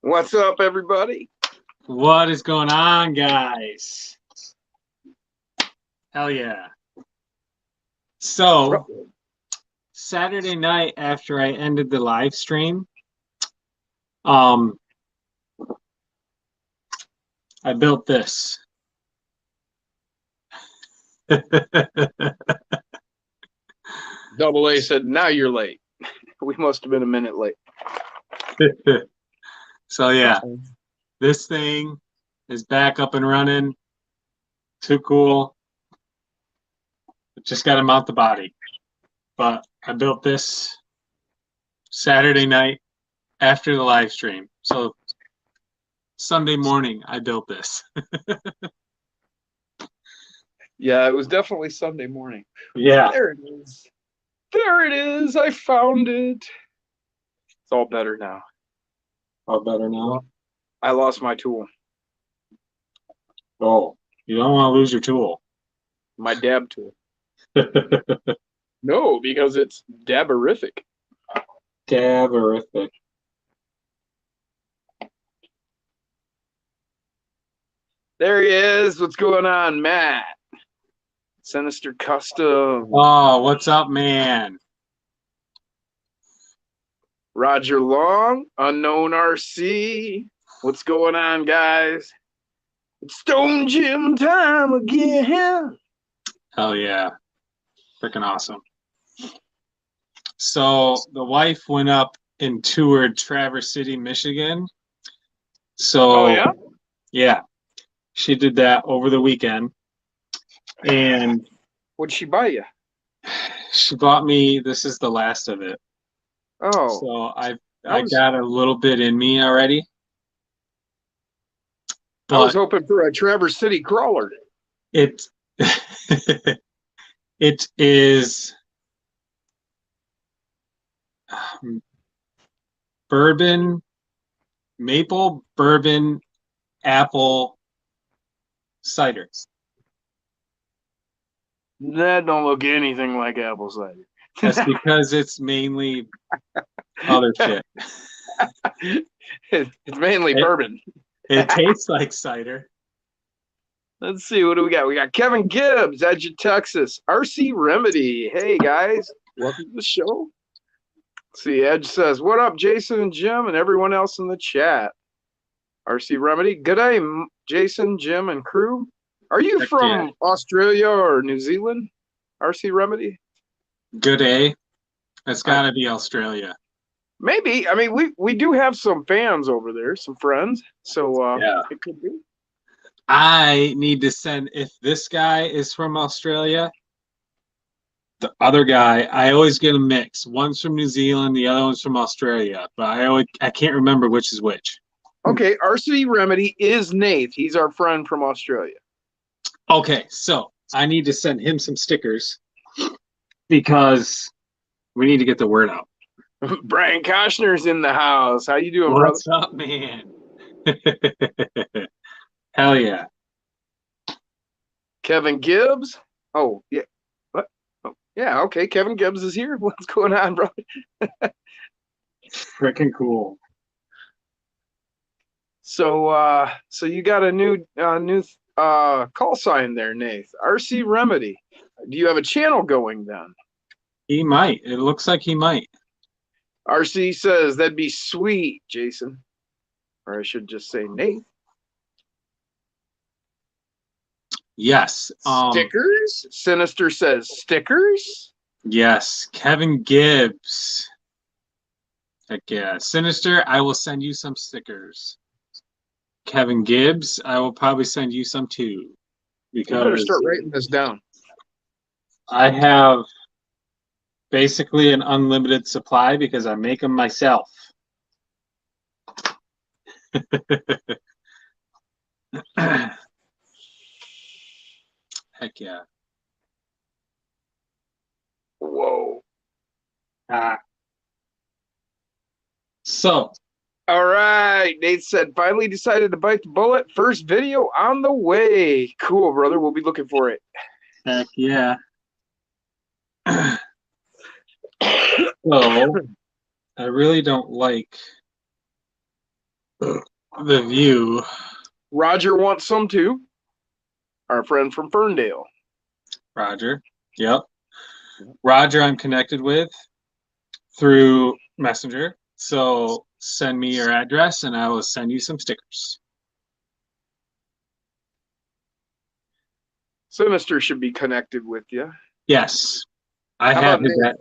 What's up, everybody? What is going on, guys? Hell yeah. So, Saturday night after I ended the live stream, I built this. Double A said, now you're late. We must have been a minute late. So, yeah, this thing is back up and running. Too cool. Just got to mount the body. But I built this Saturday night after the live stream. So, Sunday morning, I built this. Yeah, it was definitely Sunday morning. Yeah. There it is. There it is. I found it. It's all better now. All better now? I lost my tool. Oh, you don't want to lose your tool. My dab tool. No, because it's daberific. Daberific. There he is. What's going on, Matt? Sinister Custom. Oh, what's up, man? Roger Long, Unknown RC. What's going on, guys? It's Stone Gym time again. Hell yeah. Freaking awesome. So the wife went up and toured Traverse City, Michigan. So, yeah, she did that over the weekend. And what'd she buy you? She bought me, this is the last of it. Oh. So I got a little bit in me already. But I was hoping for a Traverse City crawler. It is maple bourbon apple cider. That don't look anything like apple cider. That's because it's mainly other shit. It's mainly bourbon. It tastes like cider. Let's see, what do we got? We got Kevin Gibbs, Edge of Texas. RC Remedy. Hey, guys. Welcome to the show. Let's see, Edge says, what up, Jason and Jim and everyone else in the chat? RC Remedy. Good day, Jason, Jim, and crew. Are you from Australia or New Zealand, RC Remedy? Good day. It's got to be Australia. Maybe. I mean, we do have some fans over there, some friends. So yeah. It could be. I need to send, if this guy is from Australia, the other guy, I always get a mix. One's from New Zealand, the other one's from Australia, but I can't remember which is which. Okay, RC Remedy is Nate. He's our friend from Australia. Okay, so I need to send him some stickers because we need to get the word out. Brian Koshner's in the house. How you doing, brother? What's up, man? Hell yeah. Kevin Gibbs. Oh, yeah. What? Oh, yeah, okay. Kevin Gibbs is here. What's going on, brother? Freaking cool. So you got a new call sign there, Nath. RC Remedy. Do you have a channel going then? He might. It looks like he might. RC says that'd be sweet, Jason. Or I should just say Nate. Yes. Stickers? Sinister says stickers? Yes. Kevin Gibbs. Heck yeah. Sinister, I will send you some stickers. Kevin Gibbs, I will probably send you some too. Because you better start writing this down. I have basically an unlimited supply because I make them myself. Heck yeah. Whoa. So. All right. Nate said, finally decided to bite the bullet. First video on the way. Cool, brother. We'll be looking for it. Heck yeah. So, I really don't like The view. Roger wants some too. Our friend from Ferndale. Roger. Yep. Roger, I'm connected with through Messenger. So send me your address and I will send you some stickers. Sinister should be connected with you. Yes. I How have about Nick?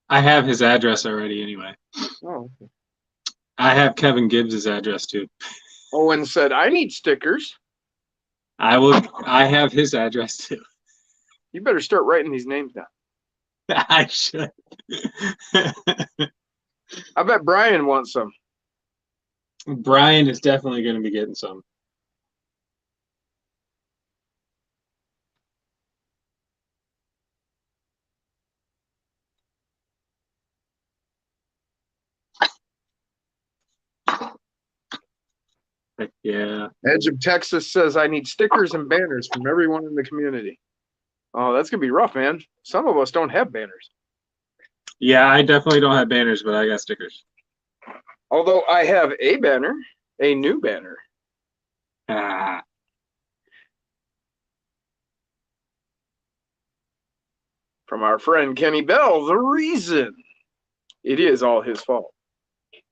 I have his address already anyway. Oh, okay. I have Kevin Gibbs' address too. Owen said, I need stickers. I have his address too. You better start writing these names down. I should. I bet Brian wants some. Brian is definitely going to be getting some. Heck yeah. Edge of Texas says, I need stickers and banners from everyone in the community. Oh, that's going to be rough, man. Some of us don't have banners. Yeah, I definitely don't have banners, but I got stickers. Although I have a banner, a new banner. Ah. From our friend Kenny Bell, the reason. It is all his fault.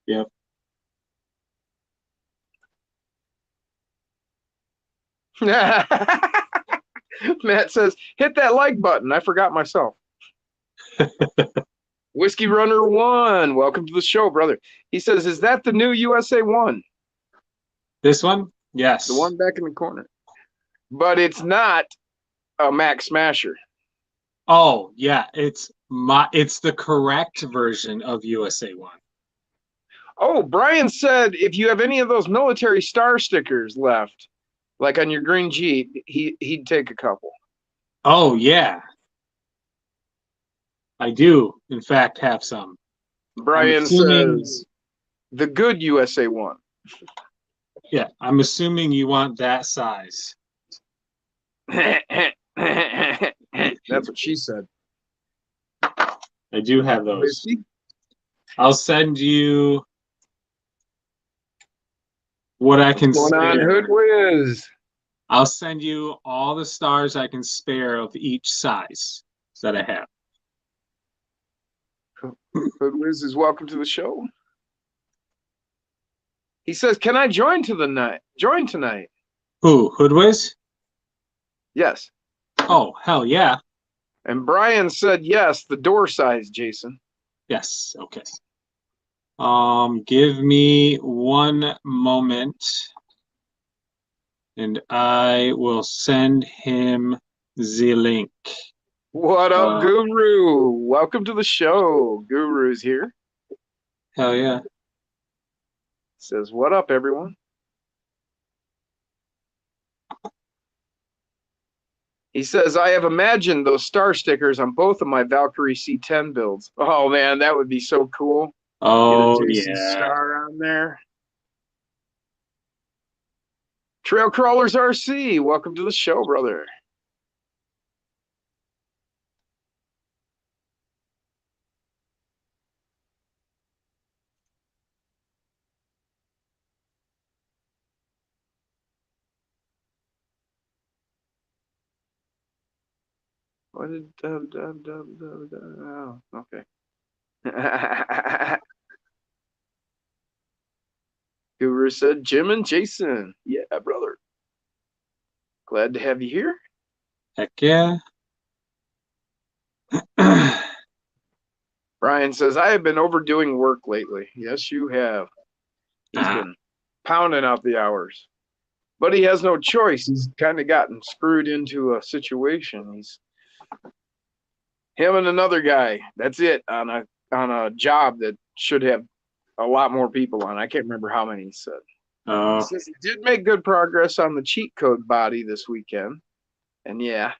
Yep. Matt says, hit that like button. I forgot myself. Whiskey Runner 1, welcome to the show, brother. He says, is that the new USA 1? This one? Yes. The one back in the corner. But it's not a Mac Smasher. Oh, yeah. It's the correct version of USA 1. Oh, Brian said if you have any of those military star stickers left, like on your green Jeep, he'd take a couple. Oh, yeah. I do, in fact, have some. Brian says the good USA 1. Yeah, I'm assuming you want that size. That's what she said. I do have those. I'll send you what I can spare. What's going on, Hood Whiz? I'll send you all the stars I can spare of each size that I have. Hood Whiz is welcome to the show. He says, "Can I join tonight? Who? Hoodwiz? Yes. Oh, hell yeah. And Brian said yes, the door size, Jason. Yes, okay. Give me one moment and I will send him the link. What up, Guru? Welcome to the show. Guru's here. Hell yeah. Says, what up, everyone? He says, I have imagined those star stickers on both of my Valkyrie C10 builds. Oh, man, that would be so cool. Oh, Get a yeah. star on there. Trail Crawlers RC, welcome to the show, brother. What did oh, okay. Guru said, Jim and Jason. Yeah, brother. Glad to have you here. Heck yeah. Brian says, I have been overdoing work lately. Yes, you have. He's been pounding out the hours. But he has no choice. He's kind of gotten screwed into a situation. He's him and another guy. That's it on a job that should have a lot more people on. I can't remember how many he said. Oh. He says he did make good progress on the cheat code body this weekend. And yeah,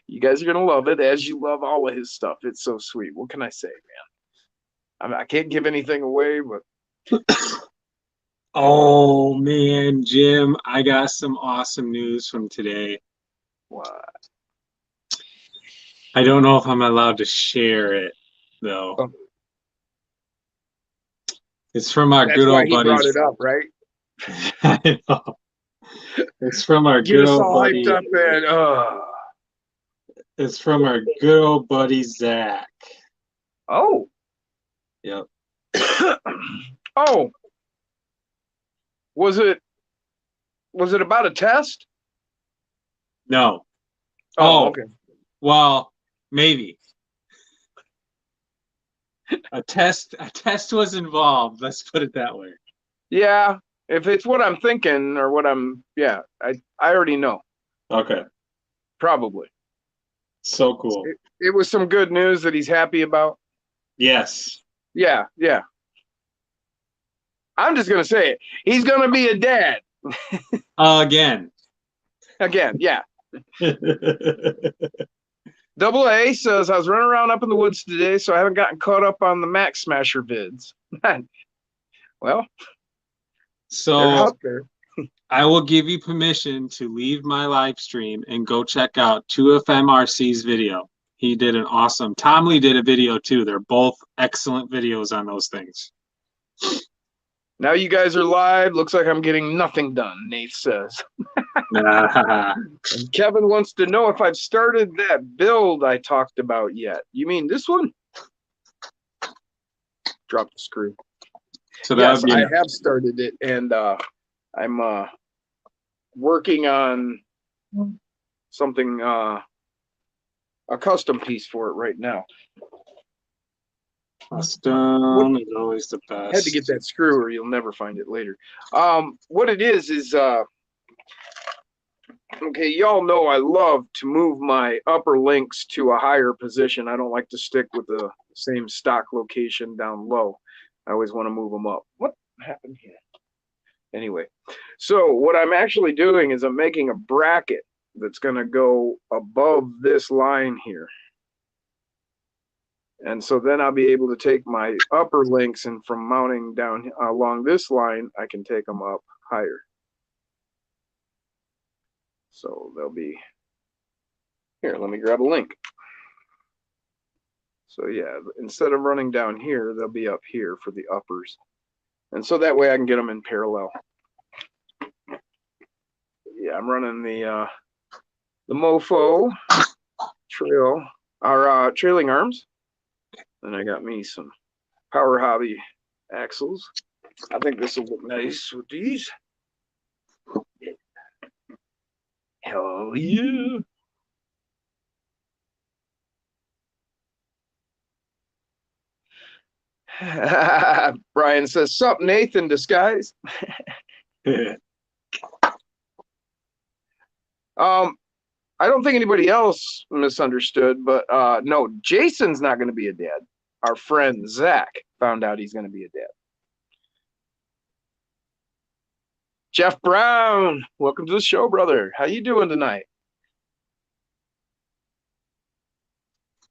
you guys are going to love it as you love all of his stuff. It's so sweet. What can I say, man? I can't give anything away, but. Oh, man, Jim, I got some awesome news from today. What? I don't know if I'm allowed to share it, though. Oh. It's from our That's good why old he brought buddies. it up, right? I know. It's from our Get good us old all hyped buddy. up and It's from our good old buddy Zach. oh. Yep. Oh. Was it about a test? No. Oh, okay. Well, maybe. A test was involved. Let's put it that way. Yeah. If it's what I'm thinking or I already know. Okay. Probably. So cool. It was some good news that he's happy about. Yes. Yeah. I'm just gonna say it. He's gonna be a dad. Again. Again, yeah. Double A says, I was running around up in the woods today, so I haven't gotten caught up on the Max Smasher vids. Well, So they're out there. I will give you permission to leave my live stream and go check out 2FMRC's video. He did an awesome. Tom Lee did a video too. They're both excellent videos on those things. Now you guys are live. Looks like I'm getting nothing done, Nate says. And Kevin wants to know if I've started that build I talked about yet. You mean this one? Drop the screw. So yes, I have started it, and I'm working on something, a custom piece for it right now. Custom is always the best. Had to get that screw or you'll never find it later. What it is okay, y'all know I love to move my upper links to a higher position. I don't like to stick with the same stock location down low. I always want to move them up. What happened here? Anyway, so what I'm actually doing is I'm making a bracket that's going to go above this line here. And so then I'll be able to take my upper links, and from mounting down along this line, I can take them up higher. So they'll be here. Let me grab a link. So yeah, instead of running down here, they'll be up here for the uppers. And so that way I can get them in parallel. Yeah, I'm running the Mofo trailing arms. Then I got me some Power Hobby axles. I think this will look nice with these. Hell yeah. Brian says, sup, Nathan disguise. I don't think anybody else misunderstood, but no, Jason's not going to be a dad. Our friend Zach found out he's going to be a dad. Jeff Brown, welcome to the show, brother. How you doing tonight?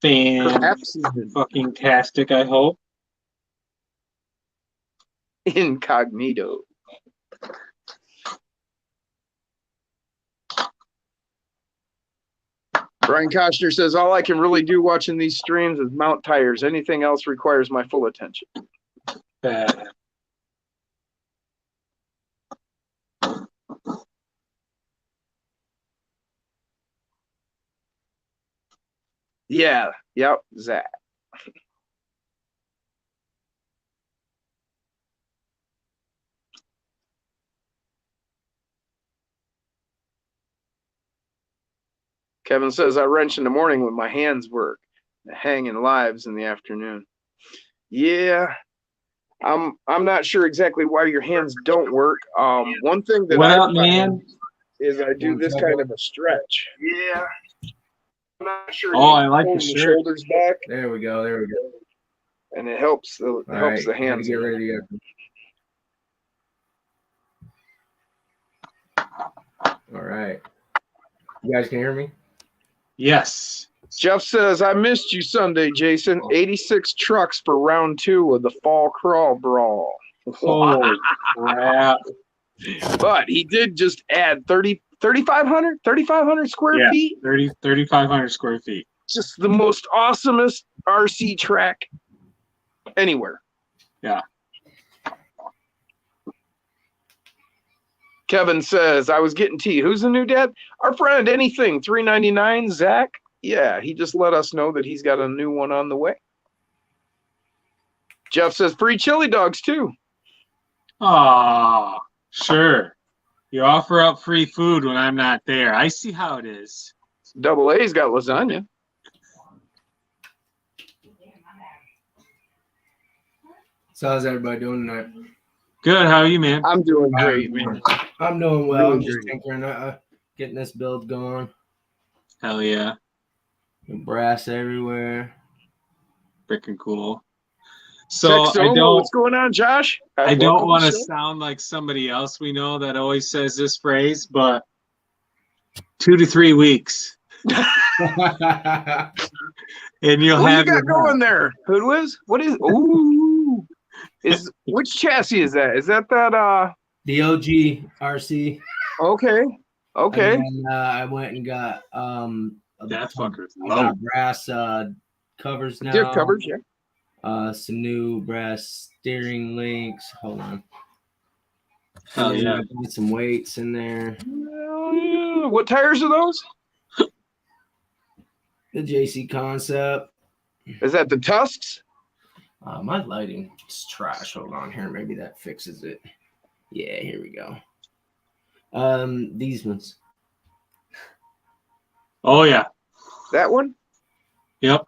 Fucking tastic, I hope. Incognito. Brian Koshner says, all I can really do watching these streams is mount tires. Anything else requires my full attention. Yeah, yep, Zach. Kevin says, I wrench in the morning when my hands work. Hanging lives in the afternoon. Yeah, I'm not sure exactly why your hands don't work. One thing that I find is I do this kind of a stretch. Yeah. I'm not sure. Oh, I like the shirt. Shoulders back. There we go. And it helps the hands. Get ready to go. All right. You guys can hear me? Yes. Jeff says, I missed you Sunday, Jason. 86 trucks for round 2 of the fall crawl brawl. Holy crap. But he did just add 3,500 square feet. 3,500 square feet. Just the most awesomest RC track anywhere. Yeah. Kevin says, I was getting tea. Who's the new dad? Our friend, anything, $3.99, Zach. Yeah, he just let us know that he's got a new one on the way. Jeff says, free chili dogs, too. Oh, sure. You offer up free food when I'm not there. I see how it is. Double A's got lasagna. So how's everybody doing tonight? Good. How are you, man? I'm doing great, man. I'm doing well. Really I'm just great. tinkering, getting this build going. Hell yeah. Brass everywhere. Freaking cool. So what's going on, Josh? I don't Welcome want to the show. sound like somebody else we know that always says this phrase, but 2 to 3 weeks, and you'll What do you have got your going there, Hoodwiz? What is? Ooh, which chassis is that? Is that The OG RC. Okay. Okay. And then, I went and got that fucker's I low. got brass covers now. Diff covers, yeah. Some new brass steering links. Hold on. Hell And then yeah. I got some weights in there. What tires are those? The JC Concept. Is that the Tusks? My lighting is trash. Hold on here. Maybe that fixes it. Yeah, here we go. These ones. Oh yeah. That one? Yep.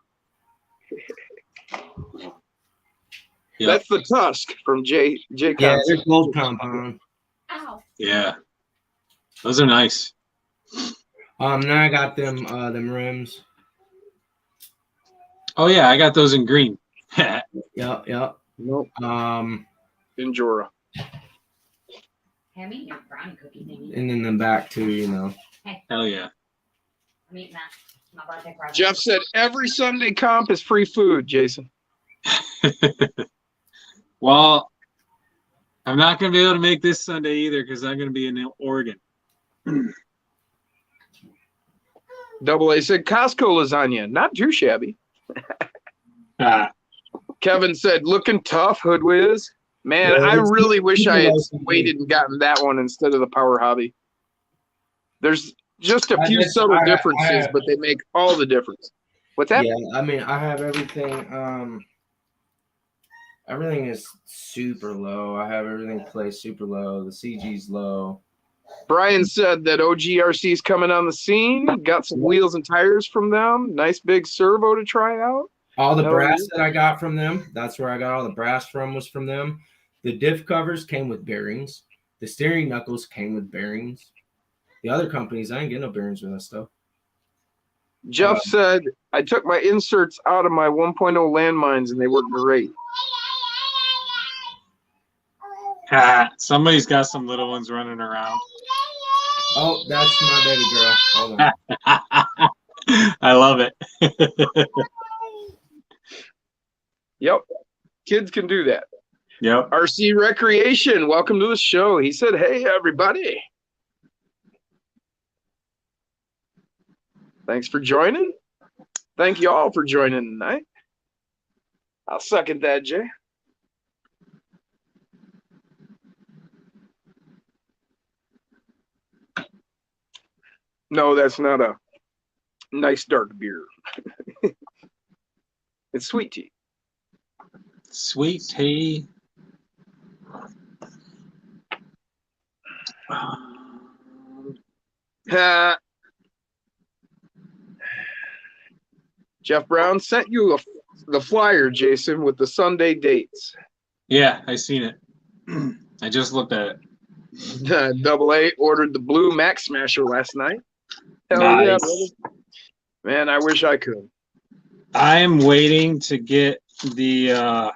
That's the Tusk from J Yeah, Concept. there's gold compound. Yeah. Those are nice. Now I got them rims. Oh yeah, I got those in green. Yep. Nope. Injora. Hand me your brownie cookie thingy. And then the back too, you know. Hell yeah. I'm eating that. My birthday present. Jeff said every Sunday comp is free food, Jason. Well, I'm not going to be able to make this Sunday either because I'm going to be in Oregon. Double A said Costco lasagna. Not too shabby. Kevin said, looking tough, Hoodwiz. Man, Yeah, I really wish I had it's- waited and gotten that one instead of the Power Hobby. There's just a few I subtle differences, but they make all the difference. What's that? Yeah, I mean, I have everything. Everything is super low. I have everything placed super low. The CG's low. Brian said that OGRC is coming on the scene. Got some wheels and tires from them. Nice big servo to try out. All the Hell brass yeah. that I got from them, that's where I got all the brass from, was from them. The diff covers came with bearings. The steering knuckles came with bearings. The other companies, I ain't getting no bearings with that stuff. Jeff said, I took my inserts out of my 1.0 landmines and they work great. Somebody's got some little ones running around. Oh, that's my baby girl. Hold on. I love it. Yep. Kids can do that. Yep. RC Recreation, welcome to the show. He said, hey, everybody. Thanks for joining. Thank you all for joining tonight. I'll second that, Jay. No, that's not a nice dark beer. It's sweet tea. Sweet tea. Jeff Brown sent you the flyer, Jason, with the Sunday dates. Yeah, I seen it. I just looked at it. Double A ordered the blue Max Smasher last night. Hell Nice. yeah, brother. Man, I wish I could. I'm waiting to get the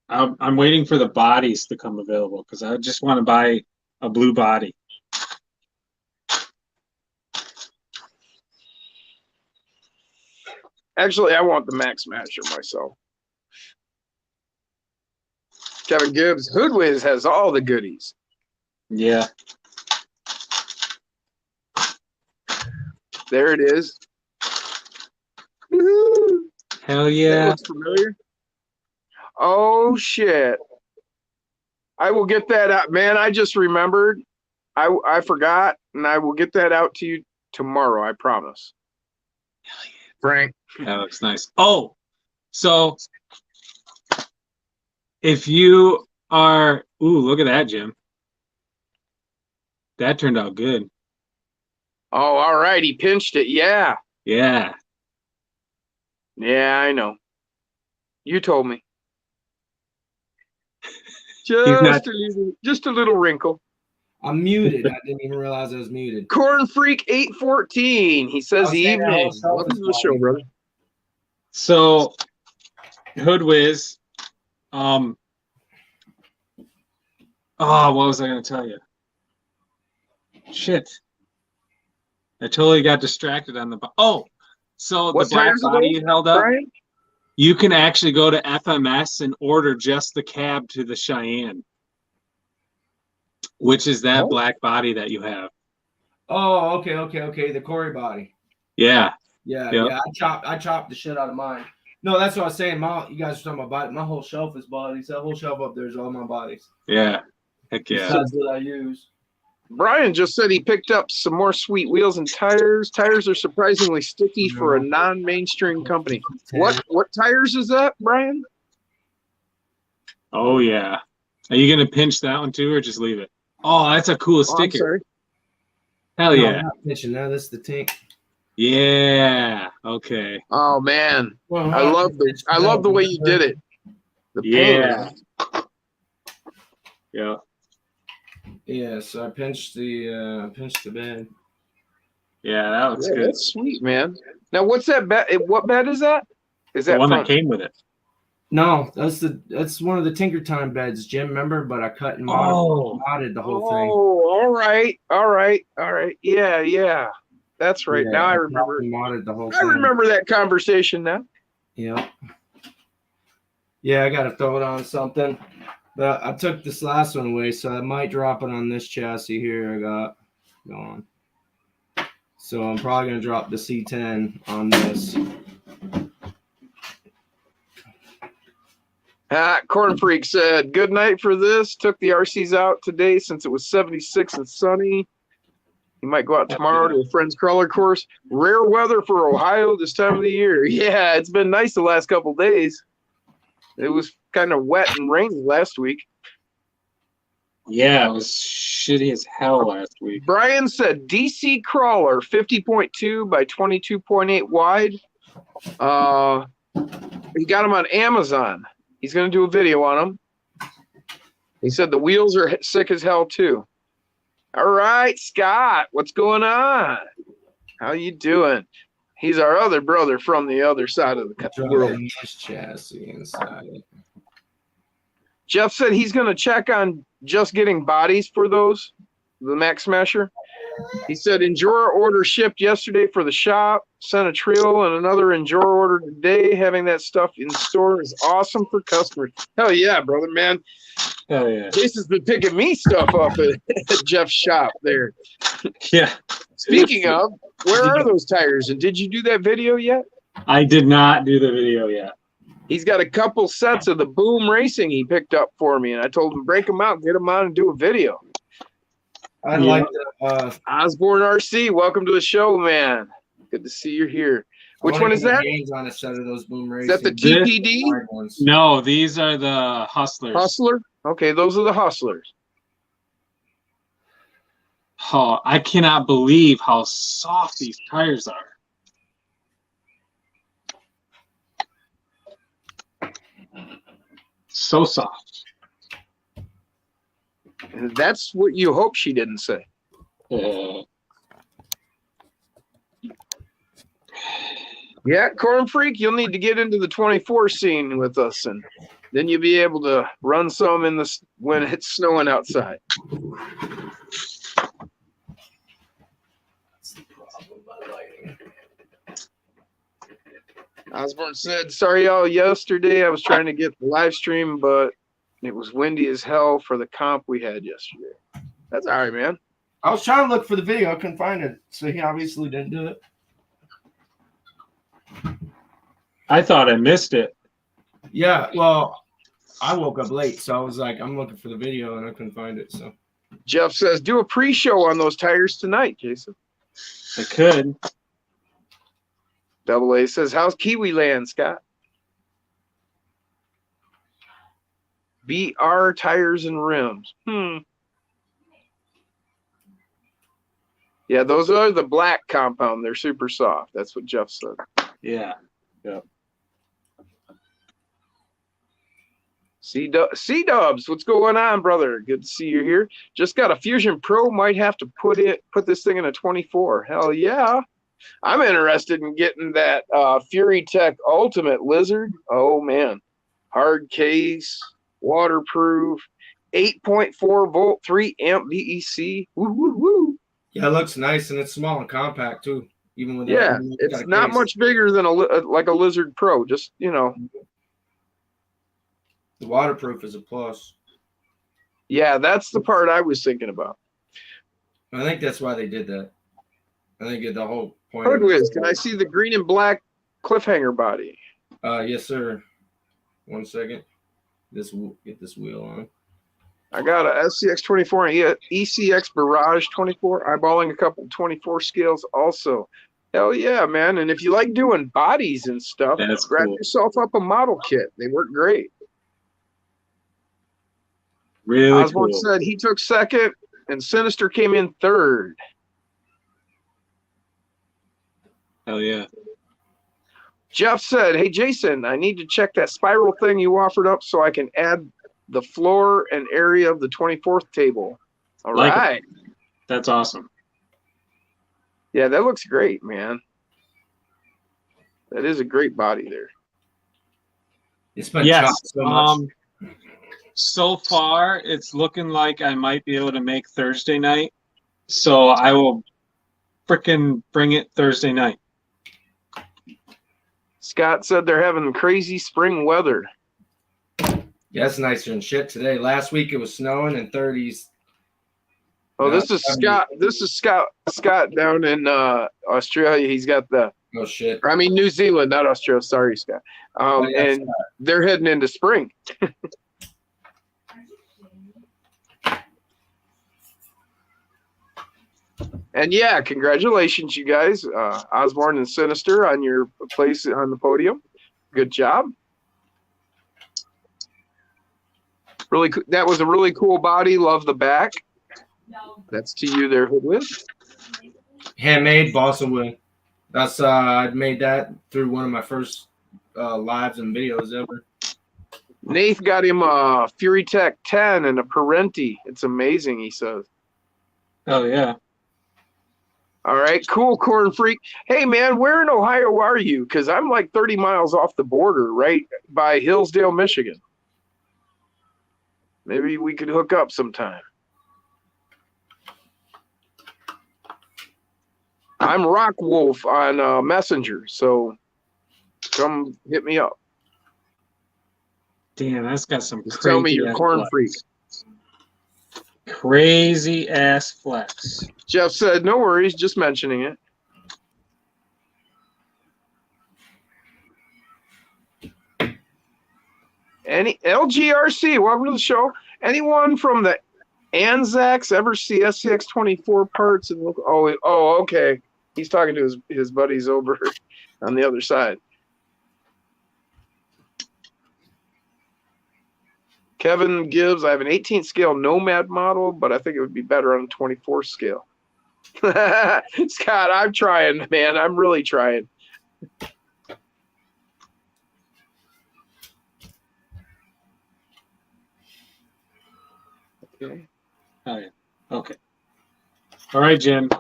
I'm waiting for the bodies to come available because I just want to buy a blue body. Actually, I want the Max Smasher myself. Kevin Gibbs, Hoodwiz has all the goodies. Yeah. There it is. Woo-hoo. Hell That yeah. looks familiar. Oh shit. I will get that out. Man, I just remembered I forgot, and I will get that out to you tomorrow. I promise. Frank. That looks nice. Oh, so if you are, ooh, look at that, Jim. That turned out good. Oh, all right. He pinched it. Yeah. Yeah. Yeah, I know. You told me. not- Just a little wrinkle. I'm muted. I didn't even realize I was muted. Corn Freak 814. He says evening. Welcome to the show, brother. So, Hood Whiz. Oh, what was I going to tell you? Shit. I totally got distracted on the. Oh, so What the black tires are body those, you held up. Brian? You can actually go to FMS and order just the cab to the Cheyenne, which is that black body that you have. Oh, okay. The Corey body. Yeah. Yeah, Yep. yeah. I chopped the shit out of mine. No, that's what I was saying. You guys are talking about body. My whole shelf is bodies. That whole shelf up there is all my bodies. Yeah. Heck yeah. Besides what I use. Brian just said he picked up some more sweet wheels and tires. Tires are surprisingly sticky for a non-mainstream company. What tires is that, Brian? Oh yeah. Are you gonna pinch that one too, or just leave it? Oh, that's a cool Oh, I'm sticker. sorry. Hell No, yeah. I'm not pitching that. That's the tank. Yeah. Okay. Oh man, Well, I love the way you did it. The paint. Yeah. Yeah. Yeah, so I pinched the bed. Yeah, that looks good. That's sweet, man. Now, what's that bed? What bed is that? Is The that one front? that came with it. No, that's one of the Tinker Time beds, Jim. Remember, but I cut and modded the whole thing. Oh, all right. Yeah. That's right. Yeah, Now I cut remember. and modded the whole I thing. remember that conversation now. Yeah. Yeah, I gotta throw it on something. But I took this last one away, so I might drop it on this chassis here I got going. So I'm probably gonna drop the C10 on this. Corn Freak said, good night for this. Took the RCs out today since it was 76 and sunny. You might go out tomorrow to a friend's crawler course. Rare weather for Ohio this time of the year. Yeah, it's been nice the last couple days. It was kind of wet and rainy last week. Yeah, it was shitty as hell last week. Brian said DC crawler 50.2 by 22.8 wide. He got them on Amazon. He's going to do a video on them. He said the wheels are sick as hell too. All right, Scott, what's going on? How you doing? He's our other brother from the other side of the world. This chassis inside. Jeff said he's going to check on just getting bodies for those, the Max Smasher. He said Enduro order shipped yesterday for the shop, sent a trio and another Enduro order today. Having that stuff in store is awesome for customers. Hell yeah, brother, man. Hell yeah. Jason's been picking me stuff up at Jeff's shop there. Yeah. Speaking of, where are those tires? And did you do that video yet? I did not do the video yet. He's got a couple sets of the Boom Racing he picked up for me, and I told him break them out, get them on, and do a video. I like Osborne RC, welcome to the show, man. Good to see you here. Which one is that? On a set of those Boom Is Racing. that the TPD? No, these are the Hustlers. Hustler? Okay, those are the Hustlers. Oh, I cannot believe how soft these tires are. So soft. And that's what you hope she didn't say. Yeah, Corn Freak, you'll need to get into the 24 scene with us, and then you'll be able to run some in the when it's snowing outside. Osborne said, sorry, y'all, yesterday I was trying to get the live stream, but it was windy as hell for the comp we had yesterday. That's all right, man. I was trying to look for the video. I couldn't find it. So he obviously didn't do it. I thought I missed it. Yeah, well, I woke up late, so I was like, I'm looking for the video, and I couldn't find it. So Jeff says, do a pre-show on those tires tonight, Jason. I could. Double A says, how's Kiwi Land, Scott? BR tires and rims. Yeah, those are the black compound. They're super soft. That's what Jeff said. Yeah. Yep. C-Dubs, what's going on, brother? Good to see you here. Just got a Fusion Pro. Might have to put this thing in a 24. Hell yeah. I'm interested in getting that Fury Tech Ultimate Lizard. Oh, man. Hard case, waterproof, 8.4 volt, 3 amp VEC. Woo, woo, woo. Yeah, it looks nice, and it's small and compact, too. Even with Yeah, that, it's not much bigger than like a Lizard Pro. Just, you know. The waterproof is a plus. Yeah, that's the part I was thinking about. I think that's why they did that. I think the whole point. Hardwiz, can I see the green and black cliffhanger body? Yes, sir. 1 second. Get this wheel on. I got a SCX 24 and ECX Barrage 24, eyeballing a couple 24 scales also. Hell yeah, man. And if you like doing bodies and stuff, That's grab cool. yourself up a model kit. They work great. Really Osborne cool. said he took second and Sinister came in third. Hell yeah. Jeff said, hey, Jason, I need to check that spiral thing you offered up so I can add the floor and area of the 24th table. All Like it. right. That's awesome. Yeah, that looks great, man. That is a great body there. It's been Yes. chopped so much. So far, it's looking like I might be able to make Thursday night. So I will frickin' bring it Thursday night. Scott said they're having crazy spring weather. Yeah, it's nicer than shit today. Last week it was snowing in 30s. Oh, this is Scott. This is Scott down in Australia. He's got Oh shit. New Zealand, not Australia. Sorry, Scott. And they're heading into spring. And yeah, congratulations, you guys, Osborne and Sinister, on your place on the podium. Good job. Really, that was a really cool body. Love the back. That's to you there, Hoodwiz. Handmade, boss of win. That's I made that through one of my first lives and videos ever. Nath got him a Fury Tech 10 and a Parenti. It's amazing, he says. Oh yeah. All right, cool, Corn Freak. Hey, man, where in Ohio are you? Because I'm like 30 miles off the border, right by Hillsdale, Michigan. Maybe we could hook up sometime. I'm Rock Wolf on Messenger, so come hit me up. Damn, that's got some Just crazy tell me you're Corn Freak. Crazy ass flex. Jeff said, no worries, just mentioning it. Any LGRC, welcome to the show. Anyone from the Anzacs ever see SCX 24 parts? And look, okay. He's talking to his buddies over on the other side. Kevin Gibbs, I have an 18 scale Nomad model, but I think it would be better on a 24 scale. Scott, I'm trying, man. I'm really trying. Okay. Oh yeah. Okay. All right, Jim.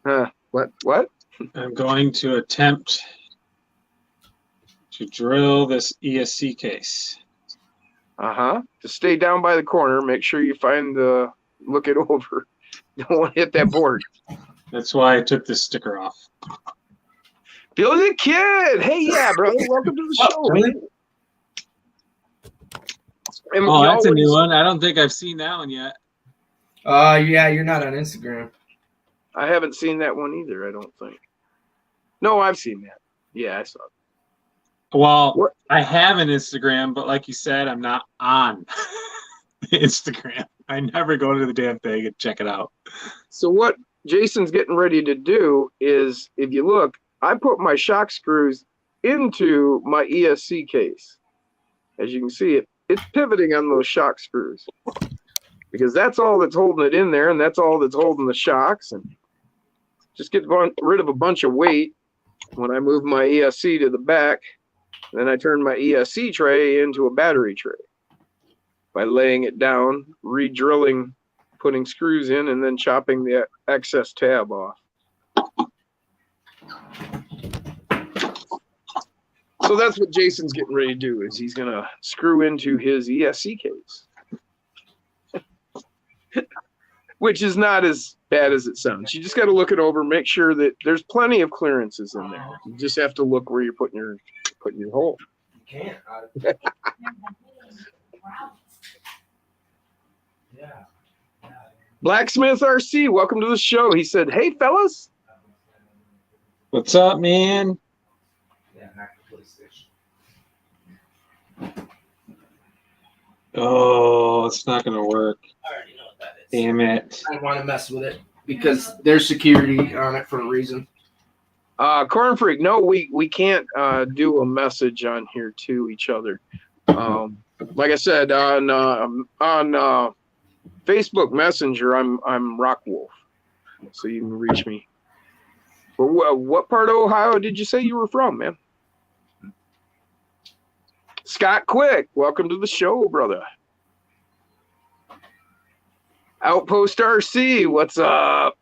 What? I'm going to attempt to drill this ESC case. Just stay down by the corner. Make sure you look it over. Don't want to hit that board. That's why I took this sticker off. Billy the Kid. Hey, yeah, brother. Welcome to the show, man. And Oh, we that's a always- new one. I don't think I've seen that one yet. Yeah, you're not on Instagram. I haven't seen that one either, I don't think. No, I've seen that. Yeah, I saw it. Well, What? I have an Instagram, but like you said, I'm not on. Instagram. I never go to the damn thing and check it out. So what Jason's getting ready to do is, if you look, I put my shock screws into my ESC case. As you can see, it's pivoting on those shock screws because that's all that's holding it in there, and that's all that's holding the shocks. And just get rid of a bunch of weight when I move my ESC to the back. Then I turn my ESC tray into a battery tray by laying it down, re-drilling, putting screws in, and then chopping the excess tab off. So that's what Jason's getting ready to do, is he's going to screw into his ESC case. Which is not as bad as it sounds. You just got to look it over, make sure that there's plenty of clearances in there. You just have to look where you're putting your hole. You can't. Yeah. Blacksmith RC, welcome to the show. He said, "Hey, fellas." What's up, man? Yeah, not the PlayStation. Oh, it's not gonna work. I already know what that is. Damn it. I don't want to mess with it because there's security on it for a reason. Corn Freak, no, we can't do a message on here to each other. Like I said, on Facebook Messenger, I'm Rock Wolf, so you can reach me. But what part of Ohio did you say you were from, man? Scott Quick, welcome to the show, brother. Outpost RC, what's up?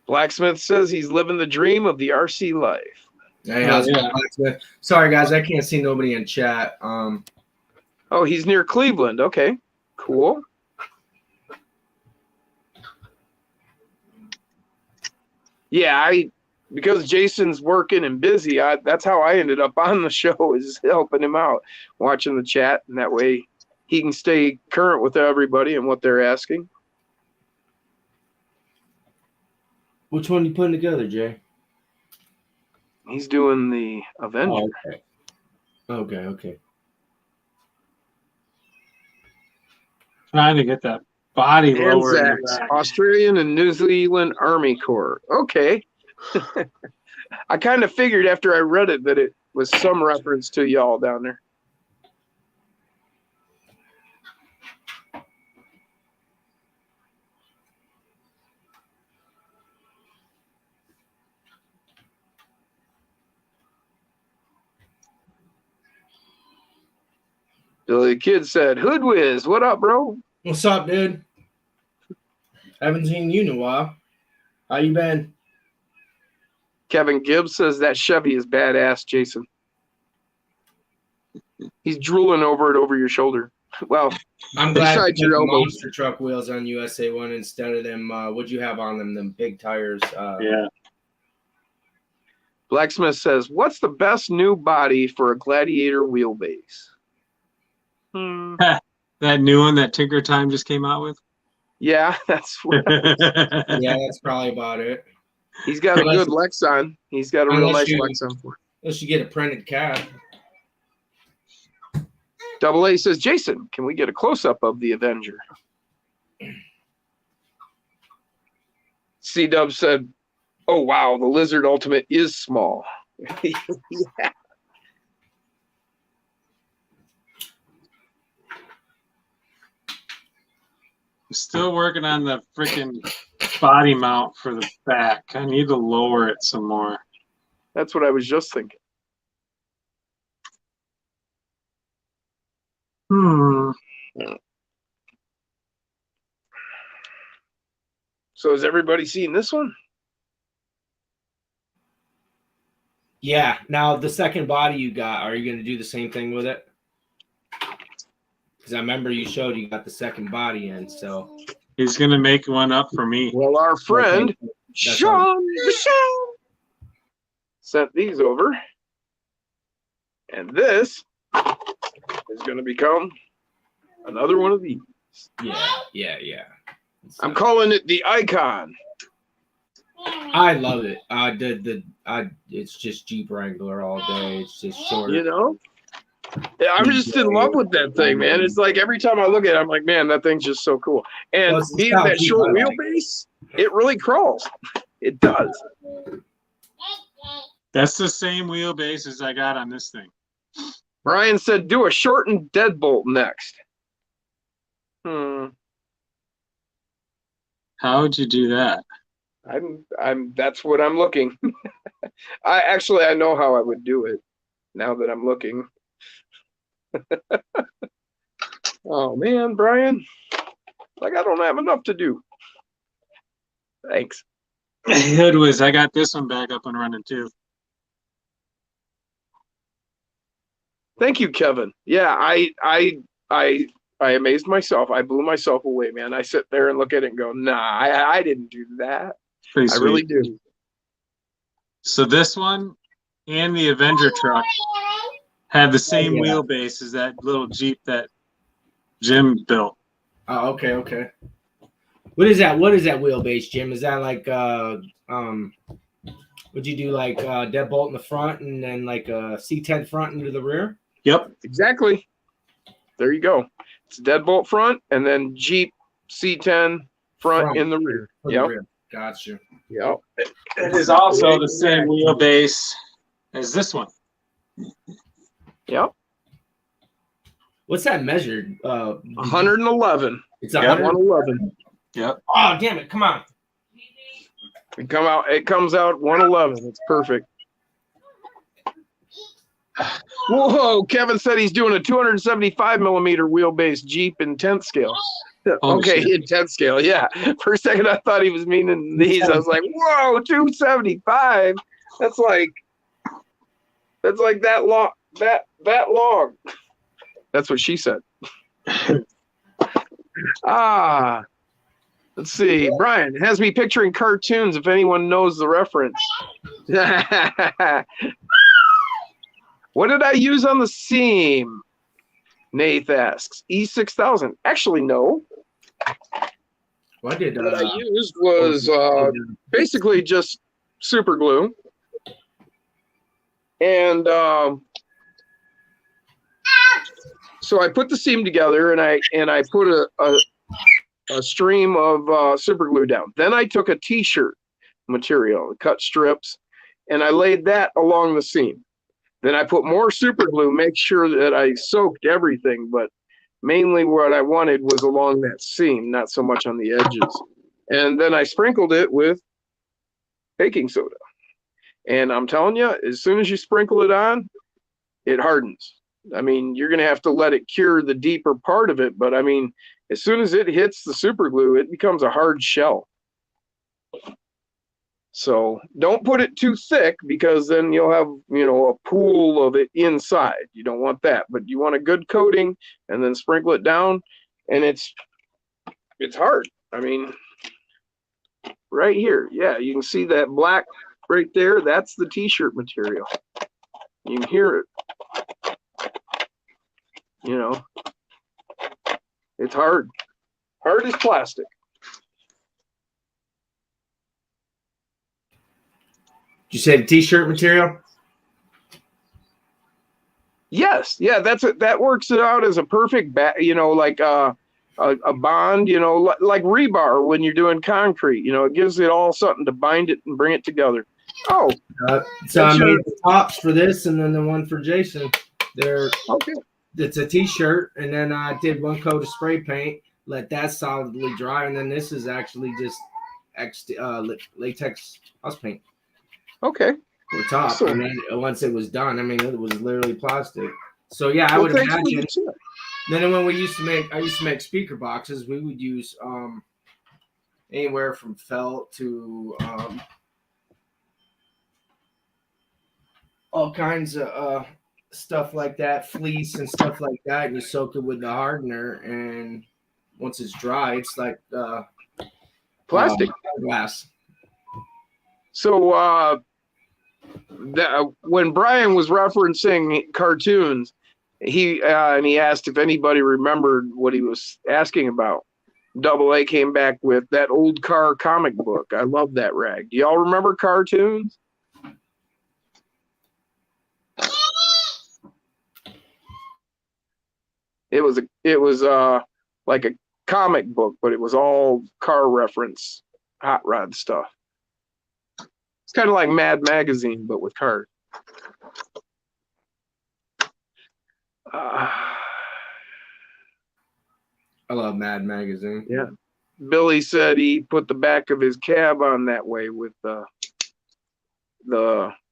Blacksmith says he's living the dream of the RC life. Hey, how's it going? Sorry, guys, I can't see nobody in chat. Oh, he's near Cleveland. Okay, cool. Yeah, because Jason's working and busy, that's how I ended up on the show, is helping him out, watching the chat, and that way he can stay current with everybody and what they're asking. Which one are you putting together, Jay? He's doing the Avenger. Oh, okay. Trying to get that body lower. in the Anzacs, back. Australian and New Zealand Army Corps. Okay. I kind of figured after I read it that it was some reference to y'all down there. Billy the Kid said, "Hood Whiz, what up, bro?" What's up, dude? Haven't seen you in a while. How you been? Kevin Gibbs says that Chevy is badass, Jason. He's drooling over it over your shoulder. Well, I'm glad besides you your put elbows. monster truck wheels on USA 1 instead of them. What'd you have on them? Them big tires. Yeah. Blacksmith says, "What's the best new body for a Gladiator wheelbase?" That new one that Tinker Time just came out with. Yeah, that's what Yeah, that's probably about it. he's got a good Lexon. He's got a real Unless nice you- Lexon for it. Unless you get a printed cab. Double A says, "Jason, can we get a close-up of the Avenger?" C-Dub said, "Oh, wow, the Lizard Ultimate is small." Yeah. Still working on the freaking body mount for the back. I need to lower it some more. That's what I was just thinking. So has everybody seen this one? Yeah. Now the second body you got, are you going to do the same thing with it? Because I remember you showed you got the second body in. So He's gonna make one up for me. Well, our friend Okay. Sean sent these over, and this is going to become another one of these. Yeah. I'm calling it the Icon. I love it. It's just Jeep Wrangler all day. It's just short. You know? Yeah, I'm just in love with that thing, man. It's like every time I look at it, I'm like, man, that thing's just so cool. And Well, it's the being style that Jeep short I like. wheelbase, it really crawls. It does. That's the same wheelbase as I got on this thing. Brian said, do a shortened deadbolt next. How would you do that? That's what I'm looking. I know how I would do it now that I'm looking. Oh man, Brian. Like I don't have enough to do. Thanks. It was. I got this one back up and running too. Thank you, Kevin. Yeah, I amazed myself. I blew myself away, man. I sit there and look at it and go, nah, I didn't do that. Pretty I sweet. really do. So this one and the Avenger truck have the same Yeah. wheelbase as that little Jeep that Jim built. Oh, okay. What is that? What is that wheelbase, Jim? Is that like would you do like deadbolt in the front and then like a C10 front into the rear? Yep. Exactly. There you go. It's deadbolt front and then Jeep C10 front in the rear. For the Yep. rear. Gotcha. Yep. It is also the same wheelbase as this one. Yep. What's that measured? 111. It's Yeah. 111. Yep. Oh, damn it! Come on. It comes out 111. It's perfect. Whoa, Kevin said he's doing a 275 millimeter wheelbase Jeep in 10th scale. Oh, Okay, shit. in 10th scale, yeah. For a second, I thought he was meaning these. I was like, whoa, 275. That's like that long. That long. That's what she said. Let's see. Brian has me picturing cartoons. If anyone knows the reference. What did I use on the seam? Nath asks. E6000. Actually, no. What did What I used was basically just super glue. And so I put the seam together and I put a stream of super glue down. Then I took a t-shirt material, cut strips, and I laid that along the seam. Then I put more super glue, make sure that I soaked everything, but mainly what I wanted was along that seam, not so much on the edges. And then I sprinkled it with baking soda. And I'm telling you, as soon as you sprinkle it on, it hardens. I mean, you're going to have to let it cure the deeper part of it, but I mean, as soon as it hits the super glue, it becomes a hard shell. So don't put it too thick because then you'll have, a pool of it inside. You don't want that, but you want a good coating and then sprinkle it down, and it's hard. I mean, right here. Yeah, you can see that black right there. That's the t-shirt material. You can hear it. It's hard. Hard as plastic. Did you say the t-shirt material? Yes. Yeah, that works it out as a perfect like a bond, like rebar when you're doing concrete. It gives it all something to bind it and bring it together. Oh. So I made the tops for this and then the one for Jason. They're okay. It's a t-shirt, and then I did one coat of spray paint, let that solidly dry, and then this is actually just latex house paint. Okay. For top, Excellent. and then once it was done, I mean, it was literally plastic. So yeah, I would imagine. Then when I used to make speaker boxes, we would use anywhere from felt to all kinds of stuff like that, fleece and stuff like that, and you soak it with the hardener, and once it's dry, it's like plastic glass. So when Brian was referencing cartoons, he asked if anybody remembered what he was asking about. Double A came back with that old car comic book. I love that rag. Do y'all remember cartoons? It was like a comic book, but it was all car reference, hot rod stuff. It's kind of like Mad Magazine, but with cars. I love Mad Magazine. Yeah. Billy said he put the back of his cab on that way with the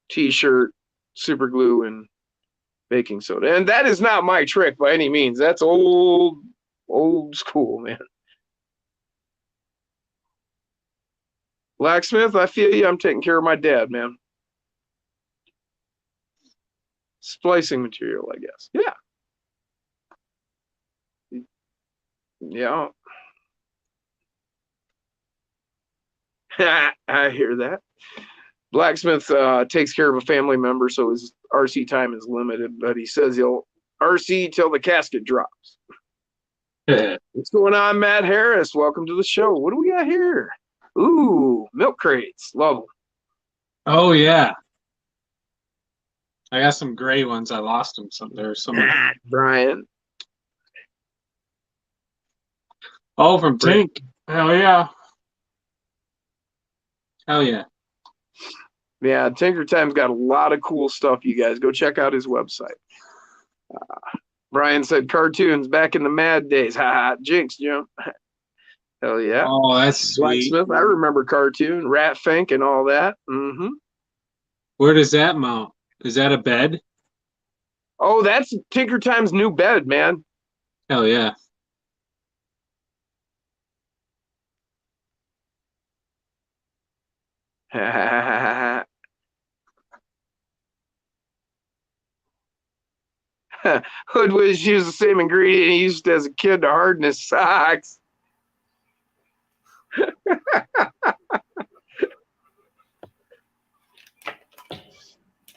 t-shirt, super glue, and baking soda. And that is not my trick by any means. That's old school, man. Blacksmith, I feel you. I'm taking care of my dad, man. Splicing material, I guess. Yeah. Yeah. I hear that. Blacksmith takes care of a family member, so his RC time is limited, but he says he'll RC till the casket drops. What's going on, Matt Harris? Welcome to the show. What do we got here? Ooh, milk crates. Love them. Oh, yeah. I got some gray ones. I lost them. There's some. Brian. Oh, from Tink. Hell yeah. Hell yeah. Yeah, Tinker Time's got a lot of cool stuff, you guys. Go check out his website. Brian said cartoons back in the mad days. Ha ha. Jinx, Jim. Hell yeah. Oh, that's sweet. Blacksmith, I remember cartoon. Rat Fink and all that. Mm-hmm. Where does that mount? Is that a bed? Oh, that's Tinker Time's new bed, man. Hell yeah. Hood was used the same ingredient he used as a kid to harden his socks.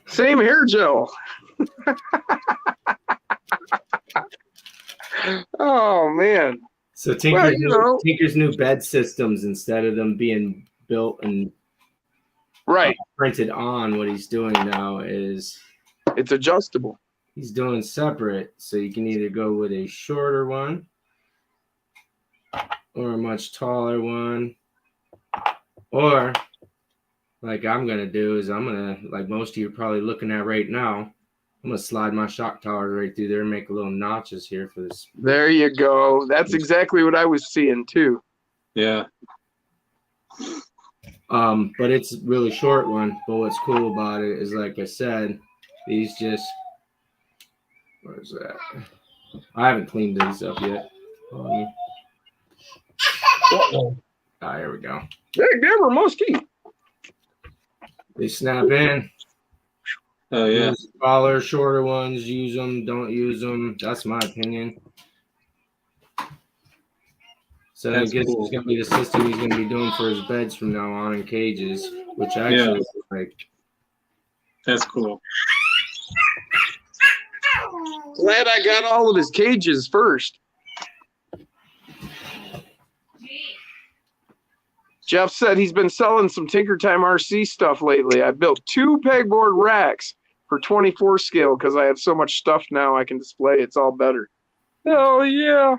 Same hair gel. Oh man. So Tinker's new bed systems, instead of them being built and printed on, what he's doing now is it's adjustable. He's doing separate, so you can either go with a shorter one or a much taller one, or like I'm gonna do is I'm gonna, like most of you are probably looking at right now, I'm gonna slide my shock tower right through there and make little notches here for this. There you go. That's exactly what I was seeing too. Yeah. But it's a really short one. But what's cool about it is, like I said, these just, where's that? I haven't cleaned these up yet. Here we go. Hey, Deborah Muskie. They snap in. Oh yeah. Smaller, shorter ones, use them, don't use them. That's my opinion. So I guess it's gonna be the system he's gonna be doing for his beds from now on in cages, which actually is like. That's cool. Glad I got all of his cages first. Jeff said he's been selling some Tinker Time RC stuff lately. I built 2 pegboard racks for 24 scale because I have so much stuff now I can display. It's all better. Hell yeah.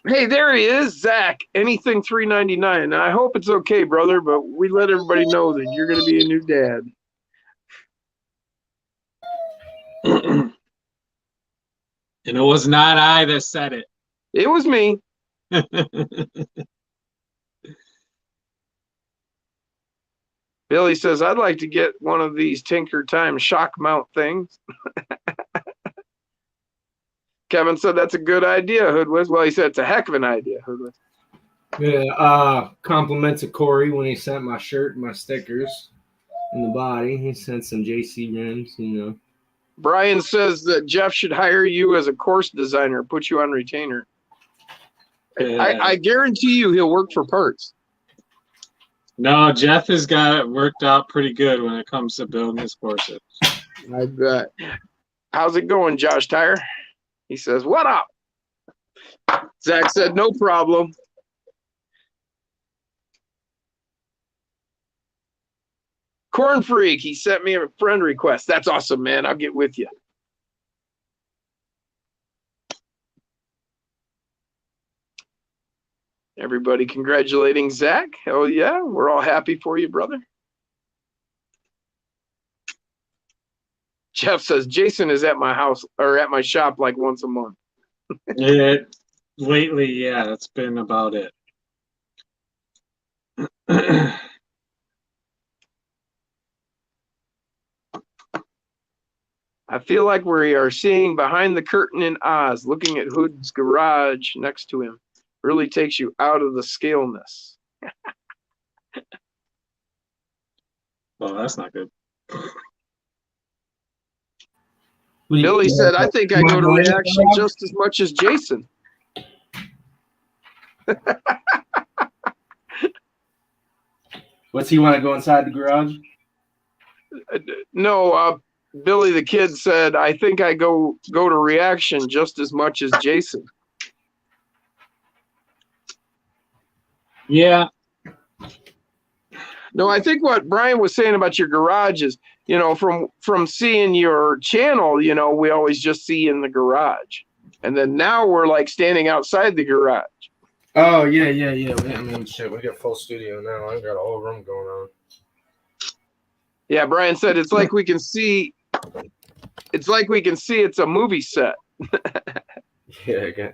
Hey, there he is, Zach. Anything $3.99. I hope it's okay, brother, but we let everybody know that you're going to be a new dad. And it was not I that said it. It was me. Billy says, I'd like to get one of these Tinker Time shock mount things. Kevin said that's a good idea, Hoodwiz. Well, he said it's a heck of an idea, Hoodwiz. Yeah, compliments of Corey when he sent my shirt and my stickers in the body. He sent some JC rims, you know. Brian says that Jeff should hire you as a course designer, put you on retainer. I guarantee you he'll work for parts. No, Jeff has got it worked out pretty good when it comes to building his courses. I bet. How's it going, Josh Tyre? He says, "What up?" Zach said, "No problem." Corn Freak, he sent me a friend request. That's awesome, man. I'll get with you. Everybody congratulating Zach. Oh, yeah. We're all happy for you, brother. Jeff says, Jason is at my house or at my shop like once a month. Yeah, lately, yeah, that's been about it. I feel like we are seeing behind the curtain in Oz, looking at Hood's garage next to him. Really takes you out of the scaleness. Well, that's not good. Billy said, I think I go to reaction just as much as Jason. What's he want to go inside the garage? No, Billy the Kid said, I think I go to reaction just as much as Jason. Yeah. No, I think what Brian was saying about your garage is, you know, from seeing your channel, you know, we always just see in the garage. And then now we're like standing outside the garage. Oh, yeah. I mean, shit, we got full studio now. I got a whole room going on. Yeah, Brian said it's like we can see it's a movie set. Yeah, I got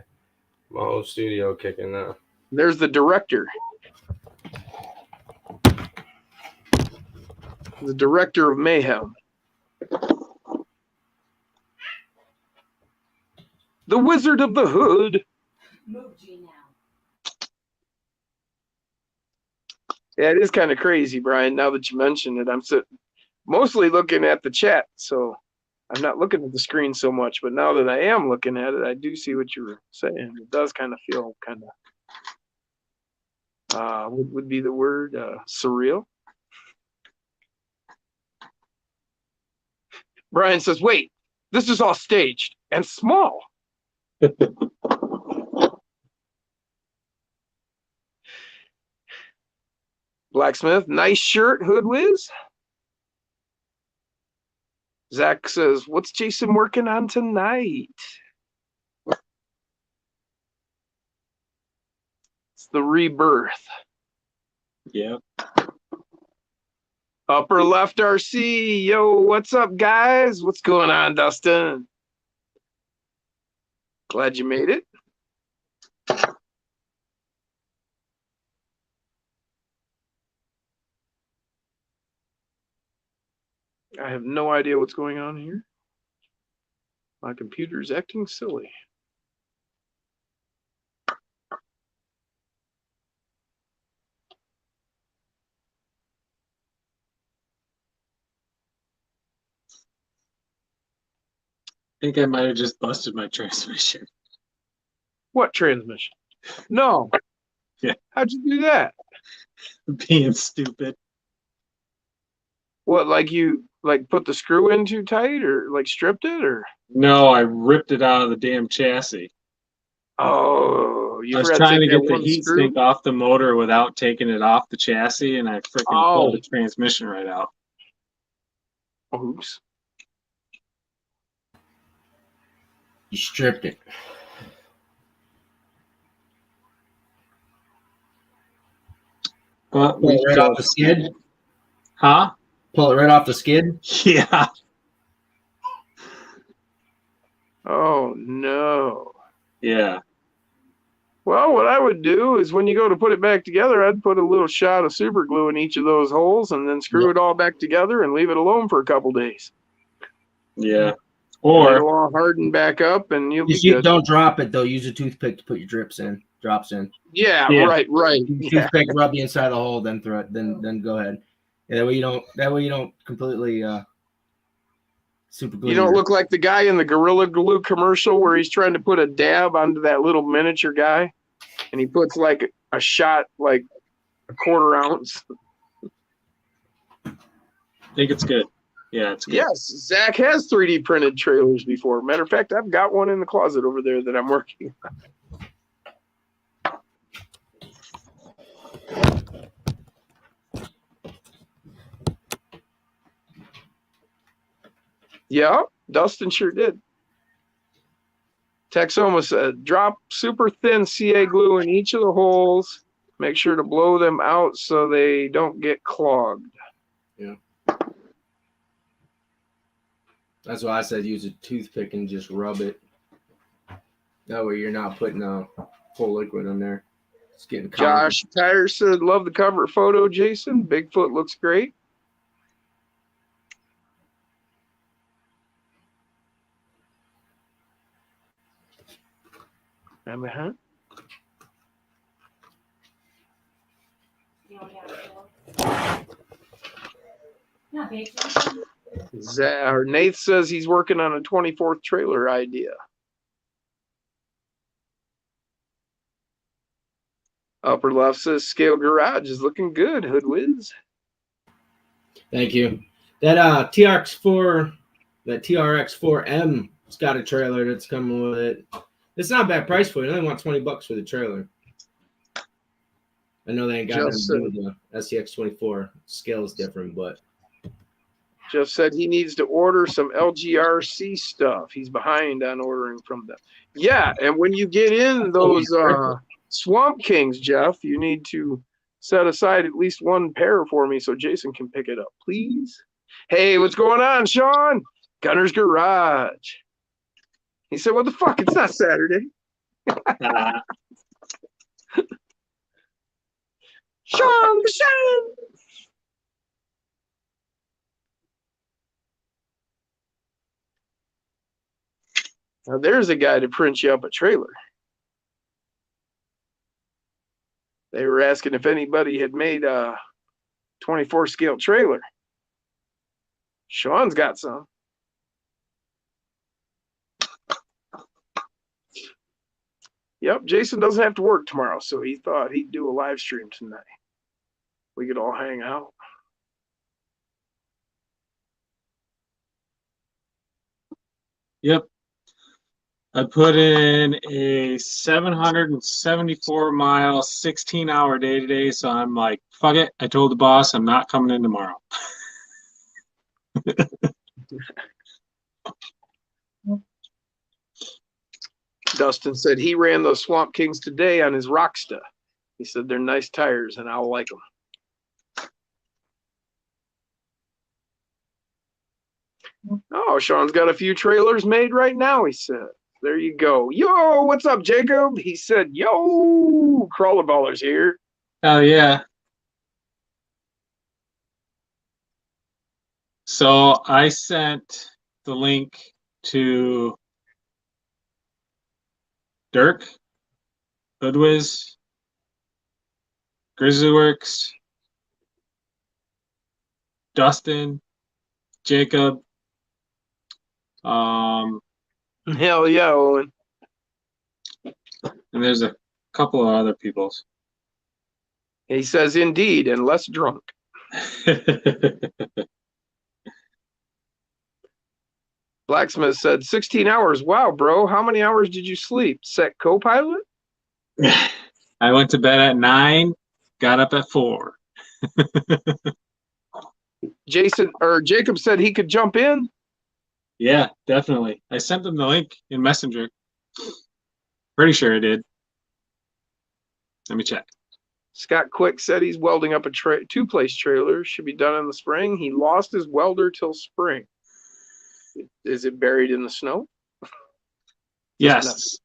my whole studio kicking now. There's the director. The director of mayhem. The Wizard of the Hood. Move G now. Yeah, it is kind of crazy, Brian. Now that you mention it, I'm mostly looking at the chat, so I'm not looking at the screen so much. But now that I am looking at it, I do see what you were saying. It does kind of feel kind of what would be the word surreal. Brian says, "Wait, this is all staged and small." Blacksmith, nice shirt, Hood Whiz. Zach says, what's Jason working on tonight? It's the rebirth. Yep. Upper left RC. Yo, what's up, guys? What's going on, Dustin? Glad you made it. I have no idea what's going on here. My computer's acting silly. I think I might have just busted my transmission. What transmission? No. Yeah. How'd you do that? Being stupid. What, like you put the screw in too tight or like stripped it or? No, I ripped it out of the damn chassis. Oh, you I was forgot trying to take get that the one heat screw? sink off the motor without taking it off the chassis, and I freaking pulled the transmission right out. Oops. You stripped it. But Pull it right off the skid? Huh? Pull it right off the skid? Yeah. Oh no. Yeah. Well, what I would do is when you go to put it back together, I'd put a little shot of super glue in each of those holes and then screw it all back together and leave it alone for a couple days. Yeah. Or it'll Or all harden back up and you'll be Just good. don't drop it though. Use a toothpick to put your drops in. Yeah, Yeah. right. Use a toothpick, rub the inside of the hole, then throw it. Then go ahead. Yeah, that way you don't completely super glue. You don't look like the guy in the Gorilla Glue commercial where he's trying to put a dab onto that little miniature guy, and he puts like a shot, like a 1/4 ounce. I think it's good. Yeah, it's good. Yes, Zach has 3D printed trailers before. Matter of fact, I've got one in the closet over there that I'm working on. Yeah, Dustin sure did. Texoma said, drop super thin CA glue in each of the holes. Make sure to blow them out so they don't get clogged. That's why I said use a toothpick and just rub it. That way you're not putting a full liquid in there. It's getting common. Josh Tyre said, love the cover photo, Jason. Bigfoot looks great. Uh-huh. Yeah, babe. Nate says he's working on a 24th trailer idea. Upper left says Scale Garage is looking good, Hoodwiz. Thank you. That TRX4, that TRX4M, it's got a trailer that's coming with it. It's not a bad price for it. I only want $20 for the trailer. I know they ain't got nothing to do with the SCX24. Scale is different, but Jeff said he needs to order some LGRC stuff. He's behind on ordering from them. Yeah, and when you get in those Swamp Kings, Jeff, you need to set aside at least one pair for me so Jason can pick it up, please. Hey, what's going on, Sean? Gunner's Garage. He said, what the fuck? It's not Saturday. Sean. Now there's a guy to print you up a trailer. They were asking if anybody had made a 24 scale trailer. Sean's got some. Yep, Jason doesn't have to work tomorrow, so he thought he'd do a live stream tonight. We could all hang out. Yep. I put in a 774-mile, 16-hour day today, so I'm like, fuck it. I told the boss I'm not coming in tomorrow. Dustin said he ran those Swamp Kings today on his Rocksta. He said they're nice tires and I'll like them. Oh, Sean's got a few trailers made right now, he said. There you go. Yo, what's up, Jacob? He said, yo, Crawler Baller's here. Oh, yeah. So I sent the link to Dirk, Hoodwiz, Grizzlyworks, Dustin, Jacob, Hell yeah, Owen. and there's a couple of other people's. He says, indeed, and less drunk. Blacksmith said, 16 hours. Wow, bro. How many hours did you sleep? Set co-pilot? I went to bed at 9, got up at 4. Jacob said he could jump in. Yeah, definitely. I sent them the link in Messenger. Pretty sure I did. Let me check. Scott Quick said he's welding up a two-place trailer. Should be done in the spring. He lost his welder till spring. Is it buried in the snow? Yes.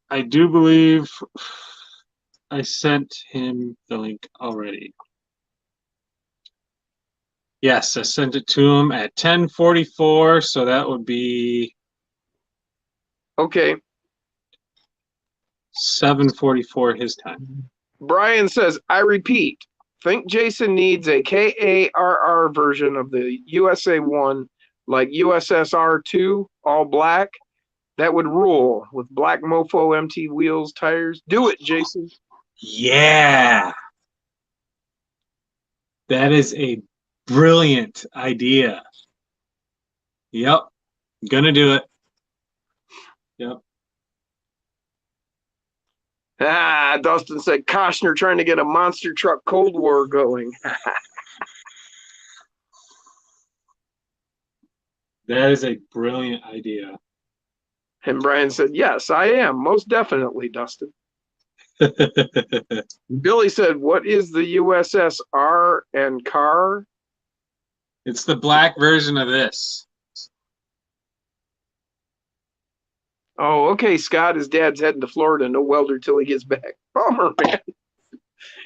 I do believe I sent him the link already. Yes, I sent it to him at 10:44, so that would be Okay. 7:44 his time. Brian says, I repeat, think Jason needs a KARR version of the USA 1, like USSR 2, all black. That would rule with black mofo MT wheels, tires. Do it, Jason. Yeah. That is a brilliant idea. Yep. Gonna do it. Yep. Dustin said Koshner trying to get a monster truck Cold War going. That is a brilliant idea. And Brian said, yes, I am. Most definitely, Dustin. Billy said, what is the USSR and car? It's the black version of this. Oh, okay, Scott. His dad's heading to Florida. No welder till he gets back. Bummer, man.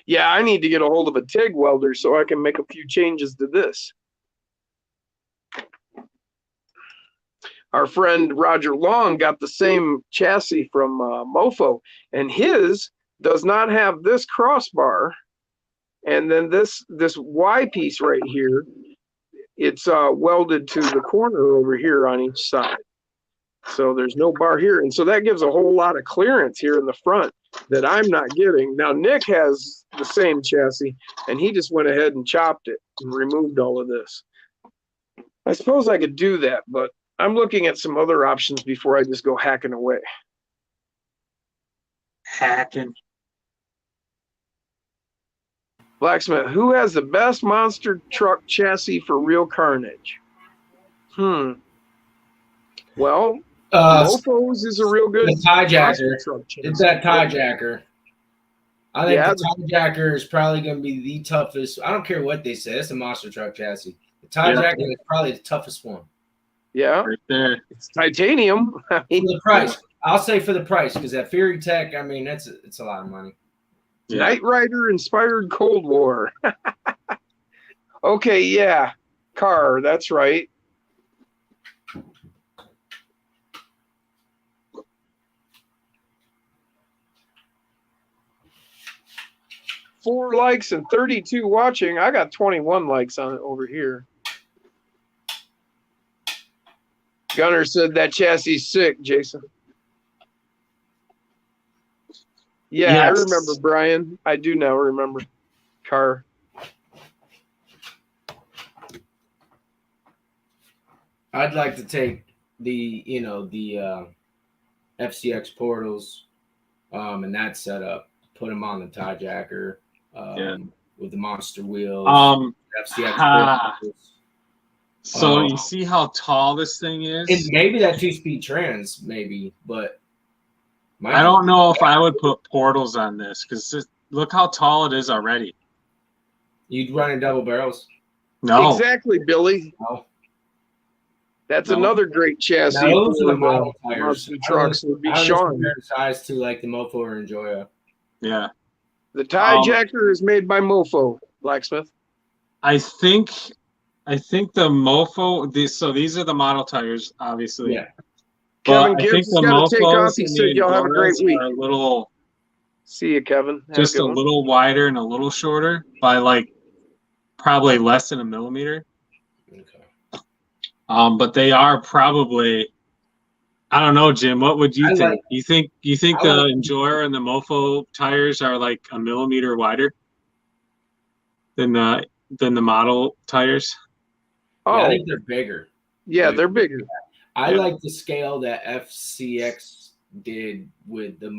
Yeah, I need to get a hold of a TIG welder so I can make a few changes to this. Our friend Roger Long got the same chassis from Mofo, and his does not have this crossbar. And then this Y piece right here, it's welded to the corner over here on each side. So there's no bar here. And so that gives a whole lot of clearance here in the front that I'm not getting. Now, Nick has the same chassis, and he just went ahead and chopped it and removed all of this. I suppose I could do that, but I'm looking at some other options before I just go hacking away. Hacking. Blacksmith, who has the best monster truck chassis for real carnage? Well, Mofo's is a real good the tie monster jacker. truck chassis. It's that tie jacker. I think Yeah, the tie jacker is probably going to be the toughest. I don't care what they say. It's a monster truck chassis. The tie Yeah. jacker is probably the toughest one. Yeah, Right there. it's titanium. I For mean, the price, I'll say for the price, because that Fury Tech, I mean, it's a lot of money. Yeah. Knight Rider inspired Cold War. Okay, yeah, car. That's right. Four likes and 32 watching. I got 21 likes on it over here. Gunner said that chassis is sick, Jason. Yeah, Yes. I remember, Brian. I do now remember. Car. I'd like to take the FCX portals and that setup, put them on the tie jacker with the monster wheels. FCX portals. So you see how tall this thing is? And maybe that 2-speed trans, maybe, but I don't know if I would put portals on this because look how tall it is already. You'd run in double barrels. No. Exactly, Billy. No. That's No. another great chassis. Now, those are for the model tires. monster trucks would be I would Sean. compare the size to like the Mofo or Enjoya. Yeah. The tie jacker is made by Mofo, Blacksmith. I think the Mofo. These are the model tires, obviously. Yeah. Kevin But I Gibbs think has the got to take Mofos off. He and said, the y'all have a great Enjoras week. are a little, See you, Kevin. Have just a, a good one. little wider and a little shorter by like probably less than a millimeter. Okay. But they are probably. I don't know, Jim. What would you think? like- You think I the like- Enjoyer and the Mofo tires are like a millimeter wider than the model tires? Yeah, Oh, I think they're bigger. yeah, they're bigger. I Yeah. like the scale that FCX did with the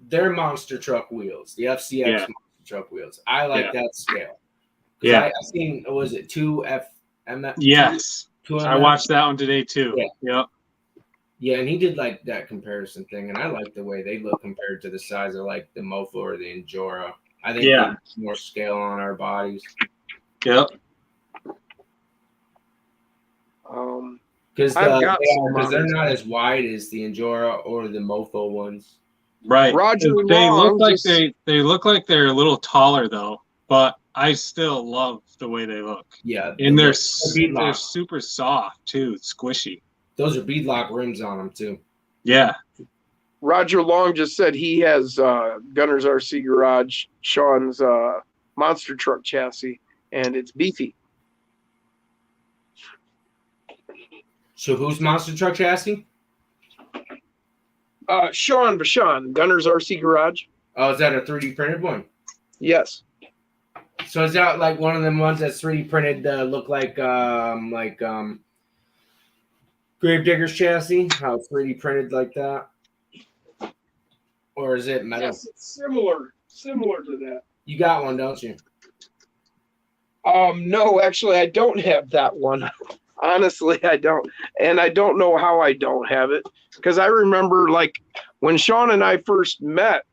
their monster truck wheels, the FCX Yeah. monster truck wheels. I like that scale. Yeah. I seen, was it 2FMF? Yes. 2MF? I watched that one today too. Yeah. Yep. Yeah, and he did like that comparison thing, and I like the way they look compared to the size of like the Mofo or the Enjora. I think Yeah. there's more scale on our bodies. Yep. Because I've got some they're models. not as wide as the Enjora or the Mofo ones. Right. Roger They Long look like just- they look like they're a little taller though, but I still love the way they look. Yeah, And they're beadlock. super soft too, squishy. Those are beadlock rims on them too. Yeah. Roger Long just said he has Gunner's RC Garage, Sean's monster truck chassis, and it's beefy. So who's monster truck chassis? Sean Vachon, Gunner's RC Garage. Oh, is that a 3D printed one? Yes. So is that like one of them ones that's 3D printed look like Gravedigger's chassis, how it's 3D printed like that? Or is it metal? Yes, it's similar to that. You got one, don't you? No, actually, I don't have that one. Honestly, I don't. And I don't know how I don't have it. Because I remember, like, when Sean and I first met,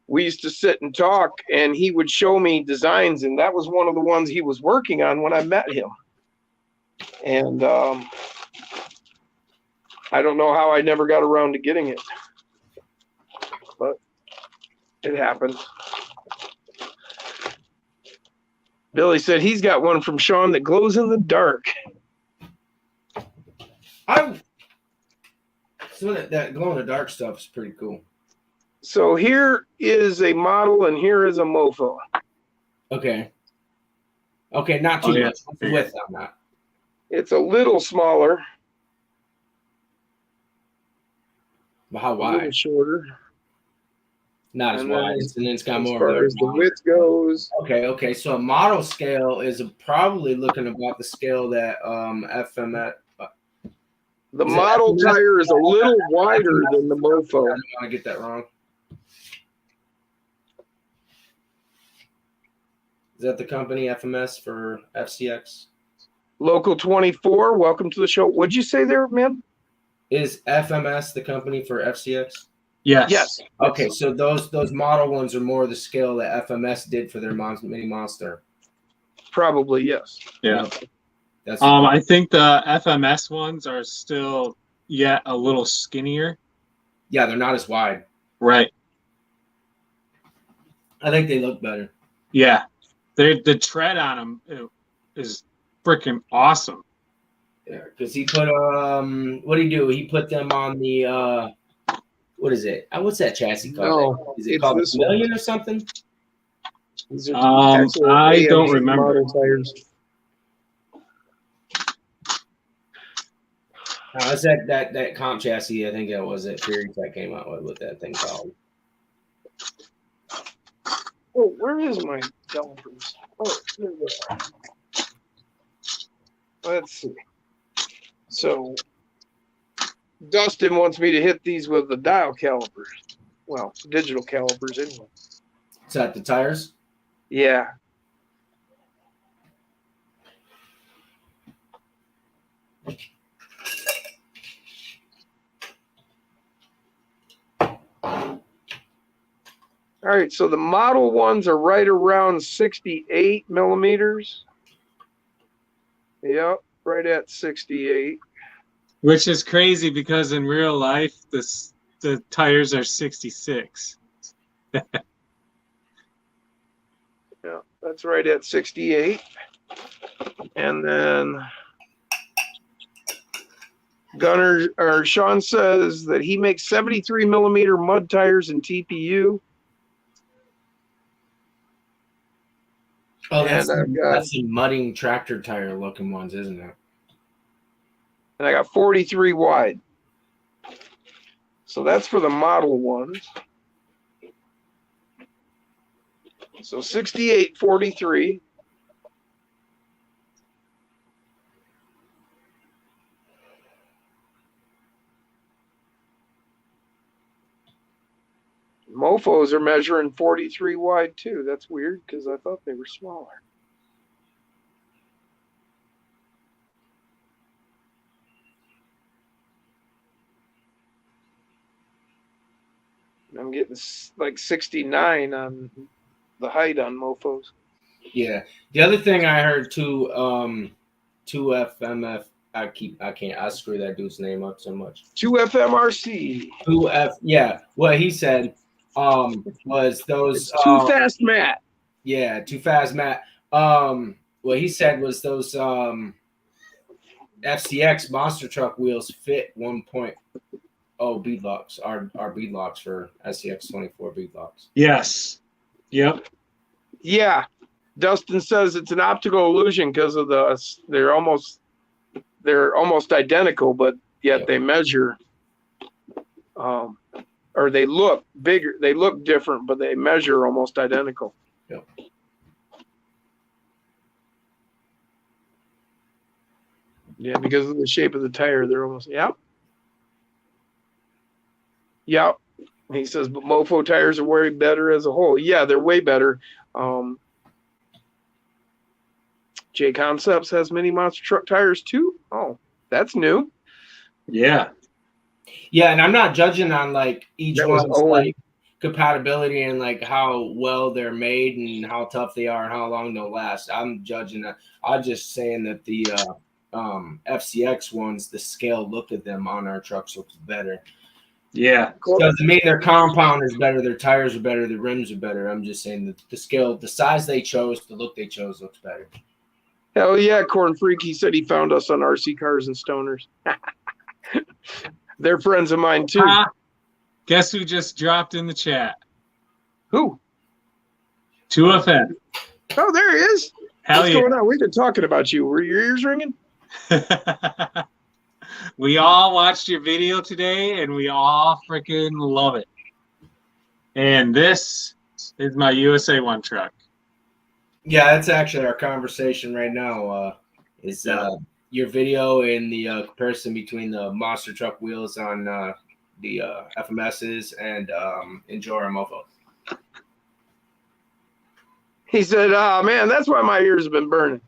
we used to sit and talk, and he would show me designs, and that was one of the ones he was working on when I met him. And I don't know how I never got around to getting it. But it happened. Billy said he's got one from Sean that glows in the dark. So that glow in the dark stuff is pretty cool. So here is a model and here is a mofo. Okay. Okay, not too much. What's the width on that? It's a little smaller. But how A little wide? shorter. Not as And wide. then And then it's got As more far of as the width goes, Okay. So a model scale is probably looking about the scale that FMS. the Is it model FMS? tire is a little wider than the I mofo. don't want to get that wrong. Is that the company FMS for FCX? Local 24, welcome to the show. What'd you say there, man? Is FMS the company for FCX? Yes. Yes. Okay, so those model ones are more the scale that FMS did for their mini monster. Probably, yes. Yeah. That's I think the FMS ones are still yet a little skinnier. yeah, they're not as wide. Right. I think they look better. Yeah. The tread on them is freaking awesome. Yeah, because he put what did he do? He put them on the what is it? What's that chassis called? No, Is it it's called this a million or something? These are actual I don't AMG remember. model tires. It's that comp chassis. I think that was it. Series that came out with what that thing called. Oh, where is my calipers? Oh, there they are. Let's see. So, Dustin wants me to hit these with the dial calipers. Well, digital calipers anyway. Is that the tires? Yeah. All right, so the model ones are right around 68 millimeters. Yep, right at 68. Which is crazy because in real life, the tires are 66. Yeah, that's right at 68. And then Gunner or Sean says that he makes 73 millimeter mud tires in TPU. Oh, that's And I've got- that's the mudding tractor tire looking ones, isn't it? And I got 43 wide. So that's for the model ones. So 68, 43. Mofos are measuring 43 wide too. That's weird because I thought they were smaller. I'm getting like 69 on the height on mofos. Yeah. The other thing I heard too, 2FMF. I screw that dude's name up so much. 2FMRC. 2F. Yeah. What he said was those It's too fast, Matt. Yeah, too fast, Matt. What he said was those FCX monster truck wheels fit 1.0 beadlocks. Our beadlocks for SCX 24 beadlocks. Yes. Yep. Yeah. Dustin says it's an optical illusion because of they're almost identical, but yet they measure or they look bigger. They look different, but they measure almost identical. Yep. Yeah, because of the shape of the tire, they're almost yeah. He says, but Mofo tires are way better as a whole. Yeah, they're way better. J Concepts has mini monster truck tires too. Oh, that's new. Yeah. Yeah, and I'm not judging on like each That was one's Owen. like compatibility and like how well they're made and how tough they are and how long they'll last. I'm judging that. I'm just saying that the FCX ones, the scale look at them on our trucks looks better. Yeah. Doesn't mean their compound is better, their tires are better, the rims are better. I'm just saying that the scale, the size they chose, the look they chose looks better. Hell yeah, Corn Freak. He said he found us on RC Cars and Stoners. They're friends of mine too. Guess who just dropped in the chat? Who? 2FN. Oh, there he is. Hell What's yeah. going on? We've been talking about you. Were your ears ringing? We all watched your video today, and we all freaking love it. And this is my USA 1 truck. Yeah, that's actually our conversation right now. Is your video and the comparison between the monster truck wheels on the FMSs and Enjoyer Mofo. He said, "Ah, man, that's why my ears have been burning."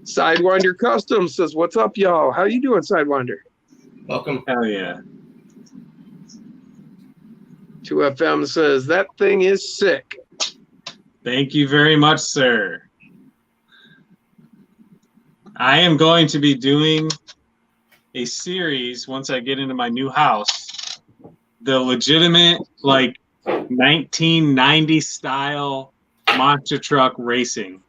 Sidewinder Custom says, "What's up, y'all? How you doing, Sidewinder?" Welcome. Hell yeah. 2FM says, "That thing is sick." Thank you very much, sir. I am going to be doing a series once I get into my new house. The legitimate, like, 1990 style monster truck racing.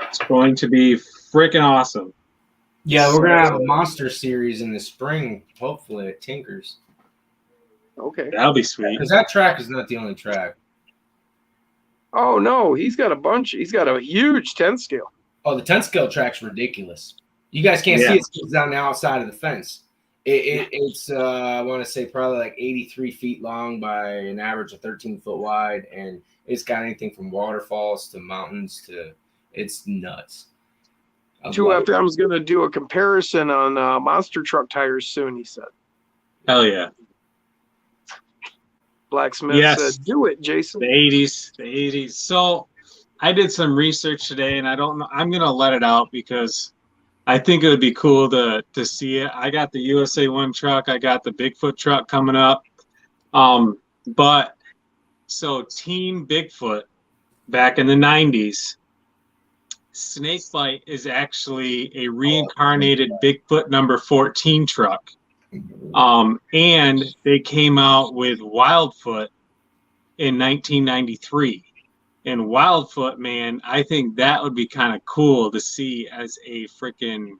It's going to be freaking awesome. Yeah, we're gonna have a monster series in the spring, hopefully at Tinker's. Okay. That'll be sweet. Because that track is not the only track. Oh no, he's got a bunch. He's got a huge 10 scale. Oh, the 10 scale track's ridiculous. You guys can't see it 'cause it's on the outside of the fence. It's I want to say probably like 83 feet long by an average of 13-foot wide, and it's got anything from waterfalls to mountains to it's nuts. 2FM is going to do a comparison on monster truck tires soon. He said. Hell yeah. Blacksmith said, "Do it, Jason." The 80s. So I did some research today, and I don't know. I'm gonna let it out because I think it would be cool to see it. I got the USA 1 truck. I got the Bigfoot truck coming up. But so Team Bigfoot back in the 90s, Snakebite is actually a reincarnated Bigfoot number 14 truck. And they came out with Wildfoot in 1993. And Wildfoot, man, I think that would be kind of cool to see as a freaking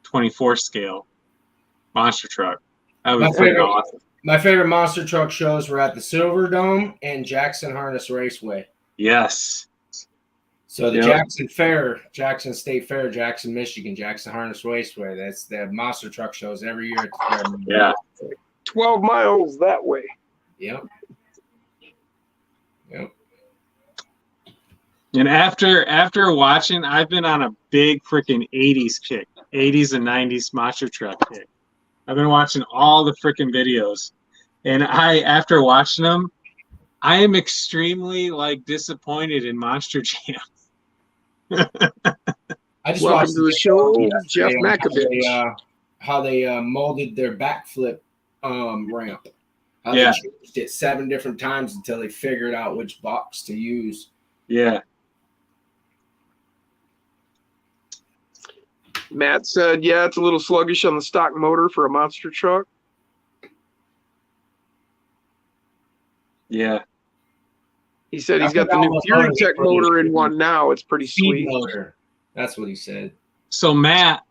24 scale monster truck. That would be freaking awesome. My favorite monster truck shows were at the Silver Dome and Jackson Harness Raceway. Yes. So the Jackson Fair, Jackson State Fair, Jackson, Michigan, Jackson Harness Raceway. That's the monster truck shows every year at the fair. Yeah. 12 miles that way. Yep. And after watching, I've been on a big freaking 80s kick, 80s and 90s monster truck kick. I've been watching all the freaking videos, and after watching them, I am extremely disappointed in Monster Jam. I just Welcome watched to the show, Jeff Makovich. How they molded their backflip ramp. How they changed it 7 different times until they figured out which box to use. Yeah. Matt said, "Yeah, it's a little sluggish on the stock motor for a monster truck." Yeah. He said he's got the new Fury Tech motor in one now. It's pretty sweet. Motor. That's what he said. So Matt,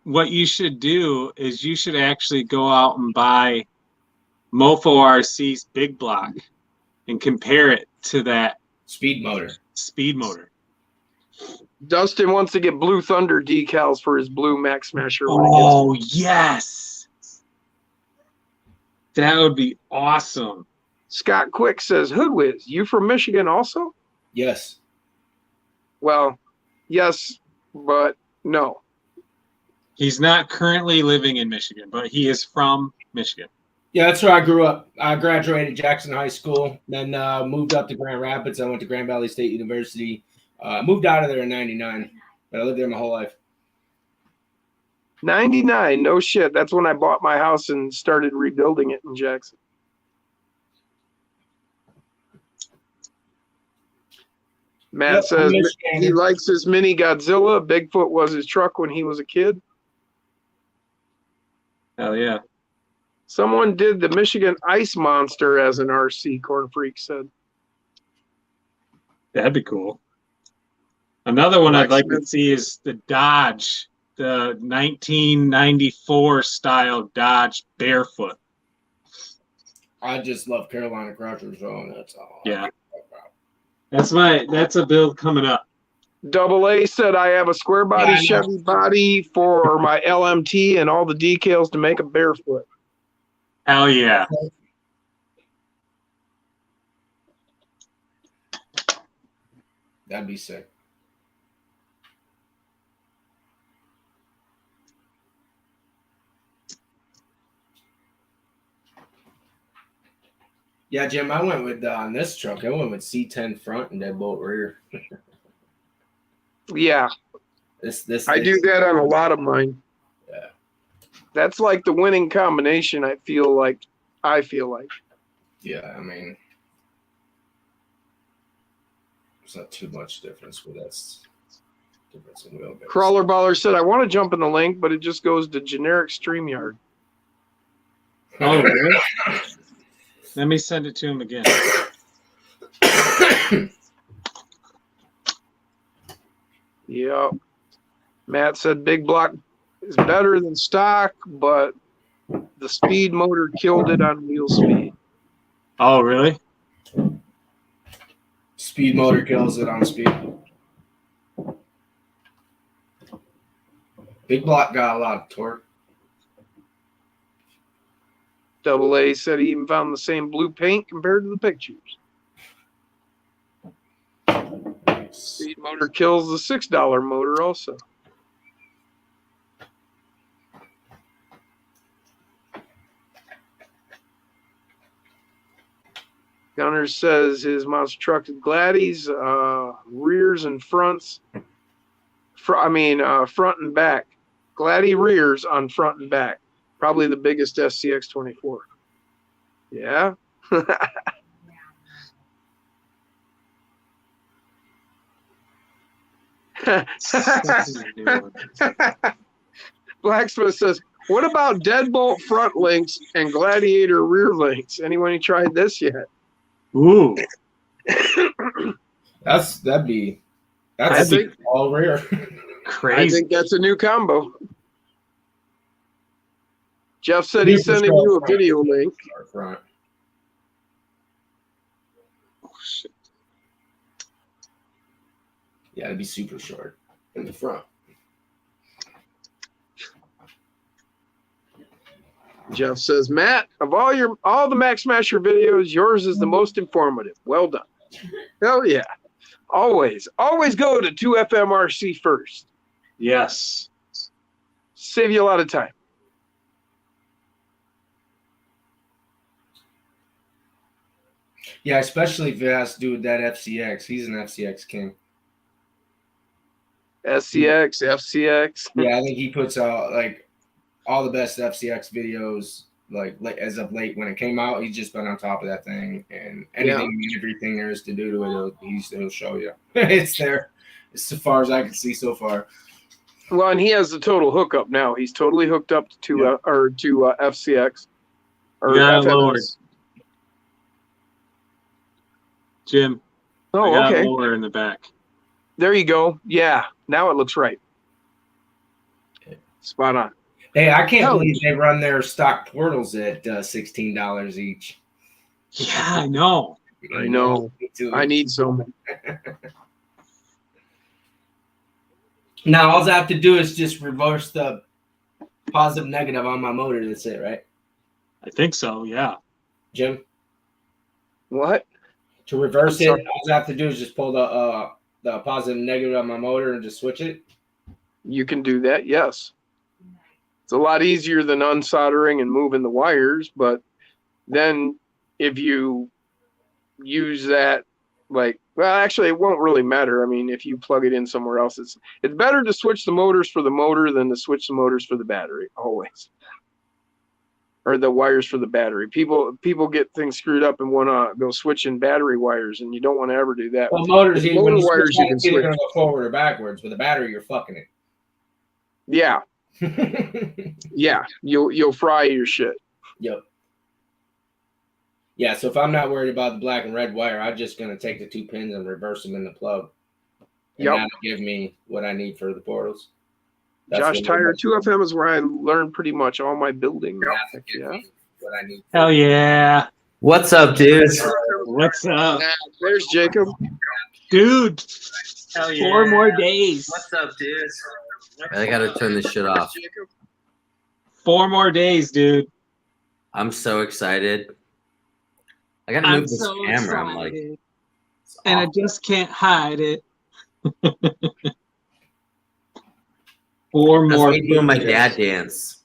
what you should do is you should actually go out and buy Mofo RC's big block and compare it to that speed motor. Dustin wants to get Blue Thunder decals for his blue Max Smasher. Oh, yes. That would be awesome. Scott Quick says, "Hoodwiz, you from Michigan also?" Yes. Well, yes, but no. He's not currently living in Michigan, but he is from Michigan. Yeah, that's where I grew up. I graduated Jackson High School, then moved up to Grand Rapids. I went to Grand Valley State University. Moved out of there in '99, but I lived there my whole life. 99, no shit. That's when I bought my house and started rebuilding it in Jackson. Matt Yep, says he Michigan. likes his mini Godzilla. Bigfoot was his truck when he was a kid. Hell yeah. Someone did the Michigan Ice Monster as an RC, Corn Freak said. That'd be cool. Another one I'd like to see is the Dodge, the 1994 style Dodge Barefoot. I just love Carolina Crushers, so that's all. Yeah. That's a build coming up. Double A said I have a square body Chevy body for my LMT and all the decals to make a Barefoot. Hell yeah. That'd be sick. Yeah, Jim, I went with on this truck. I went with C10 front and deadbolt rear. Yeah, This I do that on a lot of mine. Yeah. That's like the winning combination. I feel like. Yeah, I mean, there's not too much difference, but that's difference in wheelbase. Crawler Baller said I want to jump in the link, but it just goes to generic StreamYard. Oh, really? Let me send it to him again. Yep. Matt said big block is better than stock, but the speed motor killed it on wheel speed. Oh, really? Speed motor kills it on speed. Big block got a lot of torque. Double A said he even found the same blue paint compared to the pictures. Speed motor kills the $6 motor also. Gunner says his monster truck is Gladys, rears and fronts. Front and back. Gladdy rears on front and back. Probably the biggest SCX24. Yeah. Blacksmith says, what about deadbolt front links and gladiator rear links? Anyone tried this yet? Ooh. That'd be all rear. Crazy. I think that's a new combo. Jeff said he's sending you a video link. Front. Oh, shit. Yeah, it'd be super short in the front. Jeff says, Matt, of all the Max Smasher videos, yours is the most informative. Well done. Hell yeah. Always go to 2FMRC first. Yes. Save you a lot of time. Yeah, especially if it has to do with that FCX. He's an FCX king. SCX, FCX. Yeah, I think he puts out like all the best FCX videos. Like as of late, when it came out, he's just been on top of that thing, and anything and everything there is to do to it, he'll show you. It's there. It's as far as I can see so far. Well, and he has the total hookup now. He's totally hooked up to FCX or FMS. Jim. Oh, I got okay. lower in the back. There you go. Yeah, now it looks right. Spot on. Hey, I can't believe they run their stock portals at $16 each. Yeah, I know. I know. Me too. I need some. Now, all I have to do is just reverse the positive negative on my motor. That's it, right? I think so, yeah. Jim? What? To reverse it, all I have to do is just pull the the positive and negative on my motor and just switch it? You can do that, yes. It's a lot easier than unsoldering and moving the wires, but then if you use that, like, well, actually, it won't really matter. I mean, if you plug it in somewhere else, it's better to switch the motors for the motor than to switch the motors for the battery, always. Or the wires for the battery. People get things screwed up and want to go switching battery wires, and you don't want to ever do that. Well, motors, The when motor you switch wires you back, can it's either switch. going to go forward or backwards. With a battery, you're fucking Yeah, it. yeah. You'll fry your shit. Yep. Yeah, so if I'm not worried about the black and red wire, I'm just going to take the 2 pins and reverse them in the plug. And Yep. that'll give me what I need for the portals. That's Josh what Tyre it 2FM is where I learned pretty much all my building. does. Yeah. What I need. Hell yeah. What's up, dudes? What's up? There's Jacob. Dude. Hell yeah. 4 more days. What's up, dudes? I gotta turn this shit off. 4 more days, dude. I'm so excited. I gotta move this camera. I'm like, it's and I awful. just can't hide it. 4 That's more me doing my days. dad dance.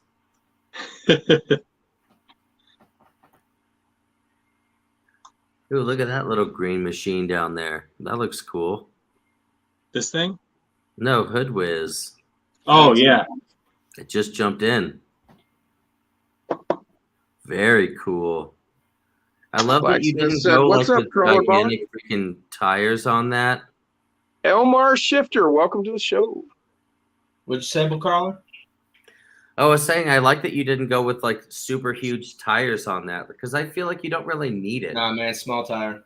Ooh, look at that little green machine down there. That looks cool. This thing? No, Hood Whiz. Oh, yeah. It just jumped in. Very cool. I love that you Blacksmith didn't said, go "What's like up, the Crawler Ball?" gigantic freaking tires on that. Elmar Shifter, welcome to the show. What'd you say, Bull Oh, I was saying I like that you didn't go with like super huge tires on that because I feel like you don't really need it. Nah, man, small tire.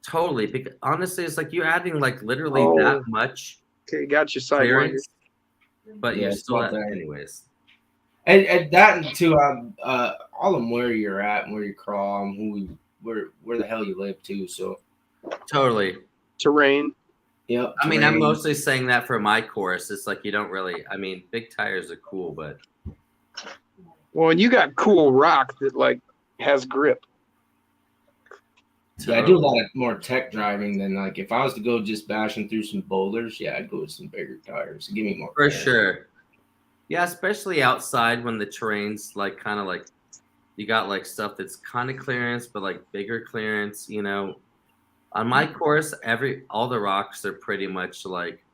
Totally. Because honestly, it's like you're adding like literally Oh. that much Okay, got you sidelined. clearance, but Yeah, you're it's still small at tire. anyways. And that and too, all of where you're at and where you crawl and where the hell you live too. So, Totally. Terrain. yep. I mean, I'm terrain. mostly saying that for my course. It's like you don't really. I mean, big tires are cool, but Well, and you got cool rock that like has grip. Yeah, I do a lot of more tech driving than like if I was to go just bashing through some boulders. Yeah, I'd go with some bigger tires. Give me more. For power. sure. Yeah, especially outside when the terrain's like kind of like you got like stuff that's kind of clearance, but like bigger clearance. You know, on my course, all the rocks are pretty much like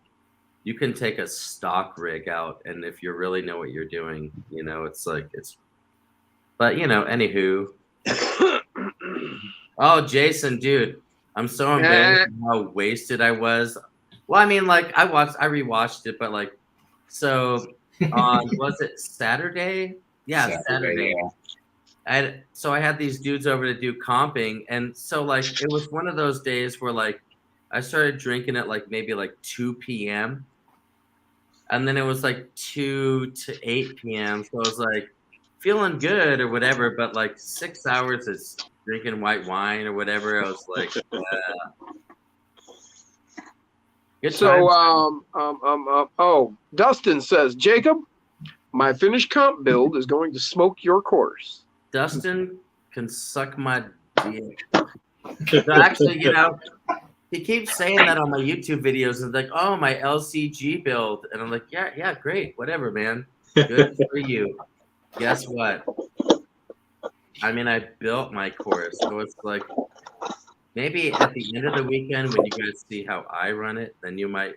you can take a stock rig out, and if you really know what you're doing, you know, it's like it's. But you know, anywho. Oh, Jason, dude, I'm so embarrassed how wasted I was. Well, I mean, like I rewatched it, but like, so on was it Saturday? Yeah, Saturday. Yeah. I had these dudes over to do comping, and so like it was one of those days where like I started drinking at like maybe like 2 p.m. and then it was like 2 to 8 p.m. So I was like feeling good or whatever, but like 6 hours is drinking white wine or whatever. I was like, good So, times. Dustin says, Jacob, my finished comp build is going to smoke your course. Dustin can suck my dick. So actually, you know, he keeps saying that on my YouTube videos and like, oh, my LCG build. And I'm like, yeah, great. Whatever, man. Good for you. Guess what? I mean, I built my course. So it's like, maybe at the end of the weekend when you guys see how I run it, then you might.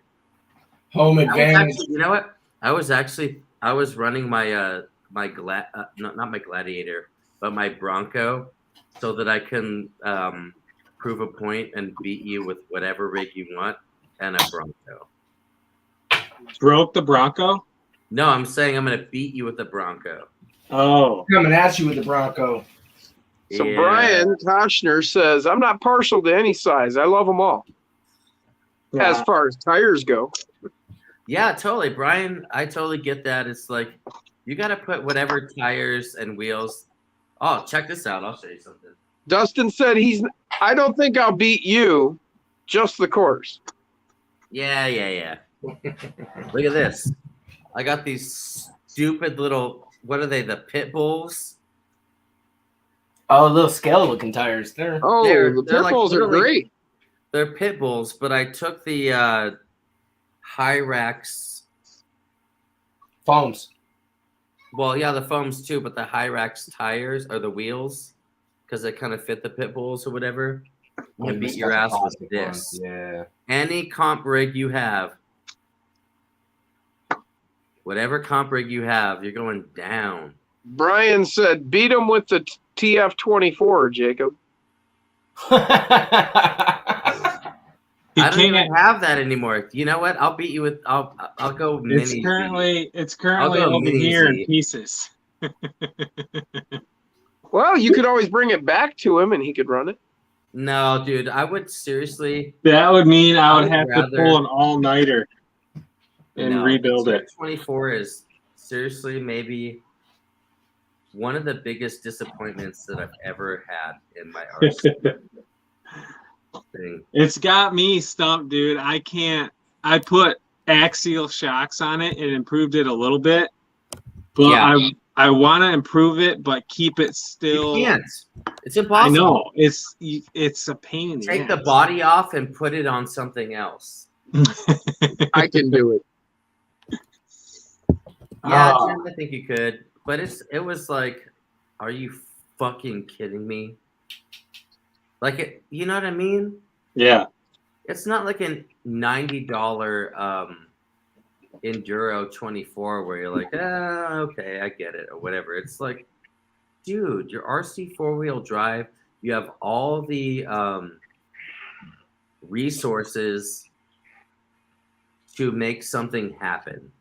Home advantage. You know what? I was running my, not my Gladiator, but my Bronco so that I can prove a point and beat you with whatever rig you want and a Bronco. Broke the Bronco? No, I'm saying I'm going to beat you with the Bronco. Oh. Coming at you with the Bronco. So Yeah. Brian Koshner says, I'm not partial to any size. I love them all. As far as tires go. Yeah, totally. Brian, I totally get that. It's like you got to put whatever tires and wheels. Oh, check this out. I'll show you something. Dustin said I don't think I'll beat you, just the course. Yeah. Look at this. I got these stupid little, what are they, the pit bulls? Oh, little scale looking tires there. Oh, They're the pit like bulls are literally- great. They're pit bulls, but I took the Hyrax. Foams. Well, yeah, the foams too, but the Hyrax tires or the wheels, because they kind of fit the pit bulls or whatever. I'm gonna beat your ass with this. Yeah. Any comp rig you have, whatever comp rig you have, you're going down. Brian said, beat him with the TF24, Jacob. He I don't even can't. have that anymore. You know what? I'll beat you with. I'll go mini. It's currently go over mini here in Z. pieces. Well, you could always bring it back to him and he could run it. No, dude. I would seriously. That would mean I would would have to rather- pull an all-nighter and No, rebuild the it. 24 is seriously maybe one of the biggest disappointments that I've ever had in my RC thing. It's got me stumped, dude. I can't. I put axial shocks on it and improved it a little bit, but Yeah. I want to improve it, but keep it still. You can't. It's I impossible. know it's a pain in the Take the ass. body off and put it on something else. I can do it. Yeah, Oh. Jim, I think you could, but it was like, are you fucking kidding me? Like it, you know what I mean? Yeah. It's not like a $90 Enduro 24 where you're like, okay, I get it or whatever. It's like, dude, your RC 4-wheel drive, you have all the resources to make something happen.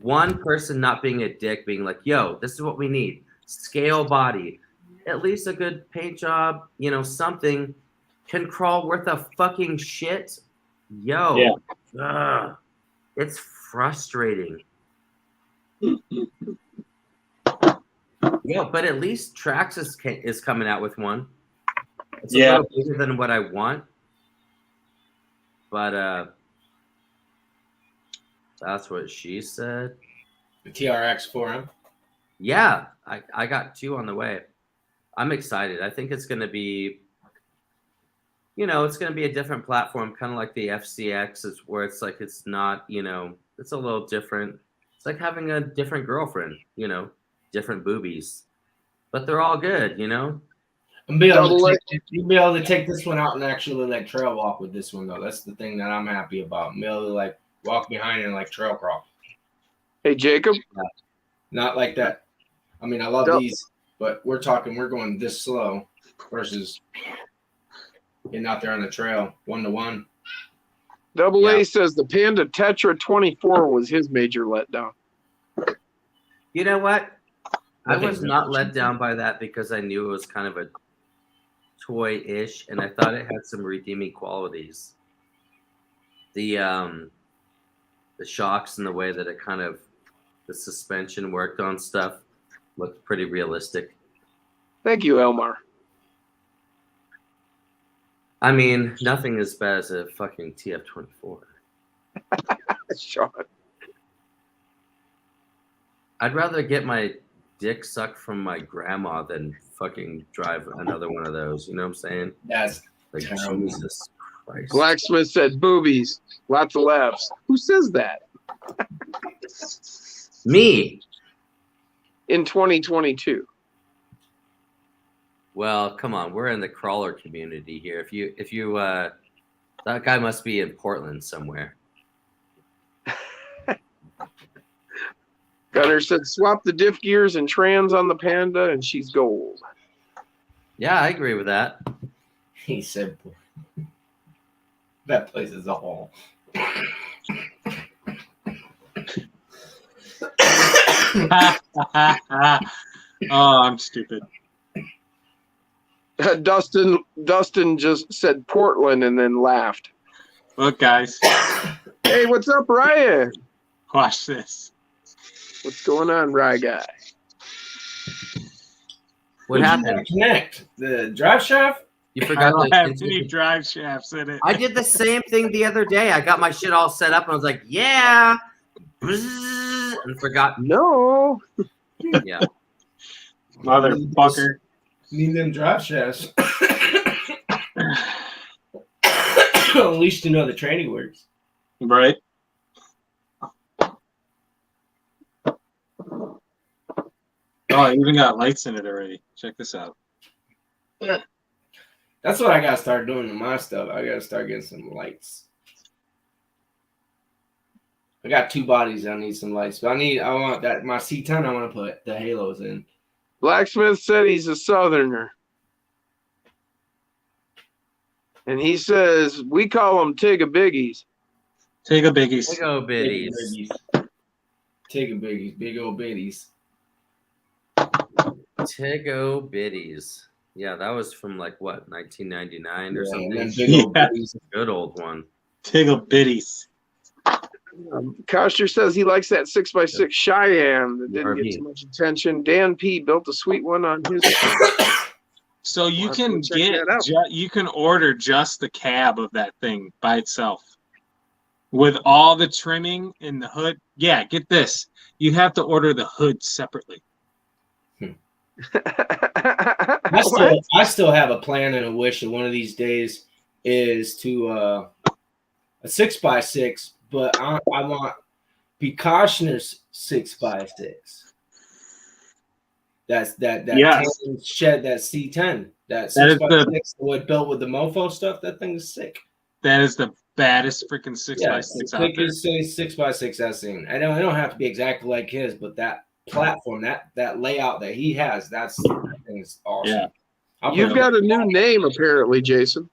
One person not being a dick, being like, yo, this is what we need. Scale body. At least a good paint job, something. Can crawl worth of fucking shit. Yo. Ugh. It's frustrating. Yeah, but at least Trax is coming out with one. It's a little bigger than what I want. But that's what she said. The TRX for him. Yeah, I got 2 on the way. I'm excited. I think it's going to be, it's going to be a different platform, kind of like the FCX, is where it's like it's not, it's a little different. It's like having a different girlfriend, different boobies, but they're all good, You'll be able to take this one out and actually like trail walk with this one though. That's the thing that I'm happy about. Be able to like walk behind and like trail crawl. Hey, Jacob. Not like that. I mean, I love these, but we're going this slow versus getting out there on the trail 1-to-1. Double A says the Panda Tetra 24 was his major letdown. You know what? I was not let down by that because I knew it was kind of a toy-ish, and I thought it had some redeeming qualities. The shocks and the way that it kind of the suspension worked on stuff looked pretty realistic. Thank you, Elmar. I mean, nothing as bad as a fucking TF24. Sean. I'd rather get my dick sucked from my grandma than fucking drive another one of those. You know what I'm saying? That's like terrible. Jesus Christ. Blacksmith said boobies. Lots of laughs. Who says that? Me. In 2022. Well, come on, we're in the crawler community here. If you that guy must be in Portland somewhere. Gunner said swap the diff gears and trans on the Panda and she's gold. Yeah, I agree with that. He said that place is a hole. Oh, I'm stupid. Dustin just said Portland and then laughed. Look, guys, Hey, what's up, Ryan? watch this. What's going on, Rye guy? What happened? Connect the drive shaft. You I forgot don't the have any drive shafts in it. I did the same thing the other day. I got my shit all set up and I was like, yeah. Bzzz, and forgot. No. Yeah. Motherfucker. Need them drive shafts. At least you know the training works. Right. Oh, I even got lights in it already. Check this out. That's what I gotta start doing to my stuff. I gotta start getting some lights. I got 2 bodies. I need some lights, but I want that my C10. I want to put the halos in. Blacksmith said he's a Southerner. And he says, we call them Tig-a-biggies. Take a biggies. Big old biddies. Take a biggies, big old biddies. Tigo biddies. Yeah, that was from like what, 1999 or Yeah, something. and then big old Yeah. biddies. Good old one. Take a biddies. Koster says he likes that 6x6 Cheyenne that didn't get RV. too much attention. Dan P built a sweet one on his. So you We'll have to can check get that out. you can order just the cab of that thing by itself with all the trimming in the hood. Yeah, get this. You have to order the hood separately. I still have a plan and a wish that one of these days is to a 6x6, but I want Precautioner's 6x6. That's that Yes. tandem shed, that C10, that That is 6x6 wood built with the mofo stuff. That thing is sick. That is the baddest freaking 6x6 the out there. quickest 6x6 I've seen. I don't have to be exactly like his, but that platform, that layout that he has, that thing is awesome. Yeah. I'll You've put got a new name, apparently, Jason.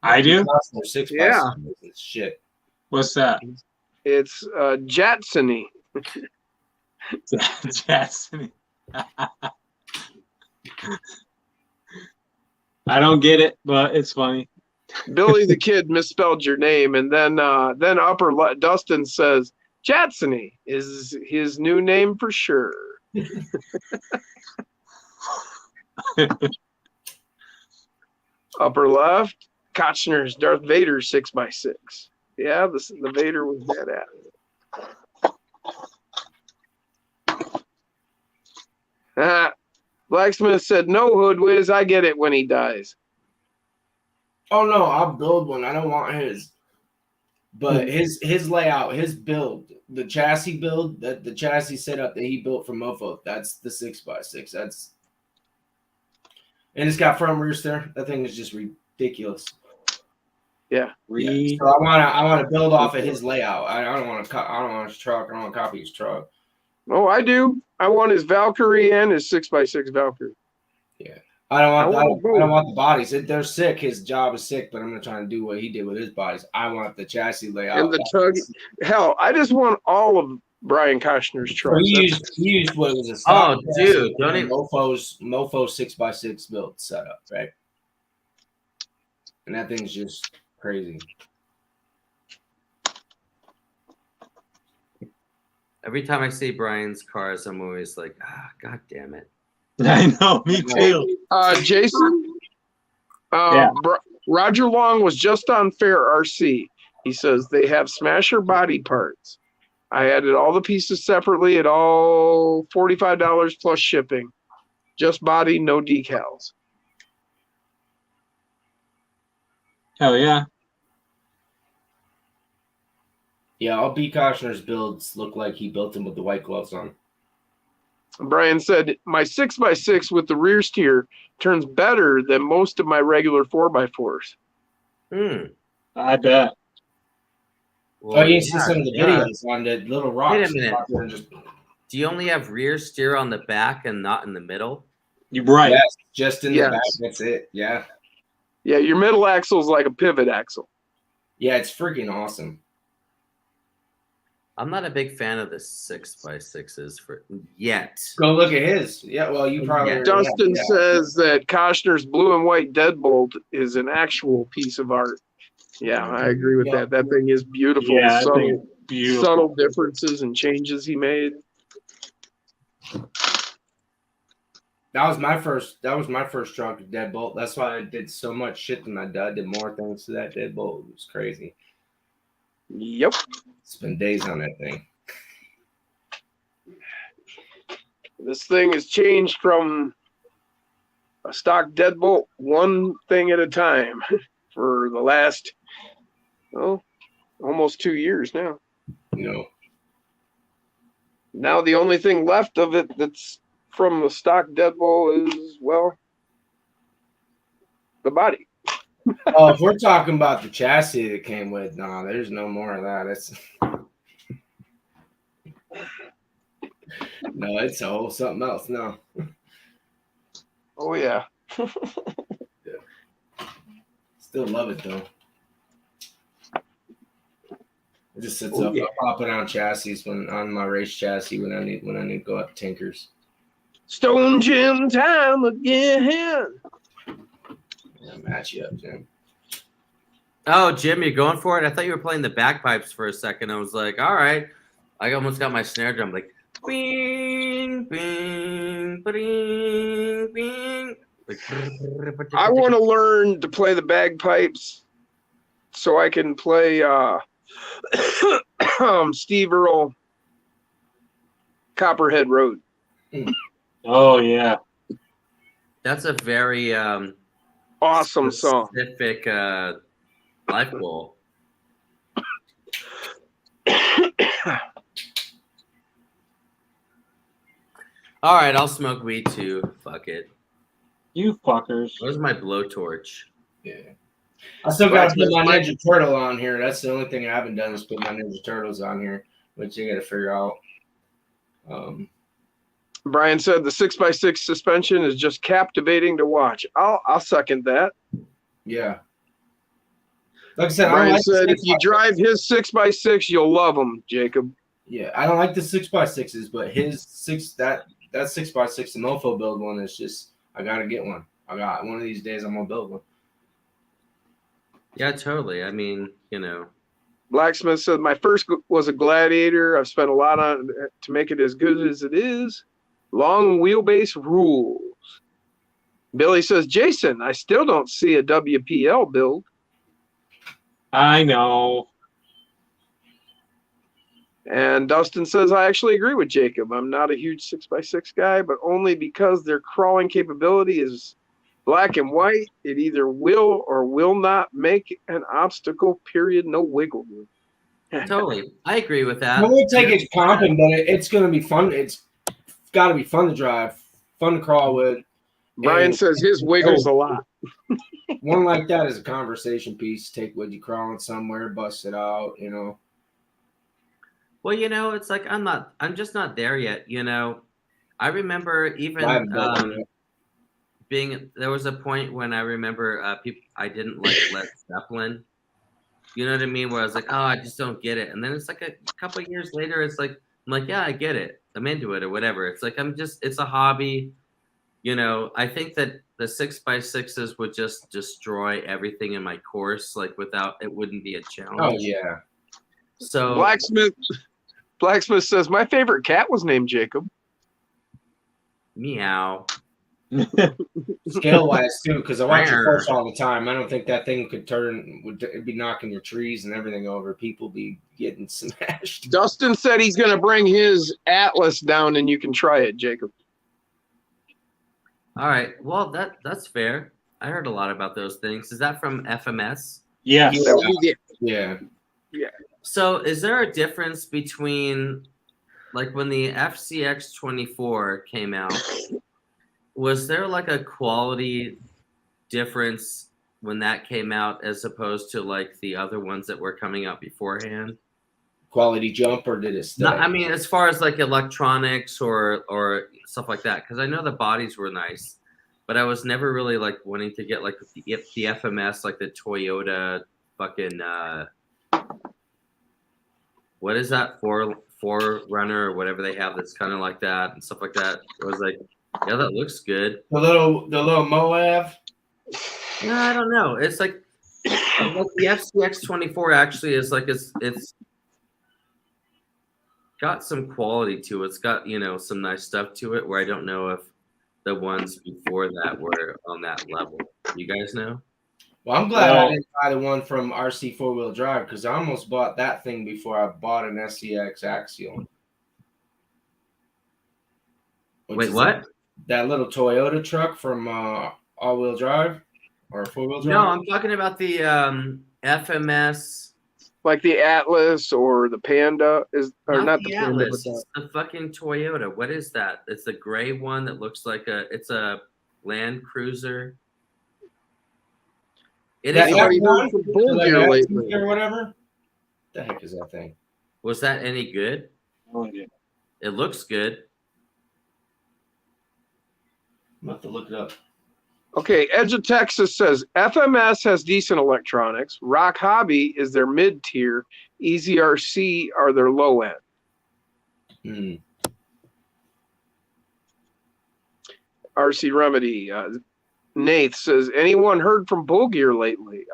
I do? 6x6 Yeah. is shit. What's that? It's Jatsony. Jackson. I don't get it, but it's funny. Billy the Kid misspelled your name, and then Dustin says Jatsony is his new name for sure. Upper left, Kochner's Darth Vader 6x6. Yeah, the Vader was dead at it. Blacksmith said, no, Hood Wiz, I get it when he dies. Oh no, I'll build one. I don't want his. But his layout, his build, the chassis build, the chassis setup that he built for Mofo, that's the 6x6. That's and it's got front rear steer. That thing is just ridiculous. Yeah. So I want to build off of his layout. I don't want his truck. I don't want to copy his truck. Oh, I do. I want his Valkyrie and his 6x6 Valkyrie. I don't want the bodies. They're sick. His job is sick, but I'm not trying to do what he did with his bodies. I want the chassis layout. And the tug. Hell, I just want all of Brian Kochner's So trucks. he used what was a stock Oh, dude, don't even. Mofo 6x6 build setup, right? And that thing's just crazy. Every time I see Brian's cars, I'm always like, God damn it. I know, me too. Jason, Yeah. Roger Long was just on Fair RC. He says they have smasher body parts. I added all the pieces separately at all $45 plus shipping. Just body, no decals. Hell yeah. Yeah, all B. Kochner's builds look like he built them with the white gloves on. Brian said, my 6x6 with the rear steer turns better than most of my regular 4x4s. I bet. Well, You can see some of the yeah. videos on the little rocks. Wait a minute. Just, Do you only have rear steer on the back and not in the middle? You're right. yes, just in the Yes. back. That's it. Yeah. Yeah, your middle axle is like a pivot axle. Yeah, it's freaking awesome. I'm not a big fan of the 6x6s for yet. Go look at his. Yeah, well, you probably. Yeah. Dustin yeah. says that Kochner's blue and white deadbolt is an actual piece of art. Yeah, I agree with Yeah. that. That thing is beautiful. Yeah, I think subtle, it's beautiful. subtle differences and changes he made. That was my first truck, deadbolt. That's why I did so much shit than I did. I did more things to that deadbolt. It was crazy. Yep. Spent days on that thing. This thing has changed from a stock deadbolt one thing at a time for the last Oh, almost 2 years now. Now the only thing left of it that's from the stock deadbolt is, well, the body. Oh, if we're talking about the chassis that came with, no, there's no more of that. It's no, it's a whole something else. No, Oh yeah. still love it though. It just sits Oh, up. yeah. I pop it on chassis when on my race chassis when I need to go up Tinkers. Stone Jim time again. Yeah, match you up, Jim. Oh, Jim, you're going for it? I thought you were playing the bagpipes for a second. I was like, all right. I almost got my snare drum like bing, bing, bing, bing. I want to learn to play the bagpipes so I can play Steve Earle Copperhead Road. Oh yeah. That's a very Awesome song. specific life goal. All right, I'll smoke weed too. Fuck it. You fuckers. Where's my blowtorch? Yeah. I still got to put my Ninja Turtle on here. That's the only thing I haven't done is put my Ninja Turtles on here, which you got to figure out. Brian said the 6x6 suspension is just captivating to watch. I'll second that. Yeah. Like I said, Brian I don't like said if you drive his 6x6, you'll love them, Jacob. Yeah, I don't like the 6x6s, but his that 6x6, the Mofo build one is just I gotta get one. I got one of these days I'm gonna build one. Yeah, totally. I mean, you know. Blacksmith said my first was a Gladiator. I've spent a lot on it to make it as good as it is. Long wheelbase rules. Billy says, Jason, I still don't see a WPL build. I know. And Dustin says, I actually agree with Jacob. I'm not a huge 6x6 guy, but only because their crawling capability is black and white. It either will or will not make an obstacle, period, no wiggle room. Totally. I agree with that. I won't take it comping, but it's gonna be fun. It's gotta be fun to drive, fun to crawl with. Brian says his wiggles a lot. One like that is a conversation piece. Take with you crawling somewhere, bust it out, you know. Well, you know, it's like I'm just not there yet, you know. I remember even there was a point when I remember people I didn't like Led Zeppelin. You know what I mean? Where I was like, oh, I just don't get it. And then it's like a couple of years later, it's like I'm like, yeah, I get it. I'm into it or whatever. It's like it's a hobby. You know, I think that the 6x6s would just destroy everything in my course, like without it wouldn't be a challenge. Oh yeah. So Blacksmith says my favorite cat was named Jacob. Meow. Scale wise too, because I watch your course all the time. I don't think that thing would be knocking your trees and everything over. People be getting smashed. Dustin said he's gonna bring his Atlas down and you can try it, Jacob. All right. Well, that's fair. I heard a lot about those things. Is that from FMS? Yes. Yeah. So is there a difference between like when the FCX 24 came out, was there like a quality difference when that came out as opposed to like the other ones that were coming out beforehand? Quality jump, or did it stay? No, I mean, as far as like electronics or stuff like that, because I know the bodies were nice, but I was never really like wanting to get like the FMS, like the Toyota fucking what is that, Forerunner or whatever they have that's kind of like that and stuff like that. It was like, yeah, that looks good. The little Moab. No, I don't know. It's like the FCX 24 actually is like it's got some quality to it. It's got, you know, some nice stuff to it where I don't know if the ones before that were on that level. You guys know? Well, I'm glad I didn't buy the one from RC 4-wheel drive because I almost bought that thing before I bought an SCX Axial. Wait, what? That little Toyota truck from all-wheel drive or 4-wheel drive? No, I'm talking about the FMS like the Atlas or the Panda or not the Panda, Atlas. but It's the fucking Toyota. What is that? It's the gray one that looks like it's a Land Cruiser. It is. anybody heard from Bull Like Gear that lately? or whatever. The heck is that thing? Was that any good? No idea. It looks good. I'm about to look it up. Okay, Edge of Texas says FMS has decent electronics. Rock Hobby is their mid tier. Easy RC are their low end. Hmm. RC Remedy. Nath says, anyone heard from Bull Gear lately?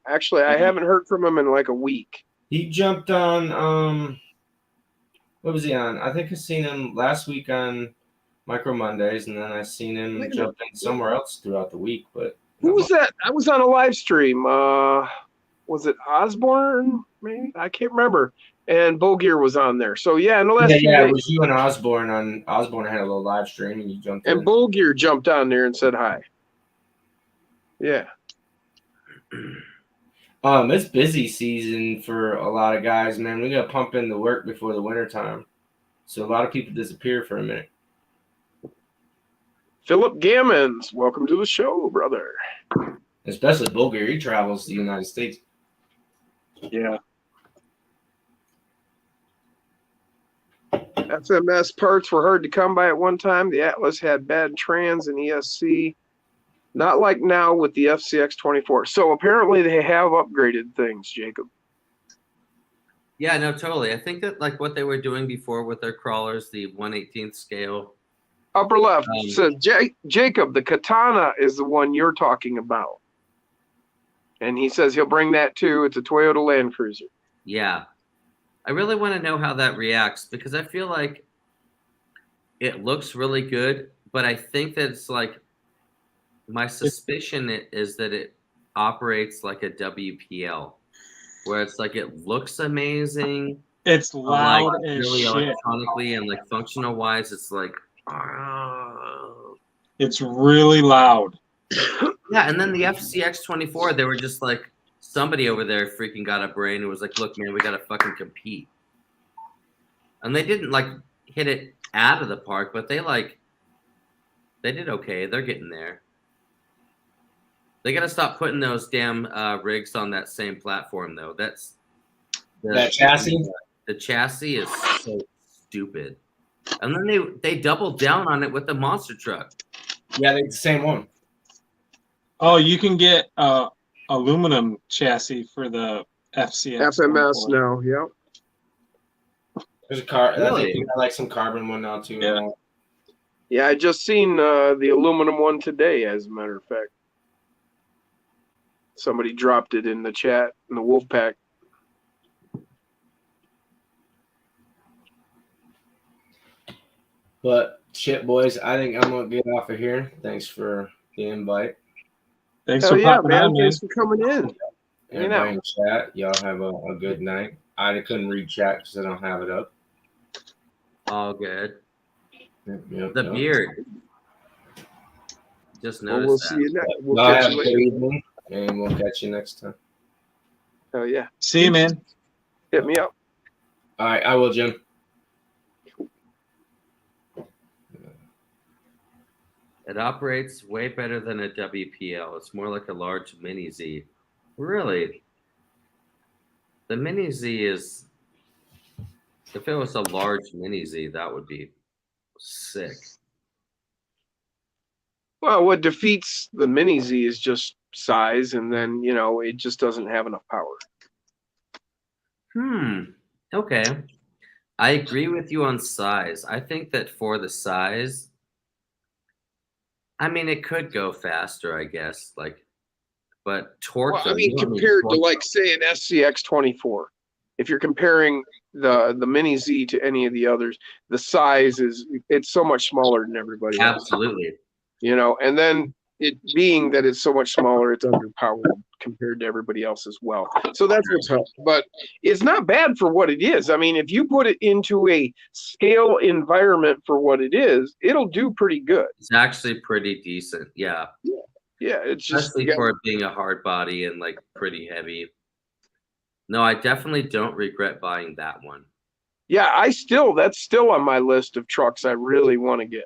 Actually, I haven't heard from him in like a week. He jumped on. What was he on? I think I seen him last week on Micro Mondays, and then I seen him jump in somewhere else throughout the week. But Who was that? I was on a live stream. Was it Osborne? Maybe I can't remember. And Bull Gear was on there. So yeah, in the last few it days. was you and Osborne on. Osborne had a little live stream, and you jumped in. And Bull Gear jumped on there and said hi. Yeah. It's busy season for a lot of guys, man. We got to pump in the work before the winter time, so a lot of people disappear for a minute. Philip Gammons, welcome to the show, brother. Especially Bull Gear, he travels to the United States. Yeah. FMS parts were hard to come by at one time. The Atlas had bad trans and ESC. Not like now with the FCX24. So apparently they have upgraded things, Jacob. Yeah, no, totally. I think that like what they were doing before with their crawlers, the 1/18th scale. Upper left says, Jacob, the Katana is the one you're talking about. And he says he'll bring that too. It's a Toyota Land Cruiser. Yeah. I really want to know how that reacts because I feel like it looks really good, but I think that it's like my suspicion is that it operates like a WPL, where it's like it looks amazing. It's loud like, as really shit. electronically and like functional wise, it's like It's really loud. yeah. And then the FCX24, they were just like somebody over there freaking got a brain and was like, look, man, we gotta fucking compete. And they didn't like hit it out of the park, but they did okay. They're getting there. They got to stop putting those damn rigs on that same platform, though. That's That chassis. The chassis is so stupid. And then they doubled down on it with the monster truck. Yeah, they're the same one. Oh, you can get aluminum chassis for the FCX. FMS now, yeah. There's a car. I Really? think they got like some carbon one now too. Yeah. Yeah, I just seen the aluminum one today, as a matter of fact. Somebody dropped it in the chat in the Wolfpack. But shit, boys, I think I'm gonna get off of here. Thanks for the invite. Thanks Hell for yeah, popping man. on, man. Thanks for coming in. Everybody in chat, y'all have a good night. I couldn't read chat because I don't have it up. All good. Yep, The yep. beard. Just Well, noticed we'll that. see you next. We'll Y'all catch have you a good later. evening, and we'll catch you next time. Hell yeah. See you, man. Hit me up. All right, I will, Jim. It operates way better than a WPL. It's more like a large Mini Z. Really? The Mini Z is. If it was a large Mini Z, that would be sick. Well, what defeats the Mini Z is just size, and then, it just doesn't have enough power. Okay. I agree with you on size. I think that for the size, I mean, it could go faster, I guess. But torque. Well, I though, mean, you don't need compared to, torque. say, an SCX24, if you're comparing the Mini Z to any of the others, the size it's so much smaller than everybody else. Absolutely. And then it being that it's so much smaller, it's underpowered compared to everybody else as well. So that's what's helped. But it's not bad for what it is. I mean, if you put it into a scale environment for what it is, it'll do pretty good. It's actually pretty decent. Yeah. Yeah, it's just Especially for it being a hard body and pretty heavy. No, I definitely don't regret buying that one. Yeah, that's still on my list of trucks I really want to get.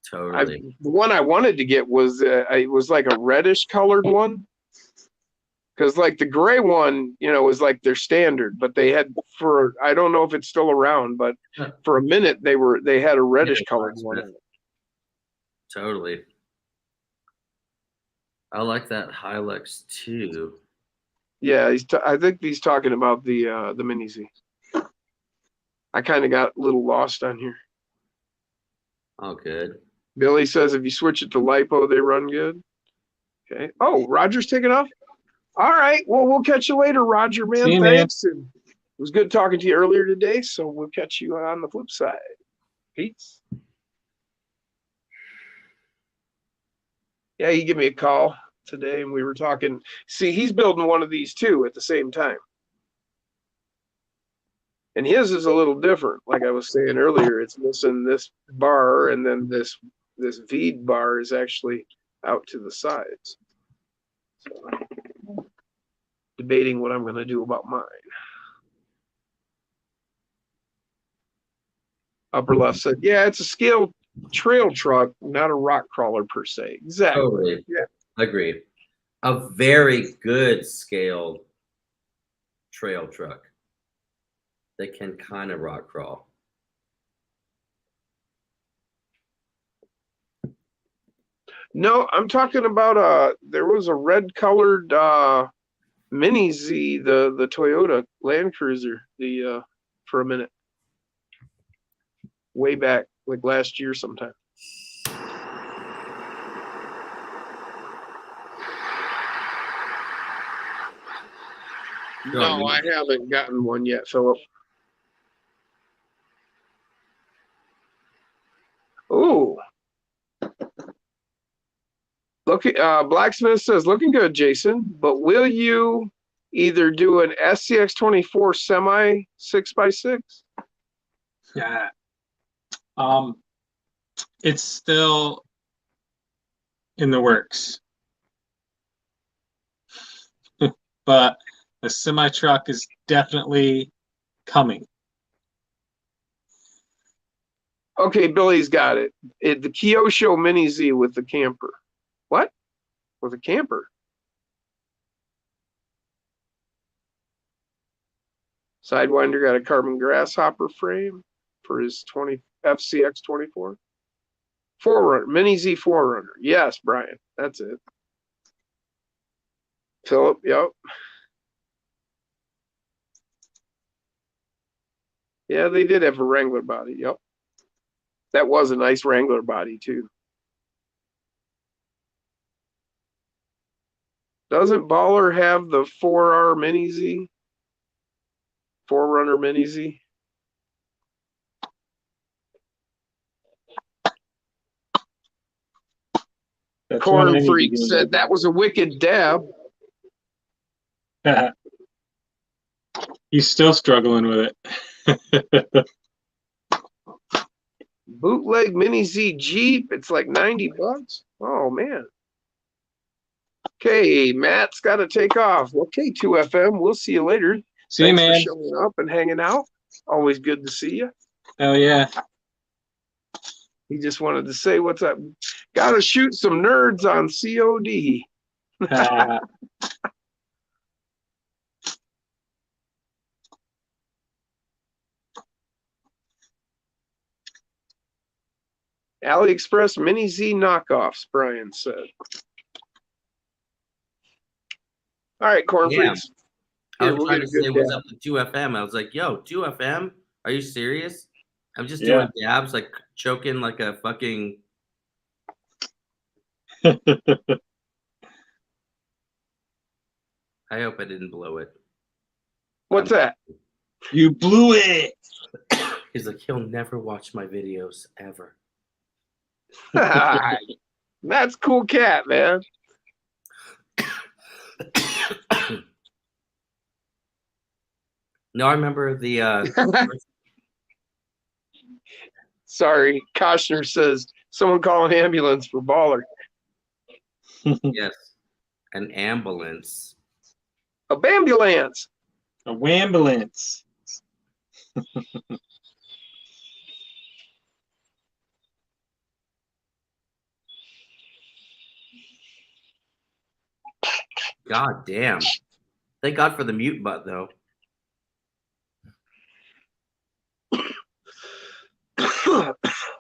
Totally. The one I wanted to get was it was like a reddish colored one, because like the gray one, was like their standard, but they had I don't know if it's still around, but for a minute they had a reddish colored one. Totally. I like that Hilux too. Yeah, I think he's talking about the Mini Z. I kind of got a little lost on here. Oh, good. Billy says if you switch it to LiPo, they run good. Okay. Oh, Roger's taking off. All right. Well, we'll catch you later, Roger, man. See you, man. Thanks. And it was good talking to you earlier today. So we'll catch you on the flip side. Peace. Yeah, he gave me a call today and we were talking. See, he's building one of these too at the same time. And his is a little different. Like I was saying earlier, it's missing this bar, and then this V bar is actually out to the sides. So, debating what I'm going to do about mine. Upper left said, yeah, it's a scaled trail truck, not a rock crawler per se. Exactly. Totally. Yeah. Agreed. A very good scaled trail truck that can kind of rock crawl. No, I'm talking about there was a red colored Mini Z, the Toyota Land Cruiser, for a minute. Way back, like last year sometime. No, I haven't gotten one yet, Philip. Ooh. Look, Blacksmith says, looking good, Jason, but will you either do an SCX24 semi 6x6? Yeah. It's still in the works. But the semi truck is definitely coming. Okay, Billy's got it. The Kyosho Mini Z with the camper. What? With a camper? Sidewinder got a carbon grasshopper frame for his FCX 24. Forerunner, Mini Z Forerunner. Yes, Brian, that's it. Philip, yep. Yeah, they did have a Wrangler body. Yep. That was a nice Wrangler body, too. Doesn't Baller have the 4R Mini Z? Forerunner Mini Z? That's Corn Freak said that was a wicked dab. He's still struggling with it. Bootleg Mini Z Jeep. It's like $90. Oh, man. Okay, Matt's got to take off. Okay, 2FM. We'll see you later. See you, man. Thanks for showing up and hanging out. Always good to see you. Hell yeah. He just wanted to say what's up. Got to shoot some nerds on COD. AliExpress Mini Z knockoffs, Brian said. All right, Corn Yeah. Freaks. I Here, was we'll trying get to a say good what's dab. up to 2FM. I was like, yo, 2FM? Are you serious? I'm just doing dabs, like choking like a fucking. I hope I didn't blow it. What's that? You blew it. He's like, he'll never watch my videos ever. That's cool cat, man. No, I remember the Sorry, Koshner says someone call an ambulance for Baller. yes, an ambulance. A bambulance. A wambulance. God damn. Thank God for the mute button, though.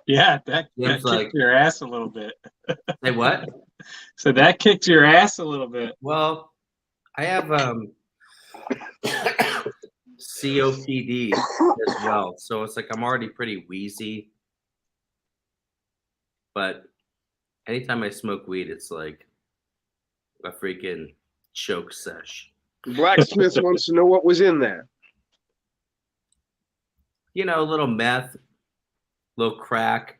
Yeah, that Jim's kicked like, your ass a little bit. say what? So that kicked your ass a little bit. Well, I have COPD as well, so it's like I'm already pretty wheezy. But anytime I smoke weed, it's like a freaking choke sesh. Blacksmith wants to know what was in that. You know, a little meth, little crack.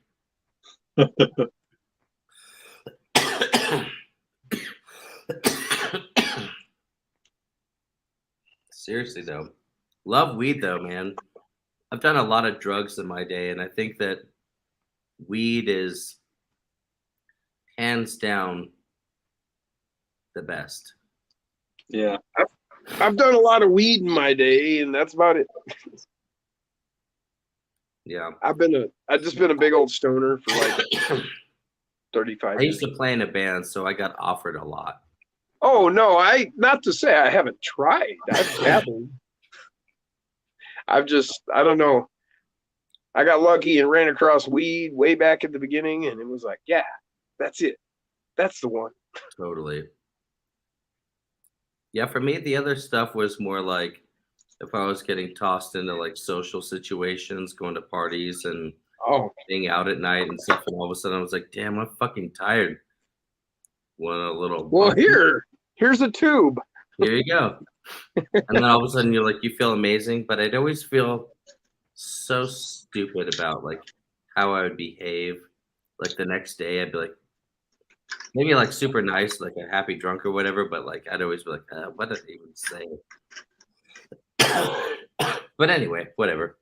Seriously though, love weed though, man. I've done a lot of drugs in my day, and I think that weed is hands down the best. Yeah. I've done a lot of weed in my day, and that's about it. Yeah. I've just been a big old stoner for like 35 I years. used to play in a band, so I got offered a lot. Oh no, not to say I haven't tried. I've dabbled. I don't know. I got lucky and ran across weed way back at the beginning, and it was like, yeah, that's it. That's the one. Totally. Yeah, for me, the other stuff was more like if I was getting tossed into like social situations, going to parties and Oh, being out at night and stuff, and all of a sudden I was like, damn, I'm fucking tired. Want a little well, bump? here's a tube. Here you go. And then all of a sudden you're like, you feel amazing, but I'd always feel so stupid about like how I would behave. Like the next day, I'd be like, maybe like super nice, like a happy drunk or whatever, but like I'd always be like, what did I even say? But anyway, whatever.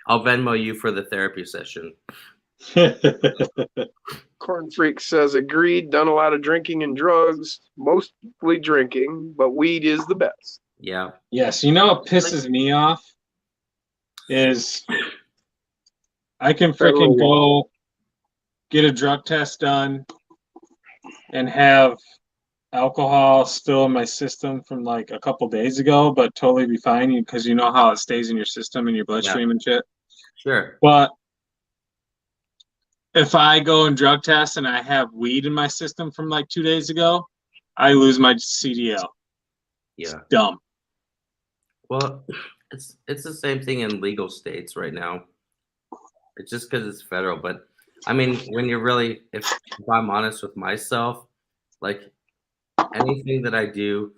I'll Venmo you for the therapy session. Corn Freak says, agreed, done a lot of drinking and drugs, mostly drinking, but weed is the best. Yeah. Yes, you know what pisses me off is I can freaking go get a drug test done and have alcohol still in my system from like a couple days ago, but totally be fine because you know how it stays in your system and your bloodstream and shit. Sure. But if I go and drug test and I have weed in my system from like 2 days ago, I lose my CDL. Yeah. It's dumb. Well, it's the same thing in legal states right now. It's just because it's federal, but I mean, when you're really, if I'm honest with myself, like anything that I do,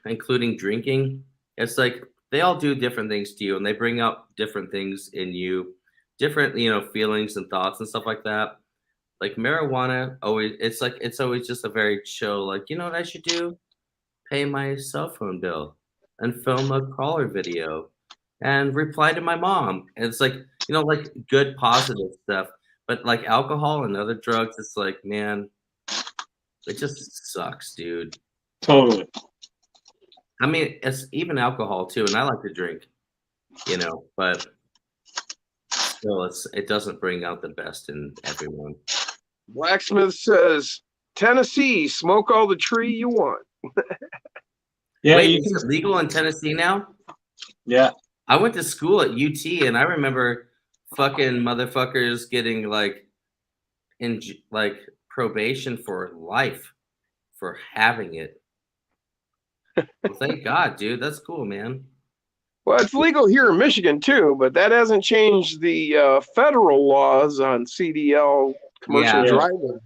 including drinking, it's like they all do different things to you, and they bring up different things in you, different feelings and thoughts and stuff like that. Like marijuana, it's always just a very chill. Like, you know what I should do? Pay my cell phone bill and film a crawler video and reply to my mom. And it's like, like good positive stuff. But like alcohol and other drugs, it's like, man, it just sucks, dude. Totally. I mean, it's even alcohol too, and I like to drink, but still, it doesn't bring out the best in everyone. Blacksmith says, Tennessee, smoke all the tree you want. Yeah. Wait, is it legal in Tennessee now? Yeah. I went to school at UT, and I remember fucking motherfuckers getting like probation for life for having it. Well, thank God, dude. That's cool, man. Well, it's legal here in Michigan too, but that hasn't changed the federal laws on CDL commercial driving.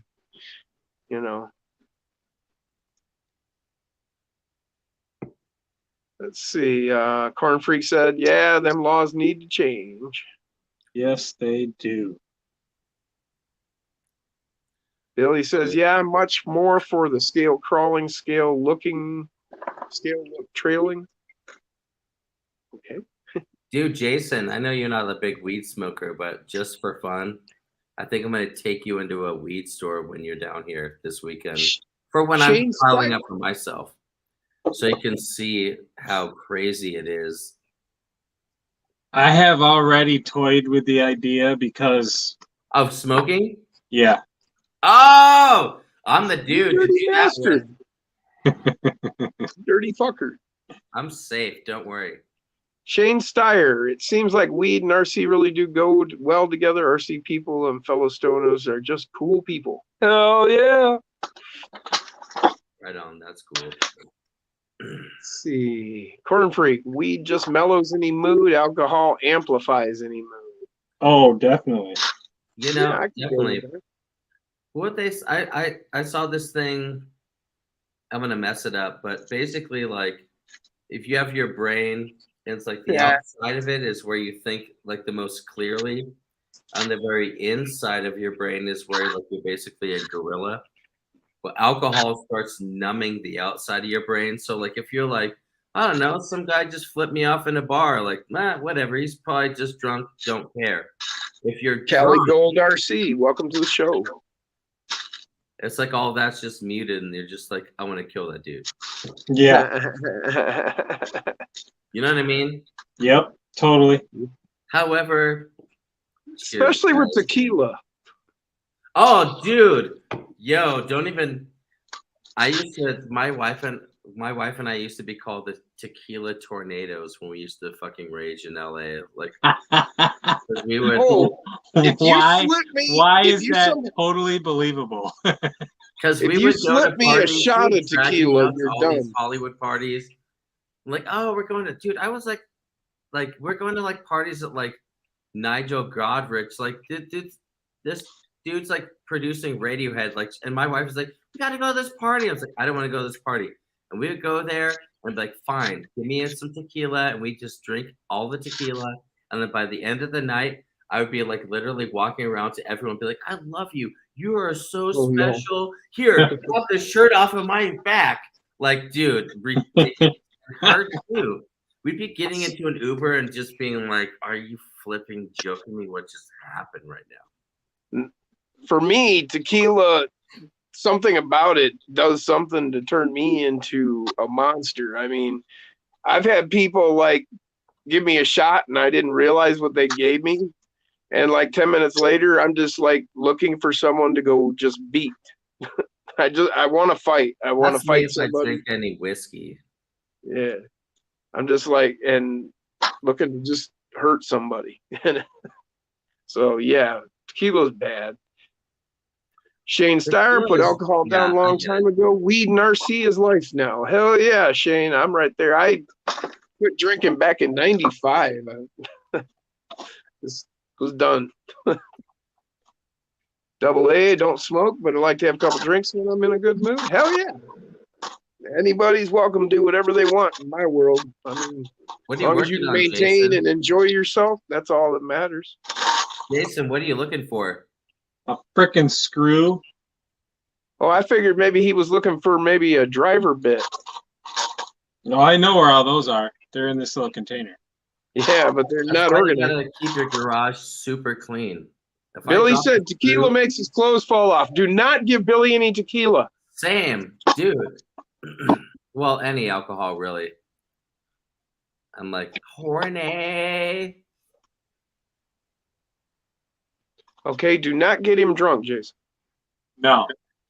Let's see. Corn Freak said, yeah, them laws need to change. Yes, they do. Billy says, yeah, I'm much more for the scale crawling, scale looking, scale look trailing. Okay. Dude, Jason, I know you're not a big weed smoker, but just for fun, I think I'm going to take you into a weed store when you're down here this weekend for when I'm Shane piling Stein. up for myself, so you can see how crazy it is. I have already toyed with the idea because, Of smoking? yeah, Oh, I'm the dude to Dirty do that bastard. with. Dirty fucker. I'm safe. Don't worry. Shane Steyer. It seems like weed and RC really do go well together. RC people and fellow stoners are just cool people. Hell yeah. Right on. That's cool. Let's see. Corn Freak. Weed just mellows any mood. Alcohol amplifies any mood. oh, definitely. You know, I can go definitely. with that. What they I saw this thing. I'm gonna mess it up, but basically, like, if you have your brain, and it's like the Yeah. outside of it is where you think like the most clearly. On the very inside of your brain is where like you're basically a gorilla. But alcohol starts numbing the outside of your brain. So like if you're like, I don't know, some guy just flipped me off in a bar, like, nah, whatever, he's probably just drunk, don't care. If you're Cali drunk, Gold RC. Welcome to the show. it's like all that's just muted and you're just like, I want to kill that dude. Yeah. You know what I mean? Yep. Totally. However, Especially with tequila. oh, dude, yo, don't even. I used to. My wife and I used to be called the tequila tornadoes when we used to fucking rage in LA. Like 'cause we would, Oh, if you why? slip me, Why if is you that some- totally believable? because if we you would go to slip me a parties, shot we of would drag me tequila, out to you're all these done. Hollywood parties. Like, oh, we're going to, dude. I was like we're going to like parties at like Nigel Godrich, like this dude's like producing Radiohead, like, and my wife was like, "We gotta go to this party." I was like, "I don't want to go to this party," and we would go there and be like, "Fine, give me some tequila," and we just drink all the tequila, and then by the end of the night, I would be like literally walking around to everyone, be like, "I love you. You are so Oh, no. special. Here, pop the shirt off of my back." Like, dude, ridiculous. Her too. We'd be getting into an Uber and just being like, "Are you flipping joking me? What just happened right now?" For me, tequila, something about it does something to turn me into a monster. I mean, I've had people like give me a shot and I didn't realize what they gave me. And like 10 minutes later, I'm just like looking for someone to go just beat. I want to fight. I want to That's me fight if I somebody. drink any whiskey. Yeah. I'm just like, and looking to just hurt somebody. So yeah, tequila's bad. Shane Steyer put Tequila's- alcohol yeah, down a I long get time ago. Weed and RC is life now. Hell yeah, Shane. I'm right there. I quit drinking back in 95. This was done. Double A, don't smoke, but I like to have a couple drinks when I'm in a good mood. Hell yeah. Anybody's welcome to do whatever they want in my world. I mean, What as are you long as working you on, maintain Jason? and enjoy yourself, that's all that matters. Jason, what are you looking for? A frickin' screw. Oh, I figured maybe he was looking for maybe a driver bit. No, I know where all those are. They're in this little container. Yeah, but they're That's not why you organized. gotta keep your garage super clean. If I Billy drop said a tequila screw- makes his clothes fall off. Do not give Billy any tequila. Same, dude. Well, any alcohol really. I'm like horny. Okay, do not get him drunk, Jason. No.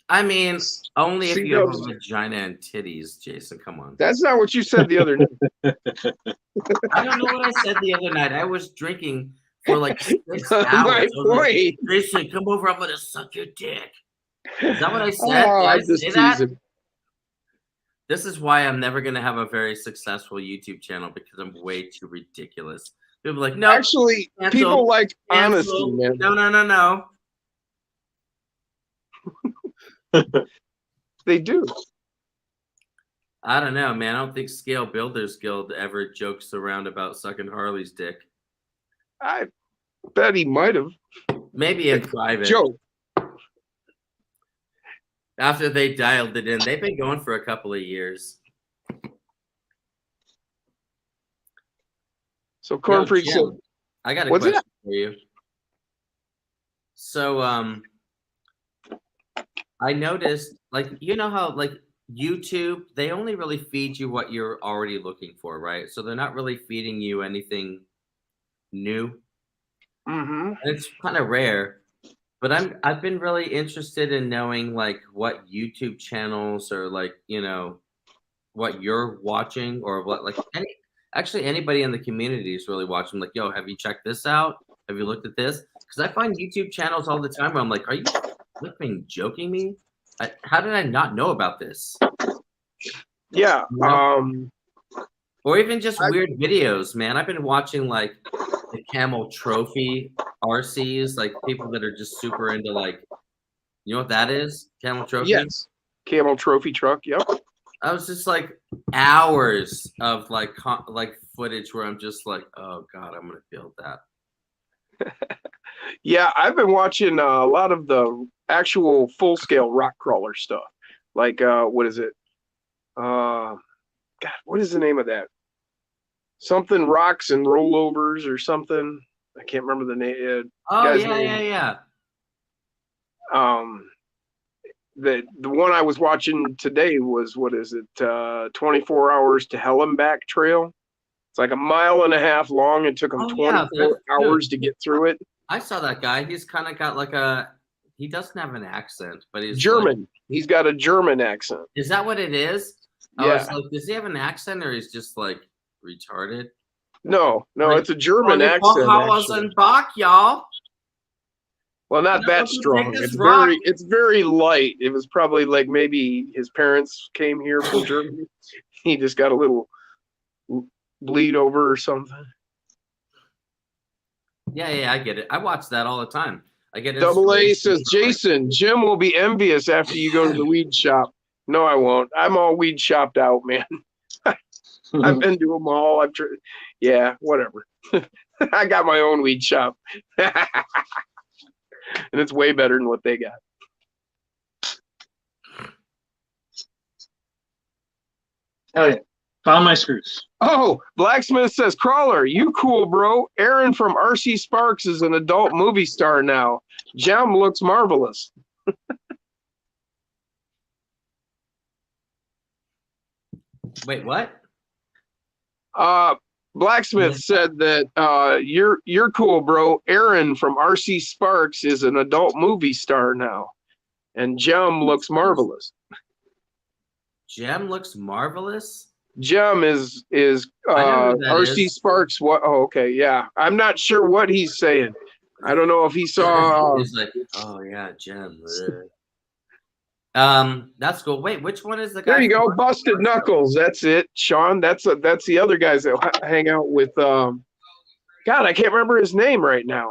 I mean, only if See, you have a those- vagina and titties, Jason. Come on. That's not what you said the other night. I don't know what I said the other night. I was drinking for like 6 hours. My I was like, point. Jason, come over. I'm gonna suck your dick. Is that what I said? Oh, Did I I'm just say that? teasing. This is why I'm never gonna have a very successful YouTube channel because I'm way too ridiculous. People are like, no, Actually, cancel, people like honesty, cancel. man. No. They do. I don't know, man. I don't think Scale Builders Guild ever jokes around about sucking Harley's dick. I bet he might have. Maybe in private. Joke. After they dialed it in, they've been going for a couple of years. So Corn Yo, Freak Jim, said, I got a What's question for you. So, I noticed, like, you know how like YouTube, they only really feed you what you're already looking for, right? So they're not really feeding you anything new. Mm-hmm. And it's kind of rare. But I've been really interested in knowing like what YouTube channels or like, you know, what you're watching or what like anybody in the community is really watching. Like, yo, have you checked this out? Have you looked at this? Because I find YouTube channels all the time where I'm like, are you flipping joking me? How did I not know about this? Yeah. You know? Or even just I- weird videos, man. I've been watching like the camel trophy RCs, like people that are just super into like, you know what that is? Camel trophy? Yes. Camel trophy truck. Yep. I was just like hours of like like footage where I'm just like, oh god, I'm gonna build that. Yeah, I've been watching a lot of the actual full scale rock crawler stuff. Like what is it? God, what is the name of that? Something rocks and rollovers or something. I can't remember the name. Oh Guy's yeah, name. yeah. The one I was watching today was what is it? 24 hours to Hell and Back Trail. It's like a mile and a half long. It took him Oh yeah, 24 hours to get through it. I saw that guy. He's kind of got like he doesn't have an accent, but he's German. Like, He's got a German accent. is that what it is? I Yeah. was like, does he have an accent or he's just like retarded? No, Like, it's a German 24 accent. hours Actually. and back, y'all. Well, not You know, that if you strong. take this It's rock- it's very light. It was probably like maybe his parents came here from Germany. He just got a little bleed over or something. Yeah, I get it. I watch that all the time. I get Double A inspiration says, from, like, Jason, Jim will be envious after you go to the weed shop. No, I won't. I'm all weed shopped out, man. I've been to them all. I've tried. Yeah, whatever. I got my own weed shop. And it's way better than what they got. Hell yeah. Found my screws. Oh, Blacksmith says, Crawler, you cool, bro. Aaron from RC Sparks is an adult movie star now. Jem looks marvelous. Wait, what? Blacksmith said that you're cool, bro. Aaron from RC Sparks is an adult movie star now. And Jem looks marvelous. Jem looks marvelous. Jem is I know who that RC is. Sparks. What? Oh, okay, yeah. I'm not sure what he's saying. I don't know if he saw. He's like, oh yeah, Jem. That's cool. Wait, which one is the guy? There you go, from- Busted Knuckles. That's it, Sean. That's the other guys that hang out with. God, I can't remember his name right now.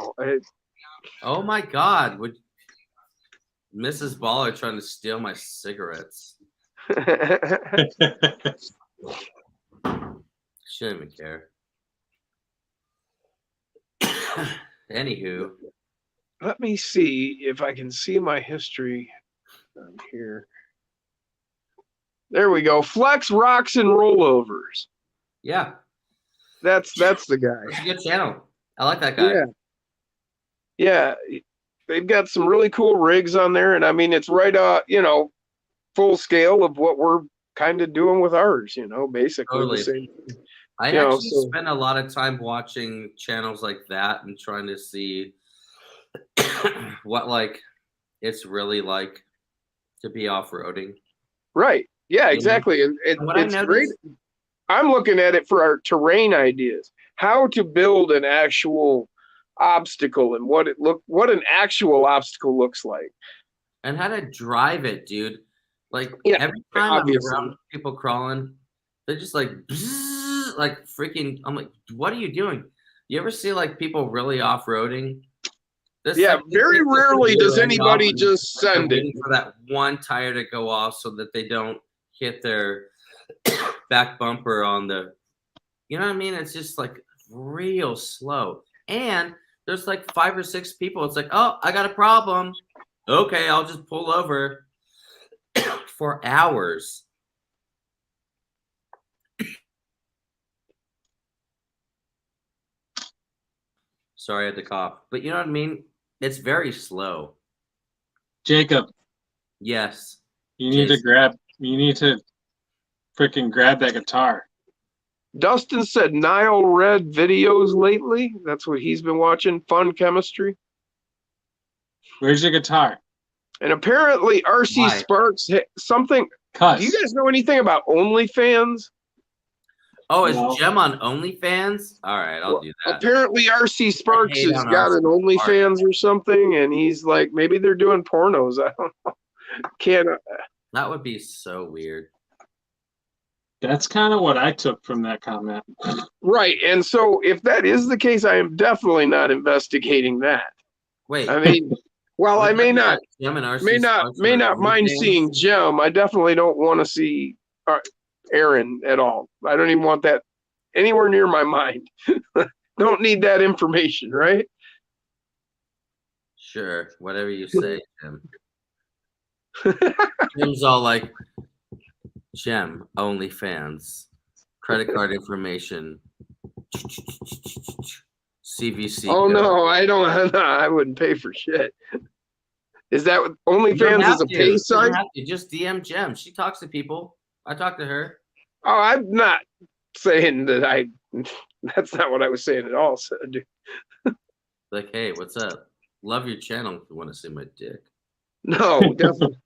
Oh my God! Would Mrs. Baller trying to steal my cigarettes? She didn't even care. Anywho, Let me see if I can see my history on here. There we go. Flex Rocks and Rollovers. yeah, That's the guy. it's a good channel. I like that guy. Yeah. They've got some really cool rigs on there, and I mean it's right full scale of what we're kind of doing with ours, basically Totally. the same. I You know, actually so- spend a lot of time watching channels like that and trying to see what like it's really like to be off-roading. Right. Yeah, know? exactly. And What I it's great. noticed- I'm looking at it for our terrain ideas. How to build an actual obstacle and what an actual obstacle looks like. And how to drive it, dude. Like Yeah, every time obviously. I'm around people crawling, they're just like, bzzz, like freaking. I'm like, what are you doing? You ever see like people really off-roading? This, Yeah, like, very they take rarely the does gear anybody off and just they're send it. waiting for that one tire to go off so that they don't hit their back bumper on the. You know what I mean? It's just like real slow. And there's like 5 or 6 people. It's like, oh, I got a problem. Okay, I'll just pull over for hours. Sorry, I had to cough. But you know what I mean? It's very slow. Jacob, Yes. You need to Jason. freaking grab that guitar. Dustin said Nile read videos lately. That's what he's been watching. Fun chemistry. Where's your guitar? And apparently RC Why? Sparks something. Cuss. Do you guys know anything about OnlyFans? Oh, is No. Jem on OnlyFans? All right, I'll do that. Apparently RC Sparks hate has on got RC an OnlyFans or something, and he's like, maybe they're doing pornos. I don't know. Can't. That would be so weird. That's kind of what I took from that comment. Right, and so if that is the case, I am definitely not investigating that. Wait. I mean, while I may not Jem and RC Sparks may on not mind OnlyFans? seeing Jem, I definitely don't want to see Aaron at all. I don't even want that anywhere near my mind. Don't need that information, right? Sure, whatever you say, Jem. Jem's all like, Jem, OnlyFans, credit card information, CVC. Oh code. no, I don't. I wouldn't pay for shit. Is that what You don't OnlyFans have is a to. pay You don't site? have to. Just DM Jem. She talks to people. I talk to her. Oh, I'm not saying that I. That's not what I was saying at all. So, Like, hey, what's up? Love your channel if you want to see my dick. no, definitely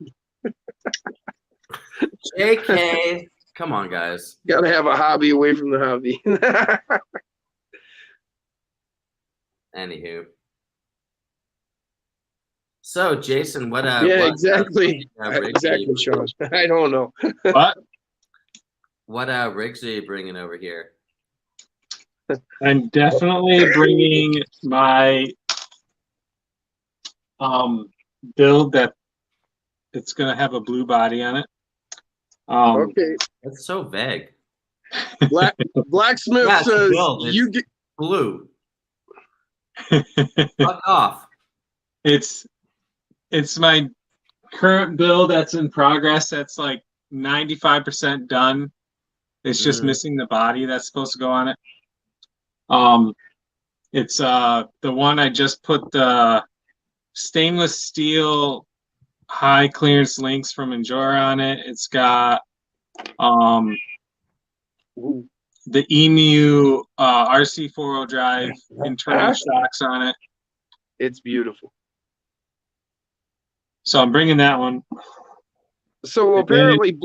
JK. Come on, guys. got to have a hobby away from the hobby. Anywho. So, Jason, what yeah, exactly. Exactly, Sean. I don't know. But What rigs are you bringing over here? I'm definitely bringing my build that it's gonna have a blue body on it. Okay. That's so vague. Blacksmith Yeah, it's says built. you get. Blue. Fuck off. It's my current build that's in progress. That's like 95% done. It's just missing the body that's supposed to go on it. It's the one I just put the stainless steel high clearance links from Enjora on it. It's got the EMU RC 4-wheel drive internal shocks on it. It's beautiful. So I'm bringing that one. So apparently,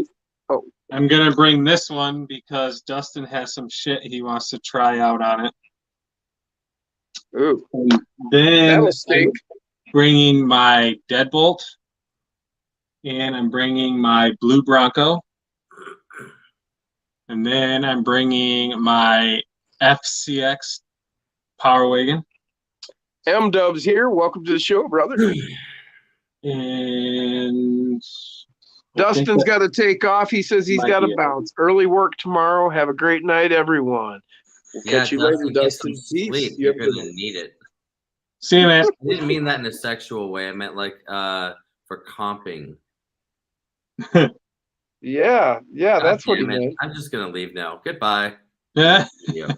I'm gonna bring this one because Dustin has some shit he wants to try out on it. ooh, And then that'll stink. I'm bringing my Deadbolt, and I'm bringing my Blue Bronco, and then I'm bringing my FCX Power Wagon. M Dubs here. Welcome to the show, brother. And Dustin's got to take off. He says he's Might got to be it. bounce. Early work tomorrow. Have a great night, everyone. We'll Yeah, catch you later, Dustin, get some Dustin. Peace. sleep. You You're have a good gonna one. need it. see you, man. I didn't mean that in a sexual way. I meant like for comping. Yeah, God that's what he damn it. meant. I'm just gonna leave now. Goodbye. Yeah. Yeah.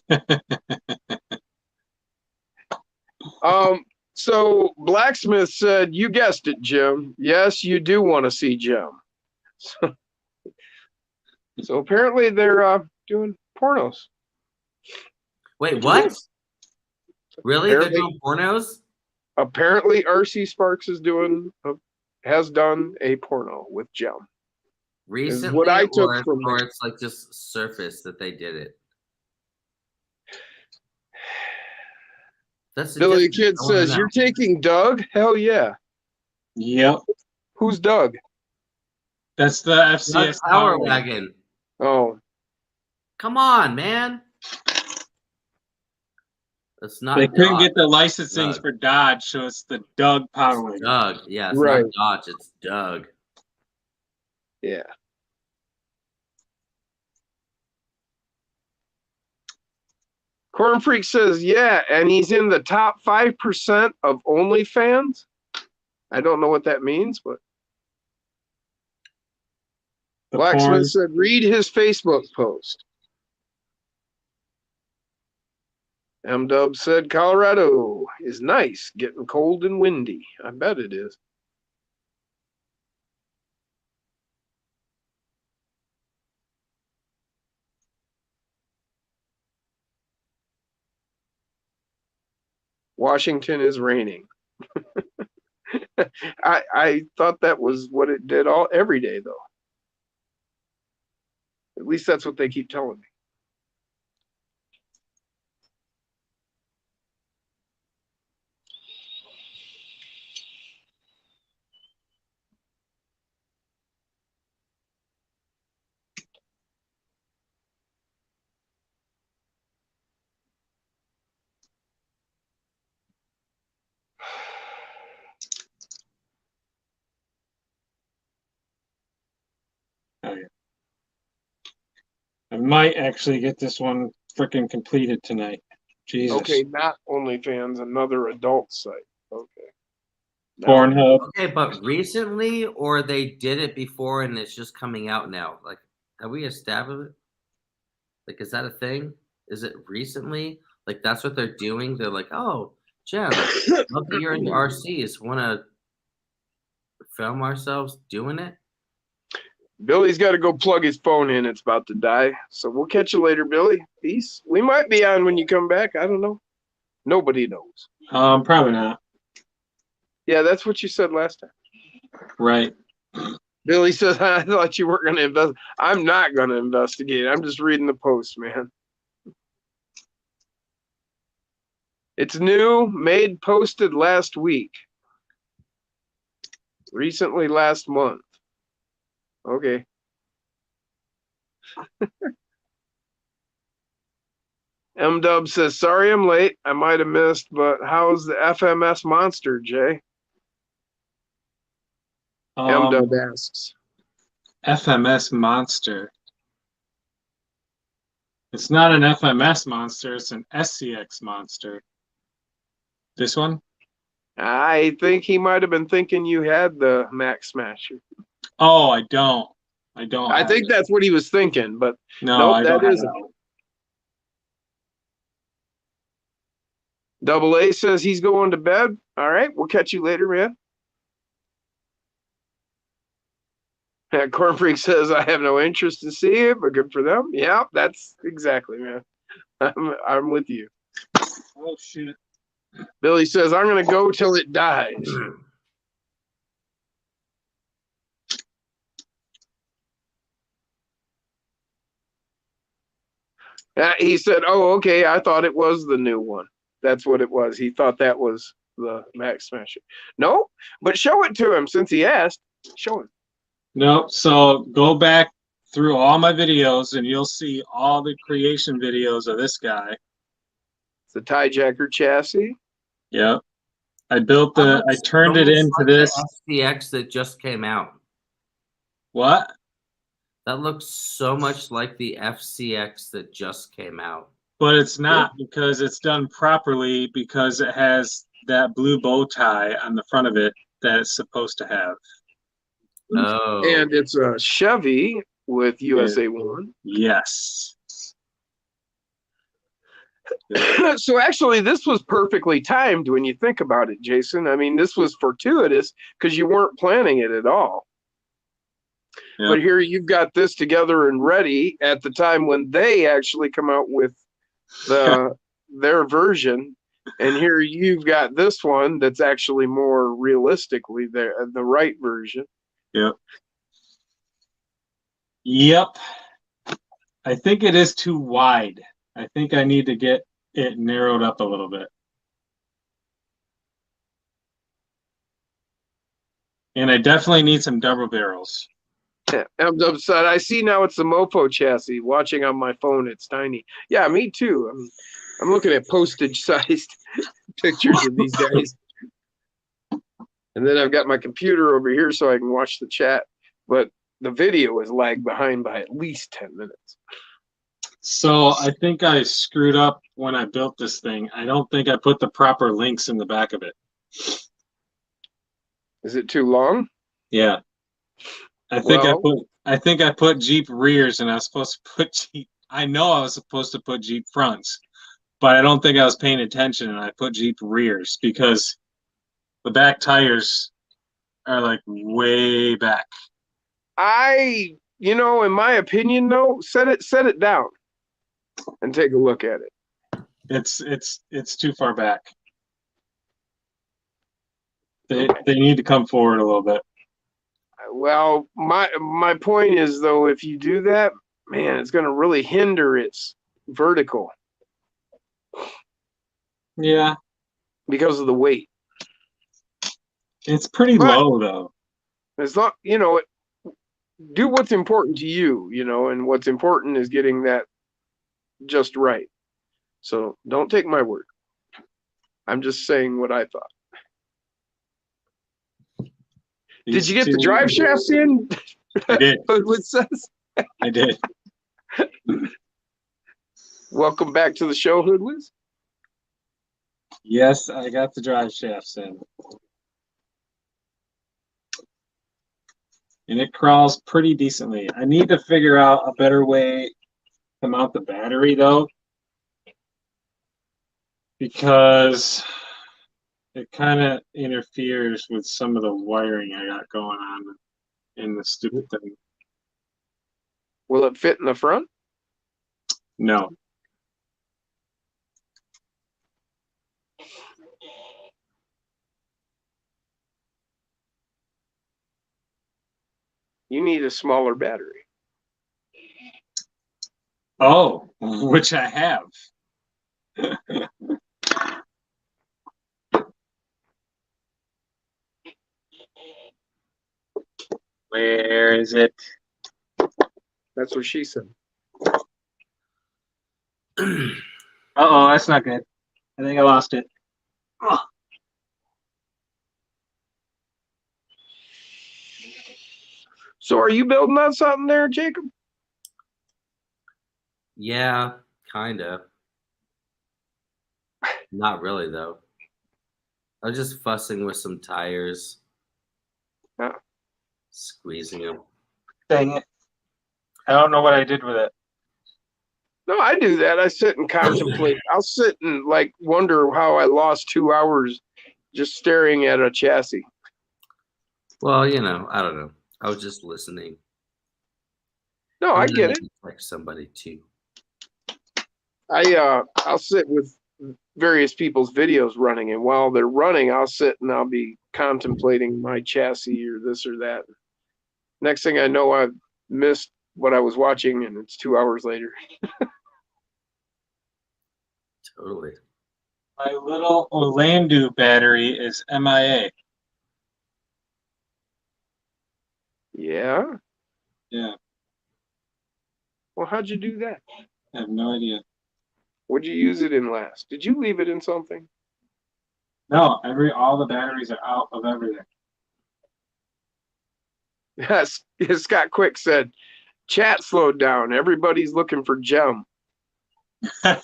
So Blacksmith said, you guessed it, Jim. Yes, you do want to see Jim. So apparently they're doing pornos. Wait, what? Really? They're Apparently- doing pornos? Apparently RC Sparks is has done a porno with Jim. Recently, what I took from or that. it's like just surface that they did it. That's Billy the suggestion. Kid I wanna says, know. you're taking Doug? Hell yeah. Yep. Who's Doug? That's the Doug FCX Power Wagon. Oh, Come on, man. That's not They couldn't Dodge. get the licensings Doug. for Dodge, so it's the Doug Power It's Wagon. Doug. Yeah, it's Right. not Dodge, it's Doug. yeah. Corn Freak says, yeah, and he's in the top 5% of OnlyFans. I don't know what that means, but The Blacksmith porn. said, read his Facebook post. M-Dub said, Colorado is nice, getting cold and windy. I bet it is. Washington is raining. I thought that was what it did every day though. At least that's what they keep telling me. Oh, yeah. I might actually get this one freaking completed tonight. Jesus. Okay, not OnlyFans, another adult site. Okay. Now, Pornhub. Okay, but recently, or they did it before and it's just coming out now? Like, have we established it? Like, is that a thing? Is it recently? Like, that's what they're doing? They're like, oh, Jem, love that you're in the RCs. Want to film ourselves doing it? Billy's got to go plug his phone in. It's about to die. So we'll catch you later, Billy. Peace. We might be on when you come back. I don't know. Nobody knows. Probably not. Yeah, that's what you said last time. Right. Billy says, I thought you weren't going to invest. I'm not going to investigate. I'm just reading the post, man. It's new, made, posted last week. Recently, last month. Okay. M-Dub says, sorry I'm late. I might have missed, but how's the FMS monster, Jay? M-Dub asks. FMS monster. It's not an FMS monster, it's an SCX monster. This one? I think he might have been thinking you had the Max Smasher. Oh, I don't. I think that's what he was thinking, but no, nope, I that don't isn't. Double A says he's going to bed. All right, we'll catch you later, man. Corn Freak says I have no interest to see it, but good for them. Yeah, that's exactly, man. I'm with you. Oh shit. Billy says I'm gonna go till it dies. He said, "Oh, okay. I thought it was the new one. That's what it was. He thought that was the Max Smasher. No, but show it to him since he asked. Show him. No, so go back through all my videos and you'll see all the creation videos of this guy. It's the Tie-Jacker chassis. Yep. I built I turned it into like this. The FCX that just came out. What? That looks so much like the FCX that just came out. But it's not because it's done properly because it has that blue bow tie on the front of it that it's supposed to have. Oh. And it's a Chevy with USA 1. Yes. So actually, this was perfectly timed when you think about it, Jason. I mean, this was fortuitous because you weren't planning it at all. Yep. But here you've got this together and ready at the time when they actually come out with their version. And here you've got this one that's actually more realistically the right version. Yep. Yep. I think it is too wide. I think I need to get it narrowed up a little bit. And I definitely need some double barrels. M-Dub said, I see now it's the Mofo chassis. Watching on my phone, it's tiny. Yeah, me too. I'm looking at postage-sized pictures of these guys. And then I've got my computer over here so I can watch the chat. But the video is lagged behind by at least 10 minutes. So I think I screwed up when I built this thing. I don't think I put the proper links in the back of it. Is it too long? Yeah. I think I put Jeep rears and I was supposed to put Jeep. I know I was supposed to put Jeep fronts, but I don't think I was paying attention and I put Jeep rears because the back tires are like way back. In my opinion, though, set it down and take a look at it. It's too far back. They need to come forward a little bit. Well, my point is though, if you do that, man, it's going to really hinder its vertical Yeah, because of the weight. it's pretty But low though. it's not, you know, do what's important to you, you know, and what's important is getting that just right. So don't take my word. I'm just saying what I thought. Did These you get the two- drive shafts in? I did. What says? I did. Welcome back to the show, Hoodwiz. Yes, I got the drive shafts in. And it crawls pretty decently. I need to figure out a better way to mount the battery though, because it kind of interferes with some of the wiring I got going on in the stupid thing. Will it fit in the front? No. You need a smaller battery. Oh, which I have. Where is it? That's what she said. Uh-oh, that's not good. I think I lost it. Oh. So are you building on something there, Jacob? Yeah, kind of. Not really, though. I was just fussing with some tires, Oh. squeezing them. Dang it. I don't know what I did with it. No, I do that. I sit and contemplate. I'll sit and like wonder how I lost 2 hours just staring at a chassis. Well, you know, I don't know. I was just listening. No, I get it. Like somebody too. I'll sit with various people's videos running, and while they're running, I'll sit and I'll be contemplating my chassis or this or that. Next thing I know, I've missed what I was watching, and it's 2 hours later. Totally. My little Orlando battery is MIA. Yeah. Yeah, Well, how'd you do that? I have no idea. What'd you use it in last? Did you leave it in something? No, all the batteries are out of everything. Yes. Scott Quick said, chat slowed down. Everybody's looking for Gem. No,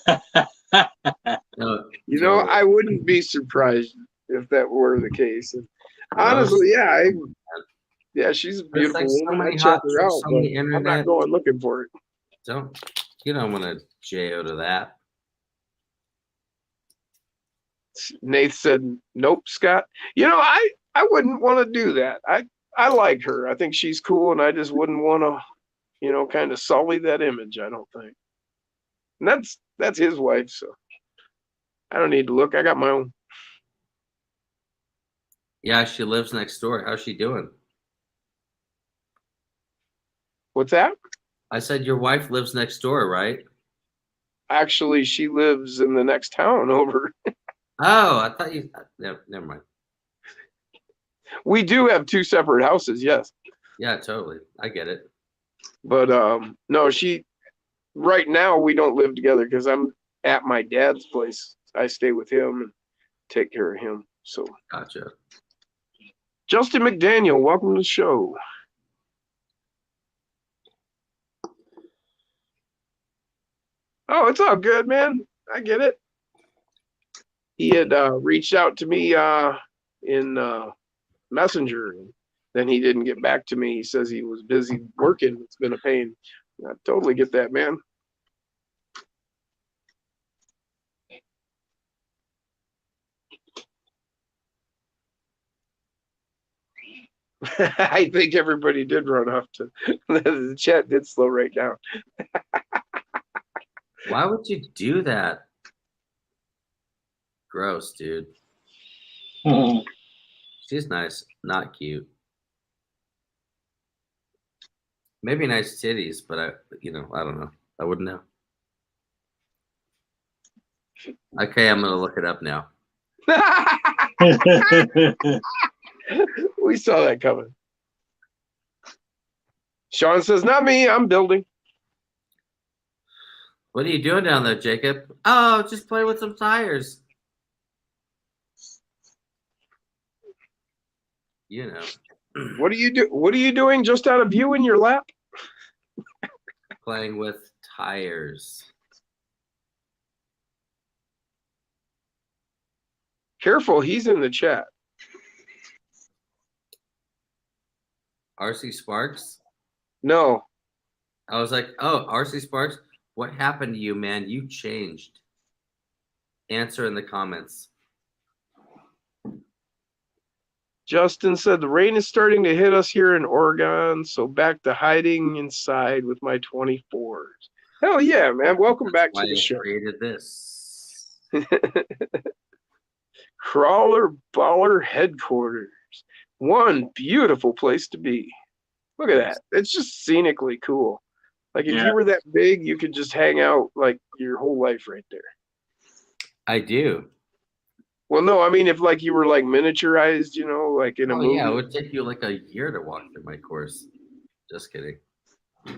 You know, totally. I wouldn't be surprised if that were the case. And honestly, yeah, she's a There's beautiful like so woman. many I check hot her chicks out, on but the I'm not internet. going looking for it. You don't want to JO to that. Nate said, "Nope, Scott. You know, I wouldn't want to do that. I like her. I think she's cool, and I just wouldn't want to, you know, kind of sully that image. I don't think. And that's his wife, so I don't need to look. I got my own. Yeah, she lives next door. How's she doing? What's that? I said your wife lives next door, right? Actually, she lives in the next town over. Oh, I thought you. Never mind. We do have two separate houses, yes, Yeah, totally. I get it. but no, she. Right now, we don't live together because I'm at my dad's place. I stay with him and take care of him. So, Gotcha. Justin McDaniel, welcome to the show. Oh, it's all good, man. I get it. He had reached out to me in Messenger. Then he didn't get back to me. He says he was busy working. It's been a pain. I totally get that, man. I think everybody did run off to the chat did slow right down. Why would you do that? Gross, dude. She's nice, not cute. Maybe nice titties, but I don't know. I wouldn't know. Okay, I'm gonna look it up now. We saw that coming. Sean says, "Not me. I'm building." What are you doing down there, Jacob? Oh, just play with some tires. You know, What are you doing just out of view in your lap? playing with tires. Careful, he's in the chat. RC Sparks? No. I was like, oh, RC Sparks, what happened to you, man? You changed. Answer in the comments. Justin said the rain is starting to hit us here in Oregon, so back to hiding inside with my 24s. Hell yeah, man. Welcome back Why to the I show. created this. Crawler Baller Headquarters. One beautiful place to be. Look at that. It's just scenically cool. Like if Yeah. you were that big, you could just hang out like your whole life right there. I do. Well, no, I mean if like you were like miniaturized, like in a Oh movie. yeah, it would take you like a year to walk through my course. Just kidding.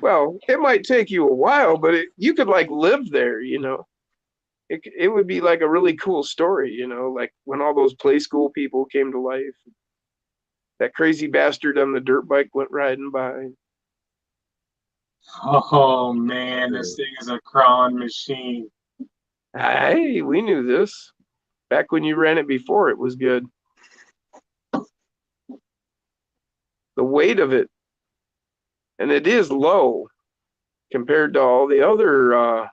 Well, it might take you a while, but you could like live there, It would be like a really cool story, like when all those play school people came to life. That crazy bastard on the dirt bike went riding by. Oh man, this thing is a crawling machine. Hey, we knew this. Back when you ran it before, it was good. The weight of it, and it is low compared to all the other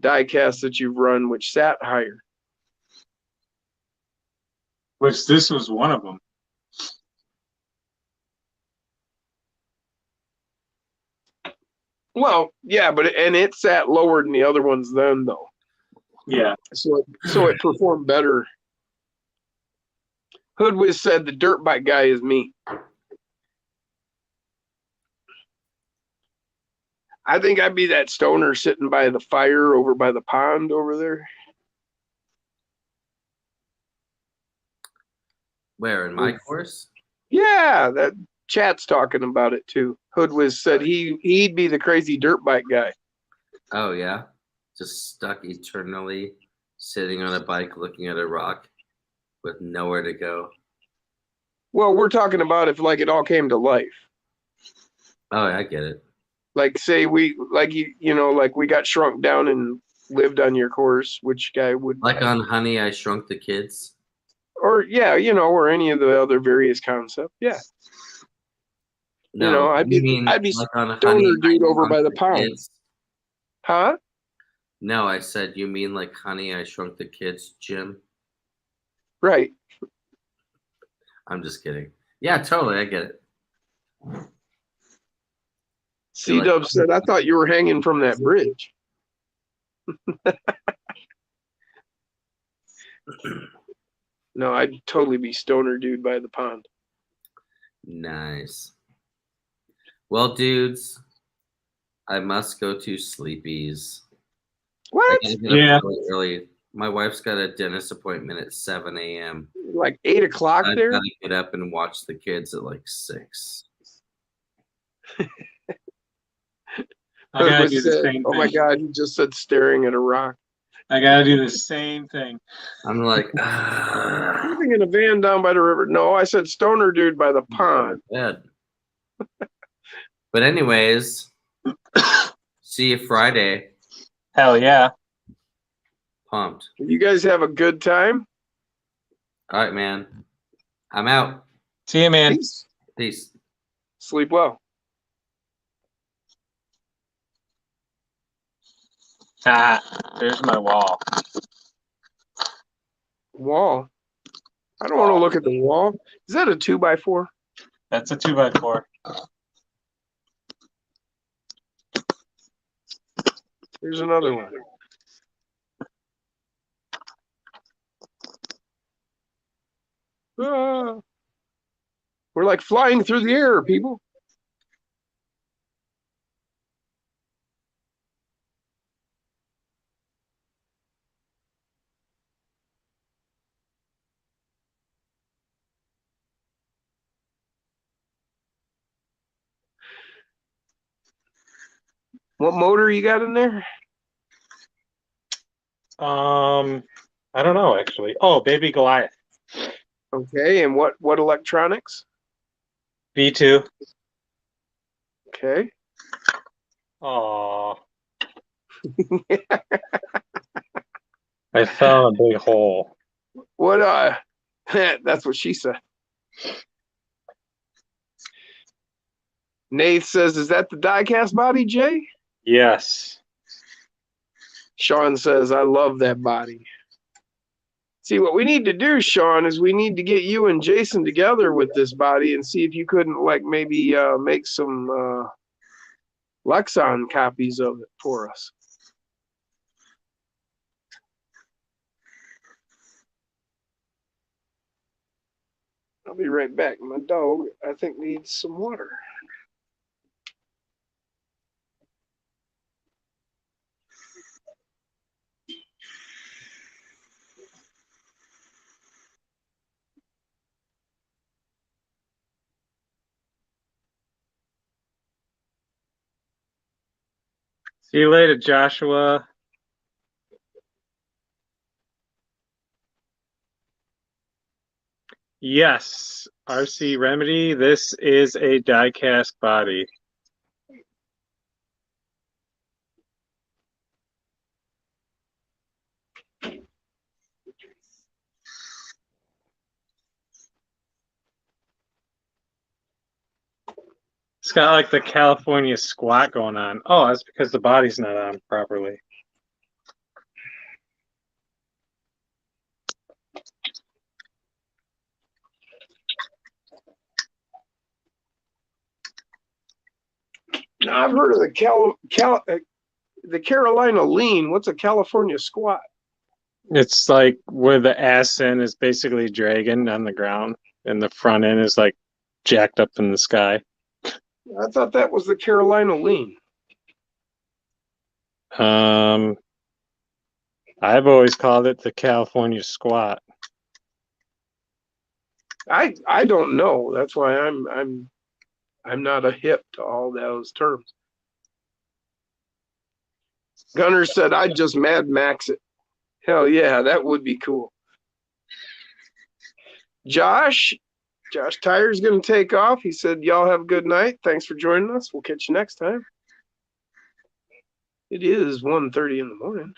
die casts that you've run, which sat higher. Which this was one of them. Well, yeah, but it sat lower than the other ones then, though. Yeah. So it performed better. Hoodwiz said the dirt bike guy is me. I think I'd be that stoner sitting by the fire over by the pond over there. Where, in my course? Yeah, that chat's talking about it too. Hoodwiz said he'd be the crazy dirt bike guy. Oh yeah. Just stuck eternally sitting on a bike looking at a rock with nowhere to go. Well, we're talking about if like it all came to life. Oh, I get it. Like say we like like we got shrunk down and lived on your course, which guy would Like on Honey, I Shrunk the Kids. or yeah, or any of the other various concepts. Yeah. No, I'd you be mean like on stoner Honey, dude I over by Shrunk the the pond. Kids? Huh? No, I said you mean like Honey, I Shrunk the Kids, Jim. Right. I'm just kidding. Yeah, totally, I get it. C-Dub said, I thought you were hanging from that bridge. No, I'd totally be stoner dude by the pond. Nice. Well, dudes, I must go to Sleepy's. What? I gotta get up Yeah. really early. My wife's got a dentist appointment at 7 a.m. Like 8 o'clock I've there? got to get up and watch the kids at like 6. I gotta Hood do the said, same oh my thing. God, he just said staring at a rock. I gotta do the same thing. I'm like, Living in a van down by the river. No, I said stoner dude by the pond. bed. But anyways, see you Friday. Hell yeah. Pumped. You guys have a good time? All right, man. I'm out. See you, man. Peace. Peace. Sleep well. Ah, there's my wall. Wall. I don't want to look at the wall. Is that a 2x4? That's a 2x4. Here's another one. Ah. We're like flying through the air, people. What motor you got in there? I don't know actually. Oh, Baby Goliath. Okay, and what electronics? V2. Okay. Oh. I fell in a big hole. What that's what she said. Nath says, is that the diecast body, Jay? Yes. Sean says, I love that body. See, what we need to do, Sean, is we need to get you and Jason together with this body and see if you couldn't, like, maybe make some Lexon copies of it for us. I'll be right back. My dog, I think, needs some water. See you later, Joshua. Yes, RC Remedy. This is a diecast body. It's got like the California squat going on. Oh, that's because the body's not on properly. Now, I've heard of the Carolina lean. What's a California squat? It's like where the ass end is basically dragging on the ground, and the front end is like jacked up in the sky. I thought that was the Carolina lean. I've always called it the California squat. I don't know. That's why I'm not a hip to all those terms. Gunner said I'd just Mad Max it. Hell yeah, that would be cool. Josh Tyer's gonna take off. He said, y'all have a good night. Thanks for joining us. We'll catch you next time. It is 1:30 in the morning.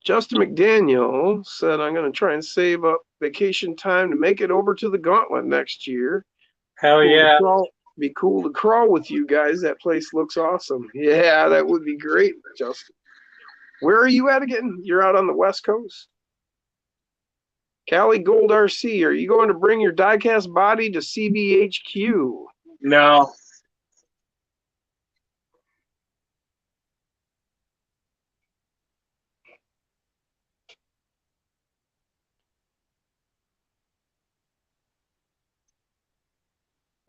Justin McDaniel said, I'm going to try and save up vacation time to make it over to the Gauntlet next year. Hell yeah. Be cool to crawl with you guys. That place looks awesome. Yeah, that would be great, Justin. Where are you at again? You're out on the West Coast? Cali Gold RC, are you going to bring your diecast body to CBHQ? No.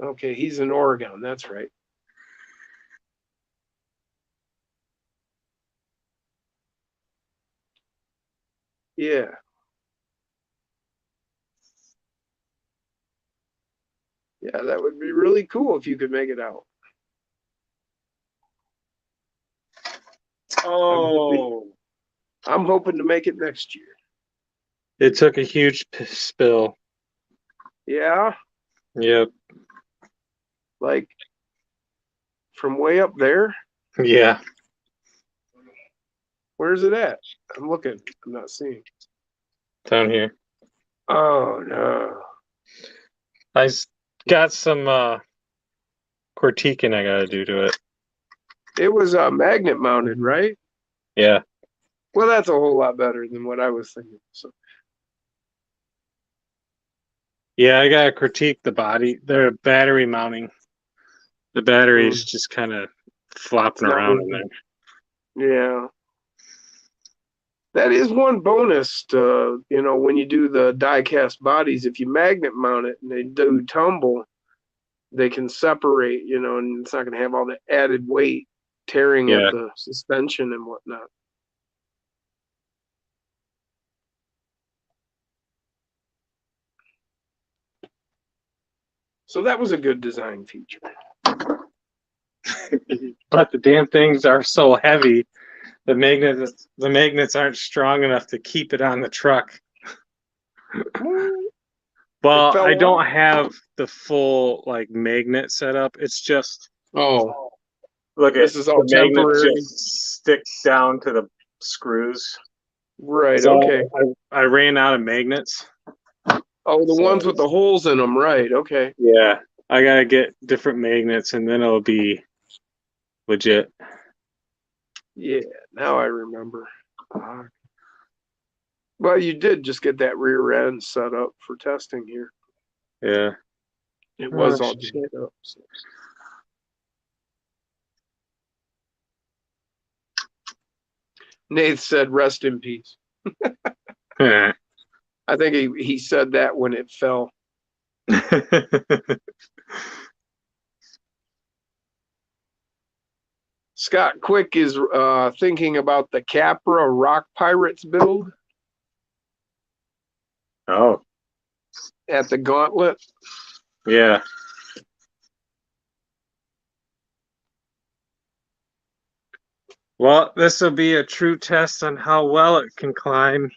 Okay, he's in Oregon. That's right. Yeah. Yeah, that would be really cool if you could make it out. Oh. I'm hoping to make it next year. It took a huge spill. Yeah, Yep. like from way up there. Yeah. Where's it at? I'm looking. I'm not seeing. Down here. Oh no. Got some critiquing I gotta do to it. It was magnet mounted, right? Yeah. Well, that's a whole lot better than what I was thinking. So Yeah, I gotta critique the body. They're battery mounting. The battery is just kind of flopping not around in working. there. Yeah. That is one bonus to, when you do the die cast bodies, if you magnet mount it and they do tumble, they can separate, and it's not going to have all the added weight tearing at Yeah. the suspension and whatnot. So that was a good design feature. But the damn things are so heavy. The magnets aren't strong enough to keep it on the truck. Well, fell I off? don't have the full like magnet setup. It's just Oh, look this at is all the magnets temporary. just stick down to the screws. Right, So okay. I ran out of magnets. Oh, the So ones with the holes in them, right, okay. yeah, I gotta get different magnets and then it'll be legit. Yeah, now I remember. Well, you did just get that rear end set up for testing here. Yeah. It Oh, was all shit. set up. So. Nate said, "Rest in peace." I think he said that when it fell. Scott Quick is thinking about the Capra Rock Pirates build Oh, at the Gauntlet. yeah. Well, this will be a true test on how well it can climb.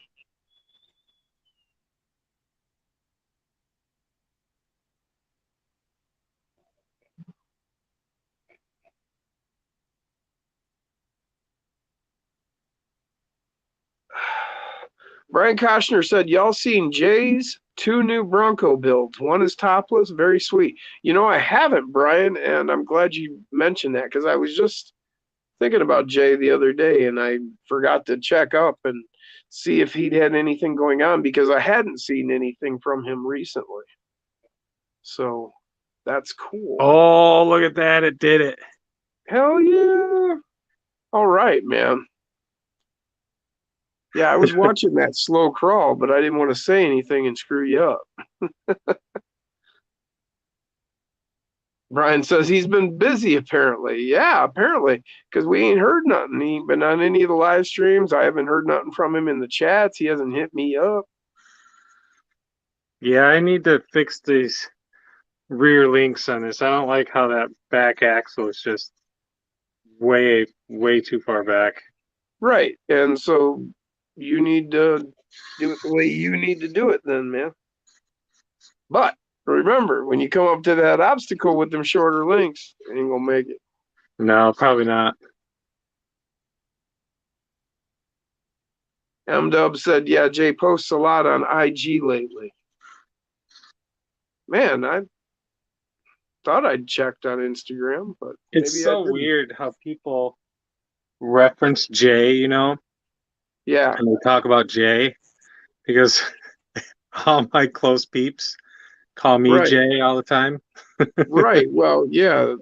Brian Koshner said, "Y'all seen Jay's 2 new Bronco builds? One is topless, very sweet." I haven't, Brian, and I'm glad you mentioned that because I was just thinking about Jay the other day and I forgot to check up and see if he'd had anything going on because I hadn't seen anything from him recently. So that's cool. Oh, look at that. It did it. Hell yeah. All right, man. Yeah, I was watching that slow crawl, but I didn't want to say anything and screw you up. Brian says he's been busy apparently. Yeah, apparently, because we ain't heard nothing. He ain't been on any of the live streams. I haven't heard nothing from him in the chats. He hasn't hit me up. Yeah, I need to fix these rear links on this. I don't like how that back axle is just way, way too far back. Right. And so you need to do it the way you need to do it then, man. But remember, when you come up to that obstacle with them shorter links, you ain't gonna make it. No, probably not. M-Dub said, yeah, Jay posts a lot on IG lately. Man, I thought I'd checked on Instagram, but It's maybe I so didn't. weird how people reference Jay, Yeah, and they talk about Jay because all my close peeps call me right. Jay all the time. Right. Well, yeah.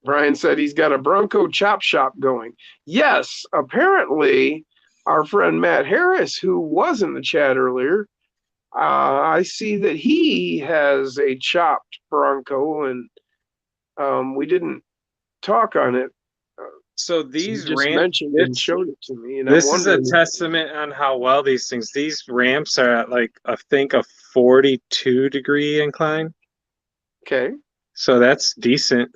Brian said he's got a Bronco chop shop going. Yes, apparently our friend Matt Harris, who was in the chat earlier, I see that he has a chopped Bronco, and we didn't talk on it. So So he these just ramps, mentioned it and showed it to me, and I'm this is a wondering. testament on how well these things. These ramps are at like I think a 42-degree incline, Okay, so that's decent.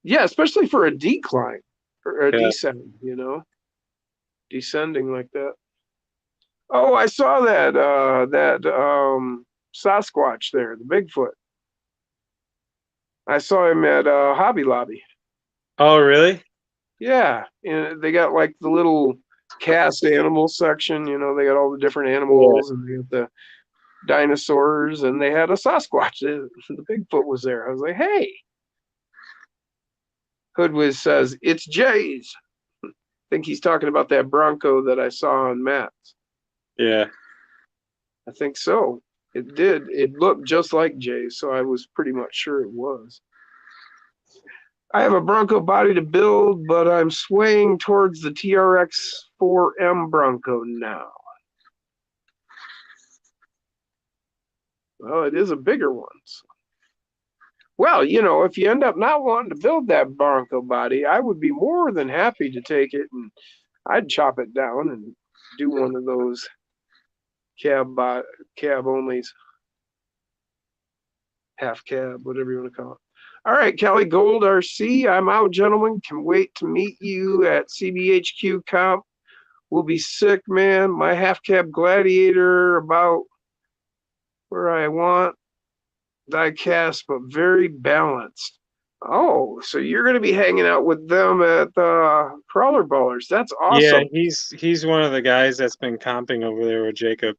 yeah, especially for a decline or a Yeah. descent, descending like that. Oh, I saw that Sasquatch there, the Bigfoot. I saw him at Hobby Lobby. Oh, really? Yeah, and they got like the little cast animal section. They got all the different animals, and they got the dinosaurs, and they had a Sasquatch. The Bigfoot was there. I was like, hey. Hoodwiz says it's Jay's. I think he's talking about that Bronco that I saw on Matt's. Yeah. I think so. It did. It looked just like Jay's, so I was pretty much sure it was. I have a Bronco body to build, but I'm swaying towards the TRX 4M Bronco now. Well, it is a bigger one. So. Well, you know, if you end up not wanting to build that Bronco body, I would be more than happy to take it and I'd chop it down and do one of those cab onlys, half cab, whatever you want to call it. All right, Kelly Gold RC, I'm out, gentlemen. Can wait to meet you at CBHQ Comp. We'll be sick, man. My half cab Gladiator about where I want, die cast, but very balanced. Oh, so you're going to be hanging out with them at Crawler Ballers. That's awesome. Yeah, he's one of the guys that's been comping over there with Jacob.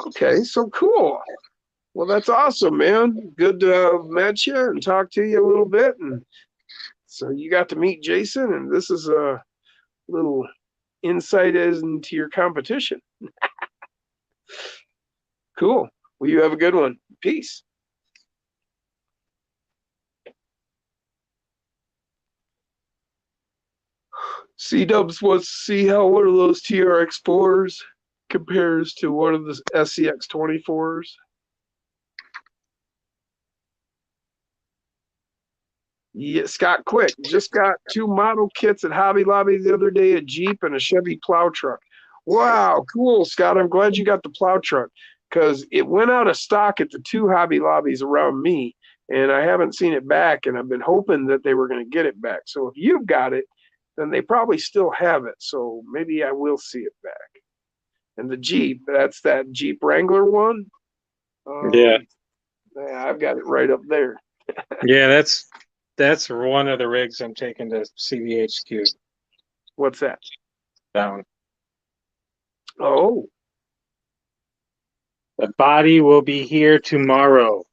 Okay, so cool. Well, that's awesome, man. Good to have met you and talk to you a little bit. And so you got to meet Jason, and this is a little insight into your competition. Cool. Well, you have a good one. Peace. C-Dubs wants to see how one of those TRX4s compares to one of the SCX24s. Yeah, Scott Quick just got 2 model kits at Hobby Lobby the other day, a Jeep and a Chevy plow truck. Wow, cool, Scott. I'm glad you got the plow truck because it went out of stock at the 2 Hobby Lobbies around me, and I haven't seen it back, and I've been hoping that they were going to get it back. So if you've got it, then they probably still have it. So maybe I will see it back. And the Jeep, that's that Jeep Wrangler one. Yeah. I've got it right up there. Yeah, that's one of the rigs I'm taking to CBHQ. What's that? Down. Oh, The body will be here tomorrow.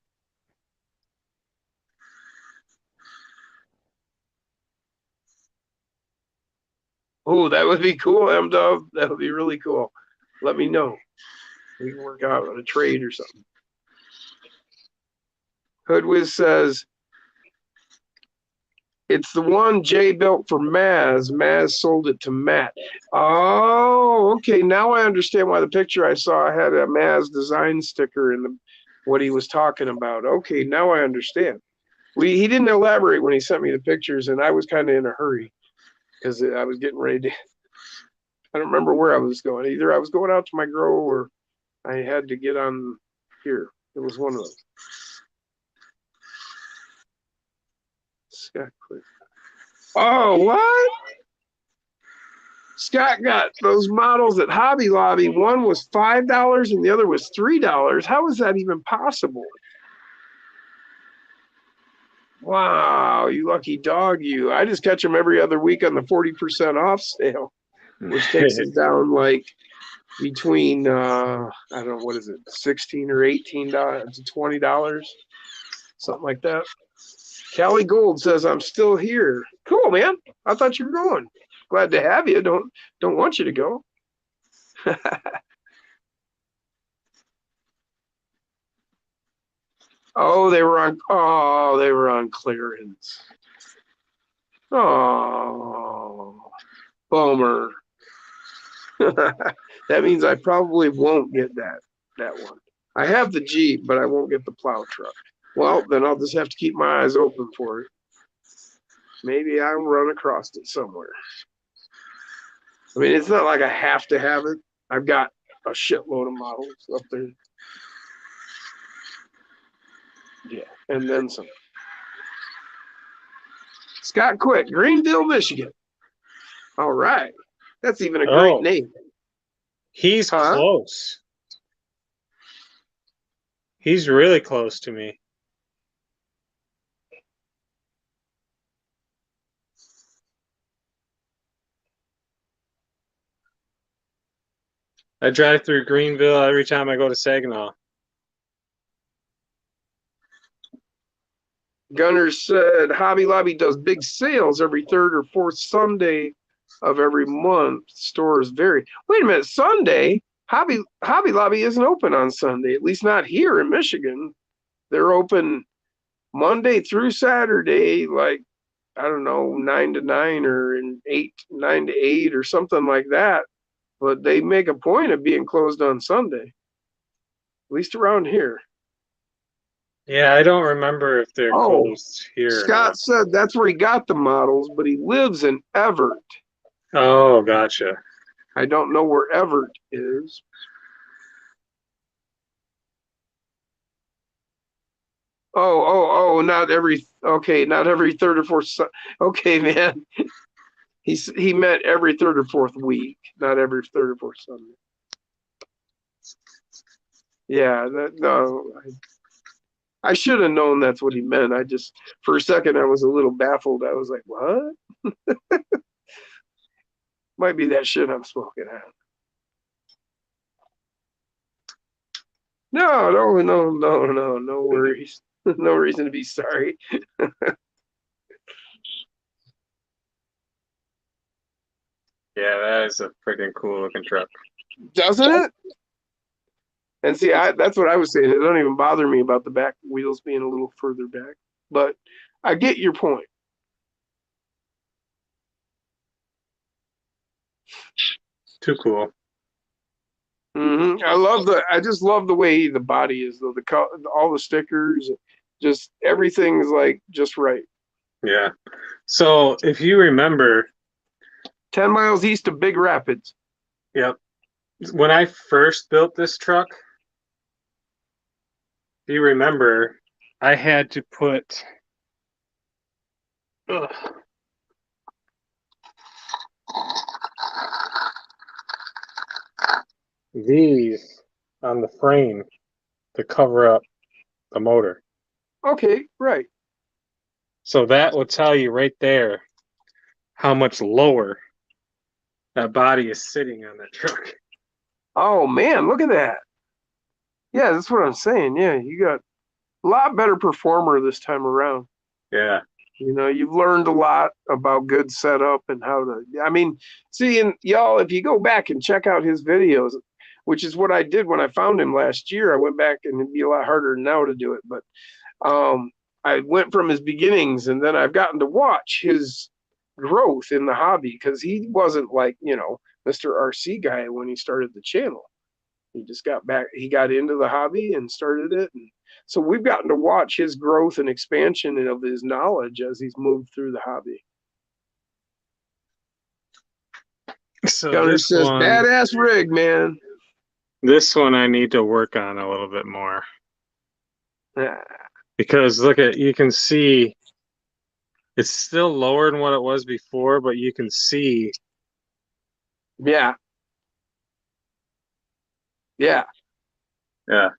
oh, that would be cool, M-Dub. That would be really cool. Let me know. We can work out on a trade or something. Hoodwiz says, it's the one Jay built for Maz. Maz sold it to Matt. Oh, okay. Now I understand why the picture I saw had a Maz design sticker in what he was talking about. Okay, now I understand. He didn't elaborate when he sent me the pictures, and I was kind of in a hurry because I was getting ready to. I don't remember where I was going. Either I was going out to my grow or I had to get on here. It was one of those. Scott Quick. Oh, what? Scott got those models at Hobby Lobby. One was $5 and the other was $3. How is that even possible? Wow, you lucky dog, you. I just catch them every other week on the 40% off sale, which takes them down like between, I don't know, what is it, $16 or $18 to $20, something like that. Callie Gold says, I'm still here. Cool, man. I thought you were going. Glad to have you. Don't want you to go. Oh, they were on clearance. Oh, bummer. That means I probably won't get that one. I have the Jeep, but I won't get the plow truck. Well, then I'll just have to keep my eyes open for it. Maybe I'll run across it somewhere. I mean, it's not like I have to have it. I've got a shitload of models up there. Yeah, and then some. Scott Quick, Greenville, Michigan. All right. That's even a great name. He's close. He's really close to me. I drive through Greenville every time I go to Saginaw. Gunner said Hobby Lobby does big sales every 3rd or 4th Sunday of every month. Stores vary. Wait a minute, Sunday? Hobby Lobby isn't open on Sunday, at least not here in Michigan. They're open Monday through Saturday, like I don't know, 9 to 9 or in 9 to 8 or something like that. But they make a point of being closed on Sunday, at least around here. Yeah, I don't remember if they're Oh, closed here or Scott said that's where he got the models, but he lives in Everett. not. Oh, gotcha. I don't know where Everett is. Oh, not every, okay, not every third or fourth. Okay, man. He meant every third or fourth week, not every third or fourth Sunday. Yeah, no, I should have known that's what he meant. I just, for a second, I was a little baffled. I was like, what? Might be that shit I'm smoking at. No worries. No reason to be sorry. Yeah, that is a freaking cool looking truck. Doesn't it? And see, that's what I was saying. It don't even bother me about the back wheels being a little further back. But I get your point. Too cool. I just love the way the body is, though. All the stickers, just everything's like just right. Yeah. So if you remember, 10 miles east of Big Rapids. yep, when I first built this truck, if you remember, I had to put ugh, these on the frame to cover up the motor. Okay, right. So that will tell you right there how much lower that body is sitting on that truck. Oh man, look at that. Yeah, that's what I'm saying. Yeah, you got a lot better performer this time around. Yeah. You know, you've learned a lot about good setup and how to. I mean, see, and y'all, if you go back and check out his videos, which is what I did when I found him last year, I went back and it'd be a lot harder now to do it, but I went from his beginnings and then I've gotten to watch his growth in the hobby because he wasn't like, Mr. RC guy when he started the channel. He just got back, he got into the hobby and started it. And so we've gotten to watch his growth and expansion of his knowledge as he's moved through the hobby. So Gunner says, badass rig, man. this one I need to work on a little bit more. Ah, Because you can see it's still lower than what it was before, but you can see. yeah. Yeah. Yeah.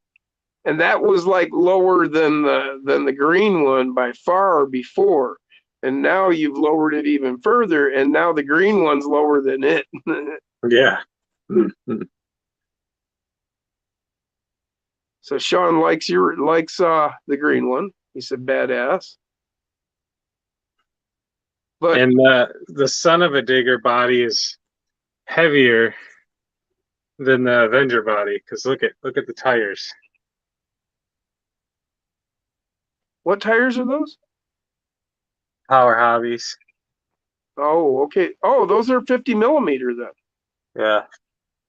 And that was like lower than the green one by far before. And now you've lowered it even further, and now the green one's lower than it. Yeah. So Sean likes the green one. He said badass. But And the son of a digger body is heavier than the Avenger body because look at the tires. what tires are those? Power Hobbies. Oh, okay. Oh, those are 50 millimeter then. Yeah.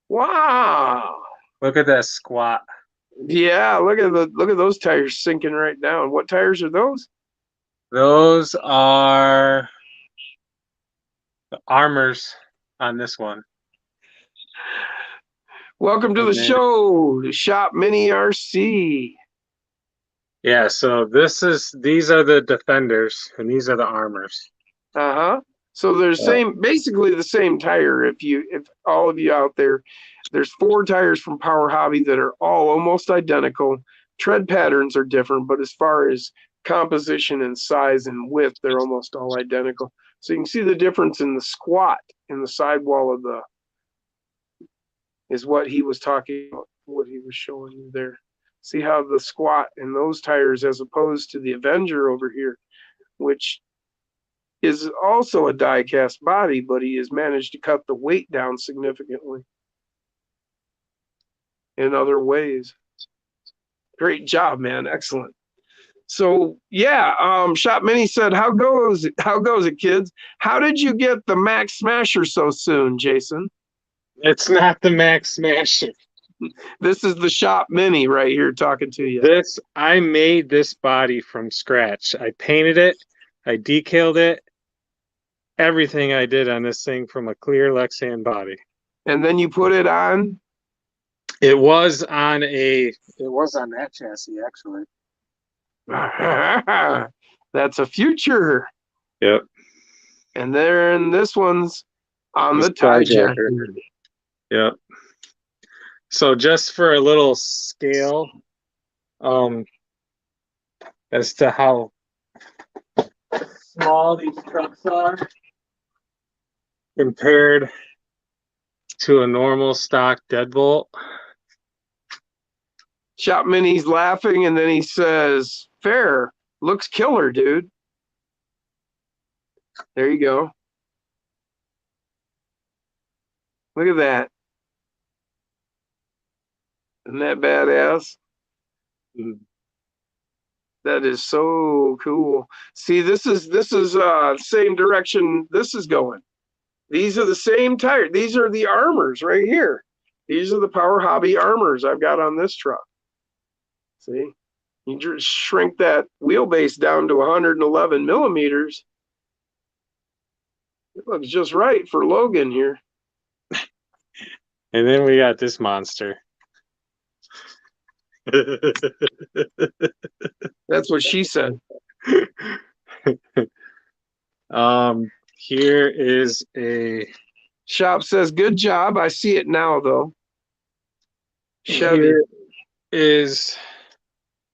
Wow. Look at that squat. Yeah, look at those tires sinking right down. What tires are those? Those are the armors on this one. Welcome to the show, the Shop Mini RC. Yeah, so these are the defenders and these are the armors. Uh-huh. So there's basically the same tire. If all of you out there, there's 4 tires from Power Hobby that are all almost identical. Tread patterns are different, but as far as composition and size and width, they're almost all identical. So you can see the difference in the squat in the sidewall of is what he was talking about, what he was showing you there. See how the squat in those tires as opposed to the Avenger over here, which is also a die cast body, but he has managed to cut the weight down significantly in other ways. Great job, man. Excellent. So yeah, Shop Mini said, how goes it, kids? How did you get the Max Smasher so soon, Jason? It's not the Max Smasher. This is the Shop Mini right here talking to you. I made this body from scratch. I painted it, I decaled it, everything I did on this thing from a clear Lexan body. And then you put it on. It was on that chassis actually. That's a future. Yep. And then this one's on the This tie Jacker. Yep. So just for a little scale, as to how small these trucks are compared to a normal stock deadbolt. Shop Mini's laughing, and then he says, "Fair, looks killer, dude." There you go. Look at that. Isn't that badass? That is so cool. See, this is same direction this is going. These are the same tire. These are the armors right here. These are the Power Hobby armors I've got on this truck. See, you just shrink that wheelbase down to 111 millimeters. It looks just right for Logan here. And then we got this monster. That's what she said. Here is a Shop says, "Good job. I see it now, though." Chevy. Here is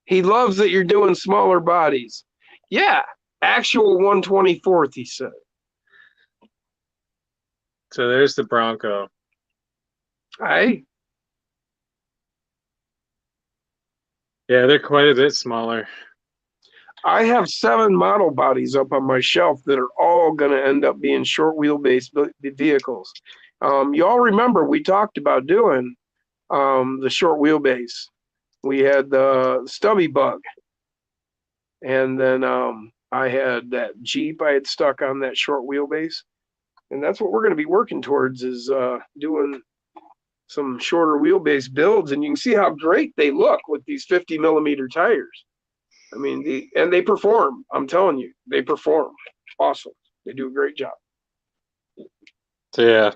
He loves that you're doing smaller bodies. Yeah, actual 1/24th, he said. so there's the Bronco. Hey, Yeah, they're quite a bit smaller. I have 7 model bodies up on my shelf that are all going to end up being short wheelbase vehicles. Y'all remember we talked about doing the short wheelbase. We had the Stubby Bug, and then I had that Jeep I had stuck on that short wheelbase, and that's what we're going to be working towards, is doing some shorter wheelbase builds. And you can see how great they look with these 50 millimeter tires. I mean, and they perform. I'm telling you, they perform. Awesome. They do a great job. So yeah,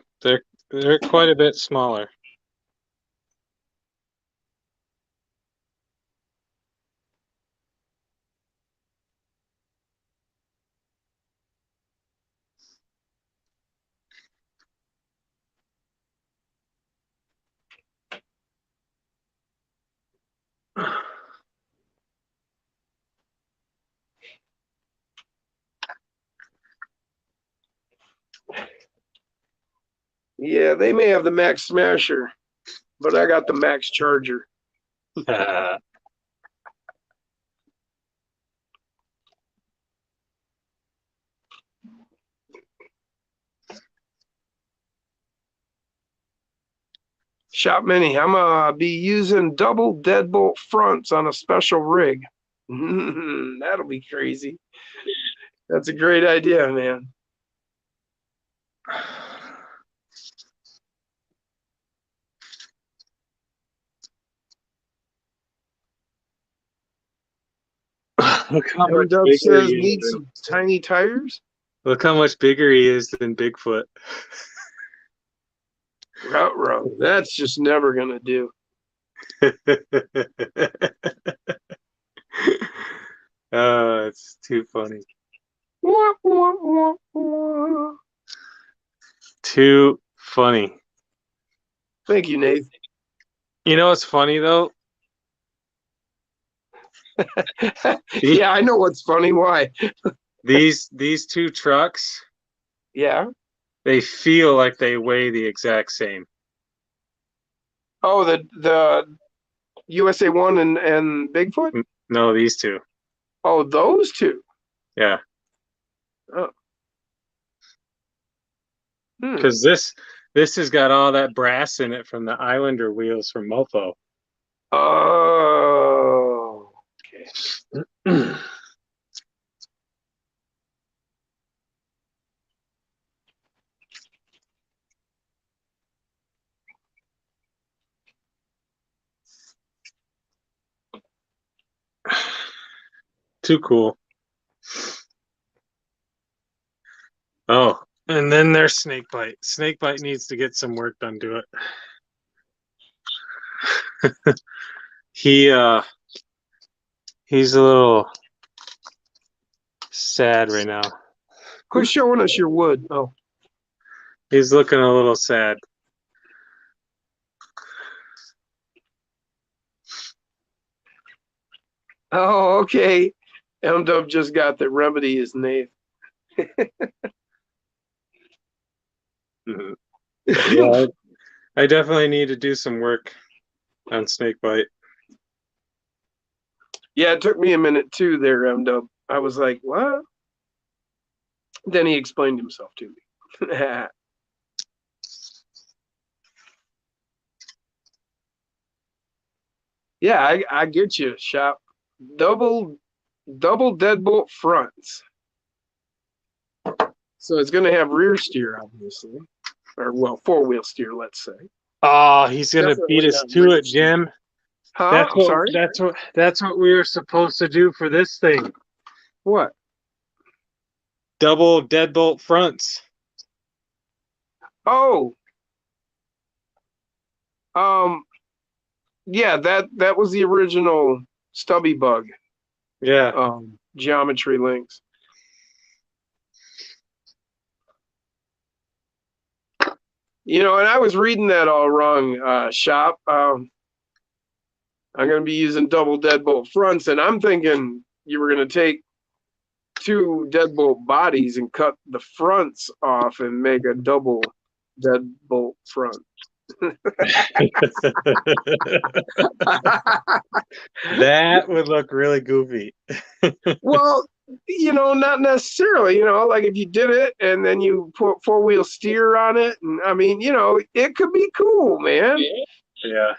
they're quite a bit smaller. Yeah, they may have the Max Smasher, but I got the Max Charger. Shop Mini, I'm gonna be using double deadbolt fronts on a special rig. That'll be crazy. That's a great idea, man. Look how much Dub bigger says he need is. some tiny tires. Look how much bigger he is than Bigfoot. Route, that's just never gonna do. Oh, it's too funny. Wah, wah, wah, wah. Too funny. Thank you, Nate. You know what's funny though? Yeah, I know what's funny. Why? These two trucks, Yeah. they feel like they weigh the exact same. Oh, the USA One and Bigfoot. No, these two. Oh, those two. Yeah. Oh. Because this has got all that brass in it from the Islander wheels from Mofo. Oh. Okay. too cool. Oh, and then there's Snakebite. Snakebite needs to get some work done to it. He's a little sad right now. Quit showing us your wood. Oh, He's looking a little sad. oh, okay. M-Dub just got that Remedy is Nate. Yeah, I definitely need to do some work on Snakebite. Yeah, it took me a minute too there, M-Dub. I was like, what? Then he explained himself to me. Yeah, I get you, Shop. Double deadbolt fronts. So it's going to have rear steer, obviously. Or, well, four-wheel steer, let's say. Oh, he's gonna Definitely beat us not to rear it, steer. Jim. Huh? That's what Sorry? that's what we were supposed to do for this thing. What? Double deadbolt fronts. Oh. Yeah, that was the original stubby bug. Yeah. Geometry links. You know, and I was reading that all wrong, Shop. I'm going to be using double deadbolt fronts, and I'm thinking you were going to take two deadbolt bodies and cut the fronts off and make a double deadbolt front. That would look really goofy. Well, you know, not necessarily, you know, like if you did it and then you put four-wheel steer on it, and I mean, you know, it could be cool, man. Yeah.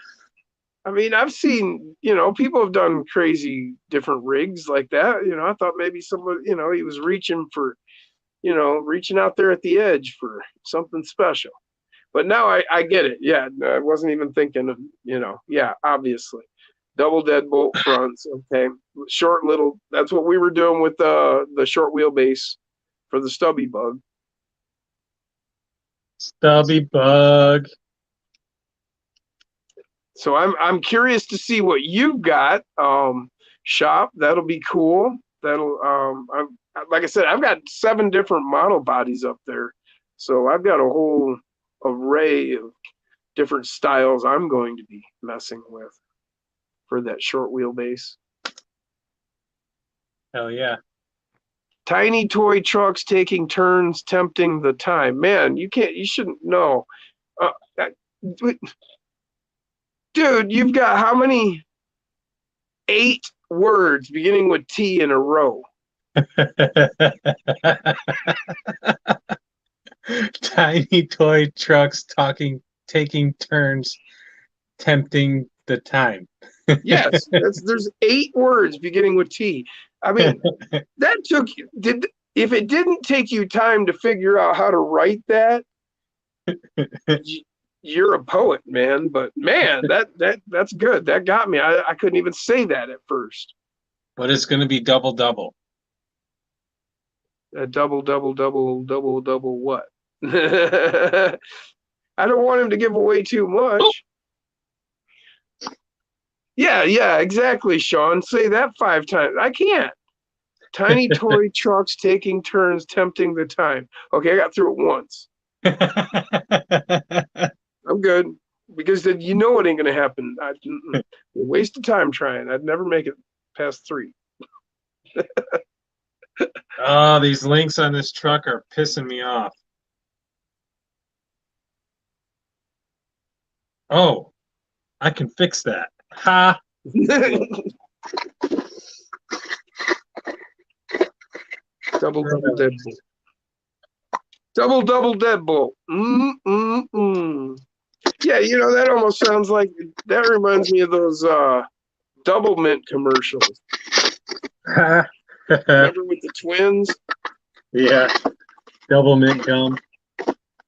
I mean, I've seen, you know, people have done crazy different rigs like that. You know, I thought maybe somebody, you know, he was reaching for, you know, reaching out there at the edge for something special. But now I get it. Yeah, I wasn't even thinking of, you know, yeah, obviously. Double deadbolt fronts, okay. Short little, that's what we were doing with the short wheelbase for the stubby bug. Stubby bug. So I'm curious to see what you've got, Shop. That'll be cool. That'll like I said, I've got 7 different model bodies up there. So I've got a whole array of different styles I'm going to be messing with for that short wheelbase. Hell yeah. Tiny toy trucks taking turns tempting the time. Man, you shouldn't know. Dude, you've got how many 8 words beginning with T in a row? Tiny toy trucks taking turns, tempting the time. Yes, there's 8 words beginning with T. I mean, that took if it didn't take you time to figure out how to write that, you're a poet, man. But man, that's good. That got me. I couldn't even say that at first. But it's going to be double double. Double what? I don't want him to give away too much. Yeah, exactly, Sean. Say that 5 times. I can't. Tiny toy trucks taking turns tempting the time. Okay, I got through it once. I'm good. Because then you know it ain't going to happen. Waste of time trying. I'd never make it past 3. Oh, these links on this truck are pissing me off. Oh, I can fix that. Ha! Double deadbolt. Double deadbolt. Yeah, you know, that almost sounds like, that reminds me of those Double Mint commercials. Remember with the twins? Yeah, double mint gum.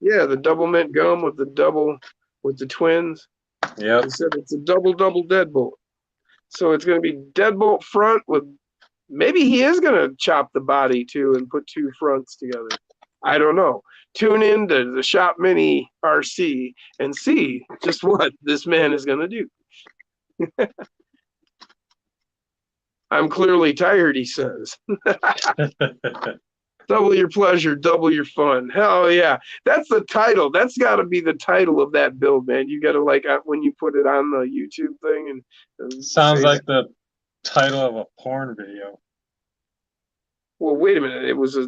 Yeah, the Double Mint gum with the twins. Yep. They said it's a double deadbolt. So it's going to be deadbolt front with Maybe he is going to chop the body too and put two fronts together. I don't know. Tune in to the Shop Mini RC and see just what this man is going to do. I'm clearly tired, he says. Double your pleasure, double your fun. Hell yeah. That's the title. That's got to be the title of that build, man. You got to, like, when you put it on the YouTube thing. And Sounds say like that. the title of a porn video. Well, wait a minute. It was a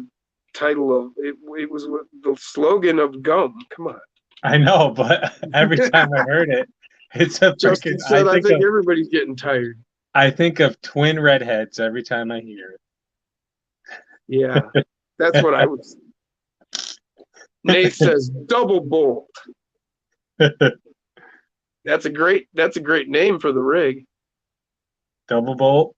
title of, it was the slogan of gum. Come on. I know, but every time I heard it, it's a freaking. Justin said, I think everybody's getting tired. I think of twin redheads every time I hear it. Yeah, that's what I was. Nate says double bolt. That's a great name for the rig. Double bolt.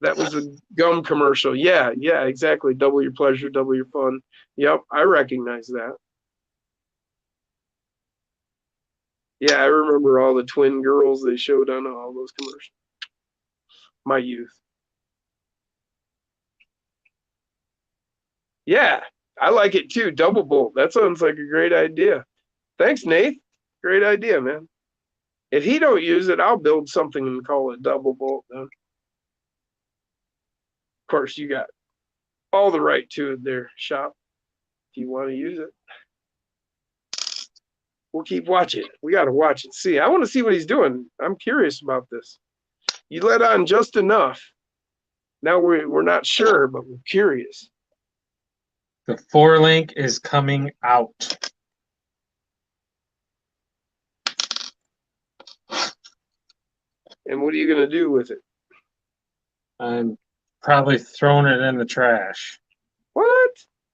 That was a gum commercial. Yeah, exactly. Double your pleasure, double your fun. Yep, I recognize that. Yeah, I remember all the twin girls they showed on all those commercials. My youth. Yeah, I like it too. Double bolt. That sounds like a great idea. Thanks, Nate. Great idea, man. If he don't use it, I'll build something and call it double bolt then. Of course, you got all the right to it there, Shop, if you want to use it. We'll keep watching. We got to watch and see. I want to see what he's doing. I'm curious about this. You let on just enough. Now we're not sure, but we're curious. The 4-link is coming out. And what are you going to do with it? I'm probably throwing it in the trash. What?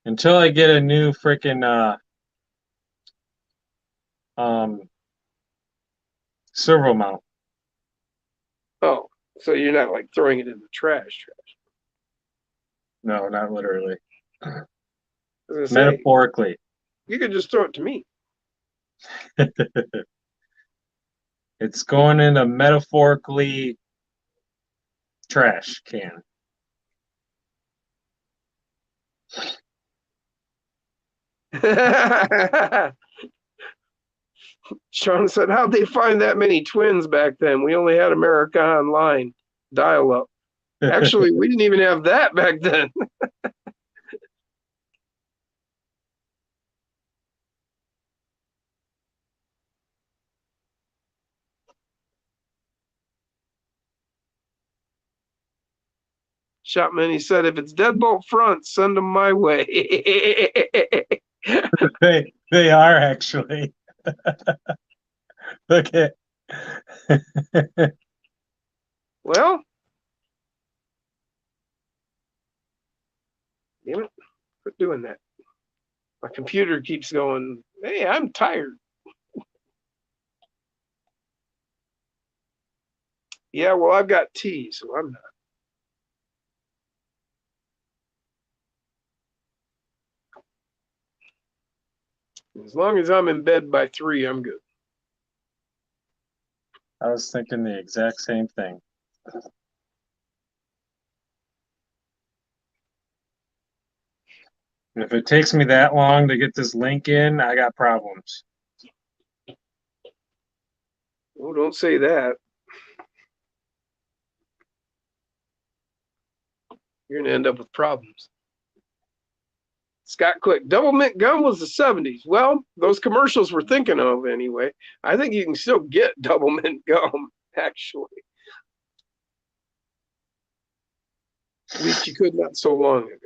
Until I get a new freaking servo mount. Oh, so you're not like throwing it in the trash. No, not literally. I was gonna say, Metaphorically. you could just throw it to me. It's going in a metaphorically trash can. Sean said, how'd they find that many twins back then? We only had America Online, dial up. Actually, we didn't even have that back then. Shopman, he said, if it's deadbolt front, send them my way. They are actually. Look at. Well, damn it, quit doing that. My computer keeps going, hey, I'm tired. Yeah, well, I've got tea, so I'm not. As long as I'm in bed by 3, I'm good. I was thinking the exact same thing. If it takes me that long to get this link in, I got problems. Oh, don't say that. You're going to end up with problems. Scott Quick, double mint gum was the 70s. Well, those commercials we're thinking of anyway. I think you can still get double mint gum, actually. At least you could not so long ago.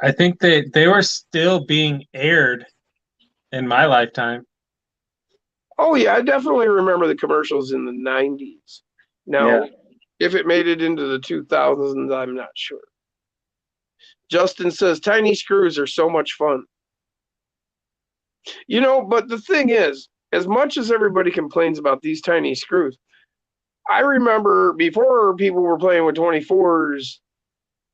I think they were still being aired in my lifetime. Oh, yeah, I definitely remember the commercials in the 90s. Now, if it made it into the 2000s, I'm not sure. Justin says, tiny screws are so much fun. You know, but the thing is, as much as everybody complains about these tiny screws, I remember before people were playing with 24s,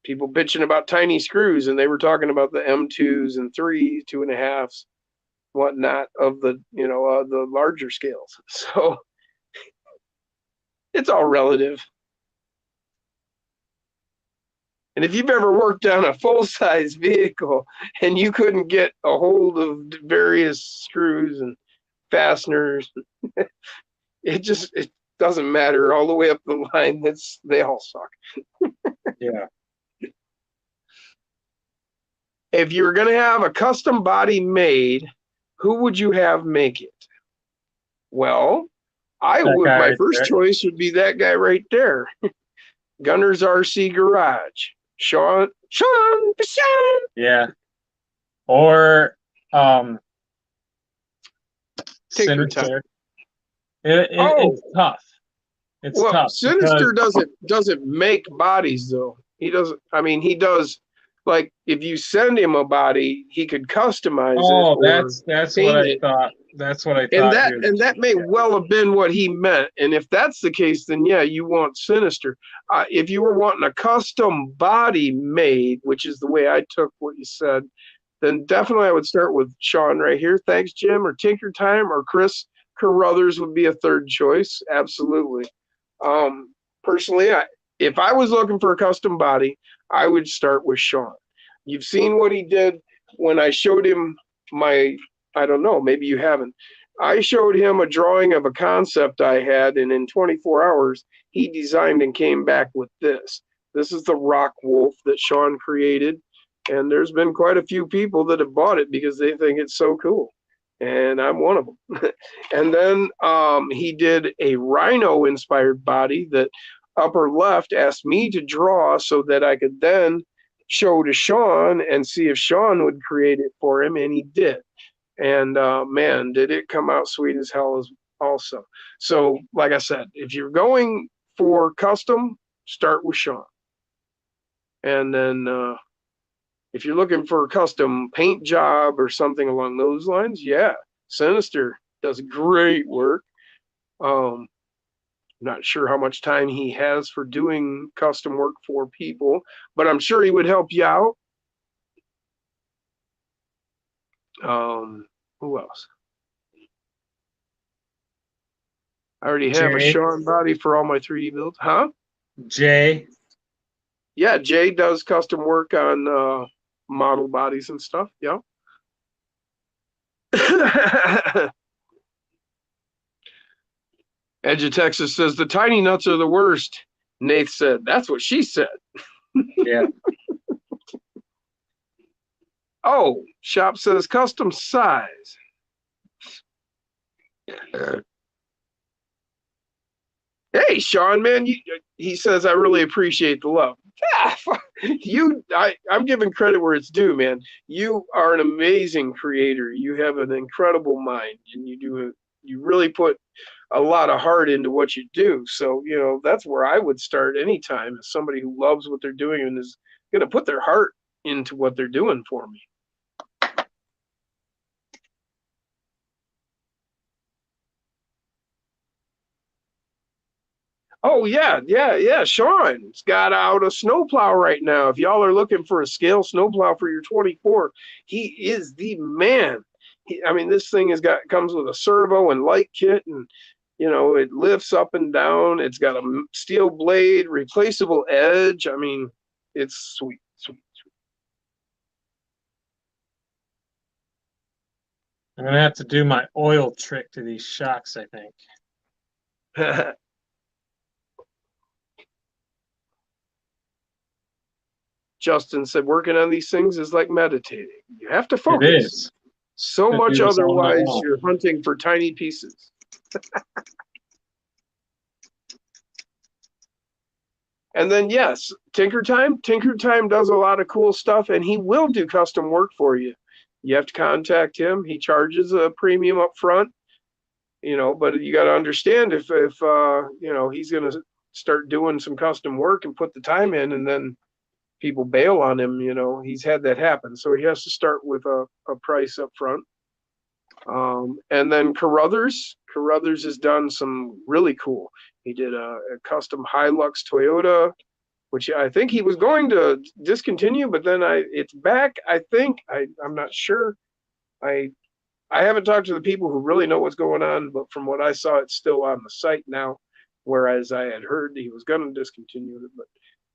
people bitching about tiny screws, and they were talking about the M2s and 3s, 2.5s, whatnot of the, the larger scales. So it's all relative. And if you've ever worked on a full-size vehicle and you couldn't get a hold of various screws and fasteners, it doesn't matter all the way up the line. They all suck. Yeah. If you were going to have a custom body made, who would you have make it? Well, That my guy right first there. choice would be that guy right there. Gunner's RC Garage. Sean. Yeah. Or Tinker Time. Sinister. Oh. It's tough. It's Well, tough. Sinister because- doesn't make bodies though. He doesn't. I mean, he does. Like if you send him a body, he could customize Oh, it. that's paint what I it. thought. That's what I thought. And he was- that may well have been what he meant. And if that's the case, then yeah, you want Sinister. If you were wanting a custom body made, which is the way I took what you said, then definitely I would start with Sean right here. Thanks, Jim, or Tinker Time, or Chris Carruthers would be a third choice. Absolutely. Personally, if I was looking for a custom body, I would start with Sean. You've seen what he did when I showed him I don't know, maybe you haven't. I showed him a drawing of a concept I had, and in 24 hours, he designed and came back with this. This is the rock wolf that Sean created, and there's been quite a few people that have bought it because they think it's so cool, and I'm one of them. And then he did a rhino-inspired body that upper left asked me to draw so that I could then show to Sean and see if Sean would create it for him, and he did. And man, did it come out sweet as hell as also. So, like I said, if you're going for custom, start with Sean. And then if you're looking for a custom paint job or something along those lines, yeah, Sinister does great work. Not sure how much time he has for doing custom work for people, but I'm sure he would help you out. Who else? I already have a Jay. Sean body for all my 3D builds. Huh? Jay. Yeah, Jay does custom work on model bodies and stuff. Yeah. Edge of Texas says the tiny nuts are the worst. Nath said, that's what she said. Yeah. Oh, Shop says custom size. Hey, Sean, man, he says, I really appreciate the love. I'm giving credit where it's due, man. You are an amazing creator. You have an incredible mind, and you really put a lot of heart into what you do. So, that's where I would start anytime, as somebody who loves what they're doing and is going to put their heart into what they're doing for me. Oh, yeah. Sean's got out a snowplow right now. If y'all are looking for a scale snowplow for your 24, he is the man. This thing comes with a servo and light kit, and it lifts up and down. It's got a steel blade, replaceable edge. It's sweet. I'm gonna have to do my oil trick to these shocks, I think. Justin said, working on these things is like meditating. You have to focus. It is. So To much do this all night otherwise, long. you're hunting for tiny pieces. And then, yes, Tinker Time. Tinker Time does a lot of cool stuff, and he will do custom work for you. You have to contact him. He charges a premium up front, but you got to understand if he's going to start doing some custom work and put the time in, and then people bail on him, he's had that happen. So he has to start with a price up front. And then Carruthers has done some really cool. He did a custom Hilux Toyota, which I think he was going to discontinue, but then it's back. I think I'm not sure. I haven't talked to the people who really know what's going on, but from what I saw, it's still on the site now. Whereas I had heard he was going to discontinue it, but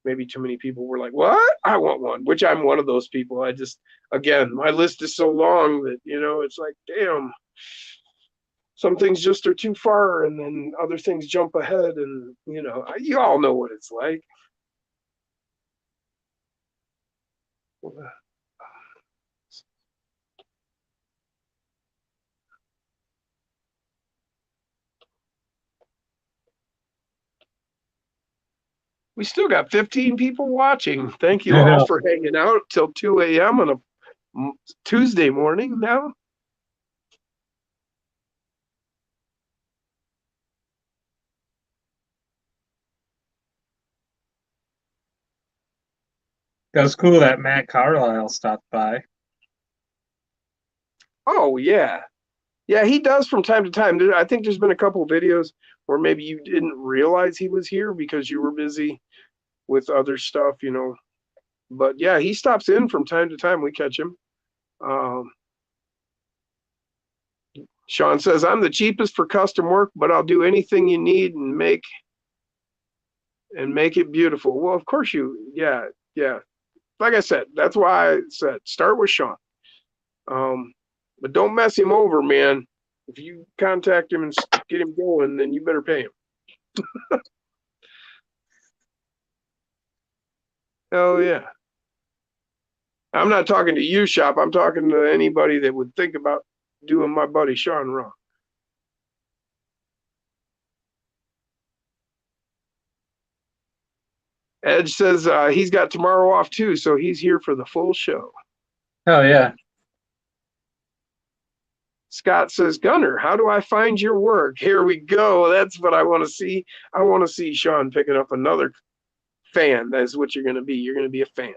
maybe too many people were like, "What? I want one," which I'm one of those people. I just, again, my list is so long that, it's like, damn, some things just are too far, and then other things jump ahead, and you all know what it's like. We still got 15 people watching. Thank you I all know. for hanging out till 2 a.m. on a Tuesday morning now. That was cool that Matt Carlisle stopped by. Oh, yeah. Yeah, he does from time to time. I think there's been a couple of videos where maybe you didn't realize he was here because you were busy with other stuff, But yeah, he stops in from time to time. We catch him. Sean says, "I'm the cheapest for custom work, but I'll do anything you need and make it beautiful." Well, of course yeah. Like I said, that's why I said start with Sean. But don't mess him over, man. If you contact him and get him going, then you better pay him. Hell yeah. I'm not talking to you, Shop. I'm talking to anybody that would think about doing my buddy Sean wrong. Edge says he's got tomorrow off too, so he's here for the full show. Oh yeah. Scott says, "Gunner, how do I find your work?" Here we go. That's what I want to see. I want to see Sean picking up another fan. That's what you're going to be. You're going to be a fan.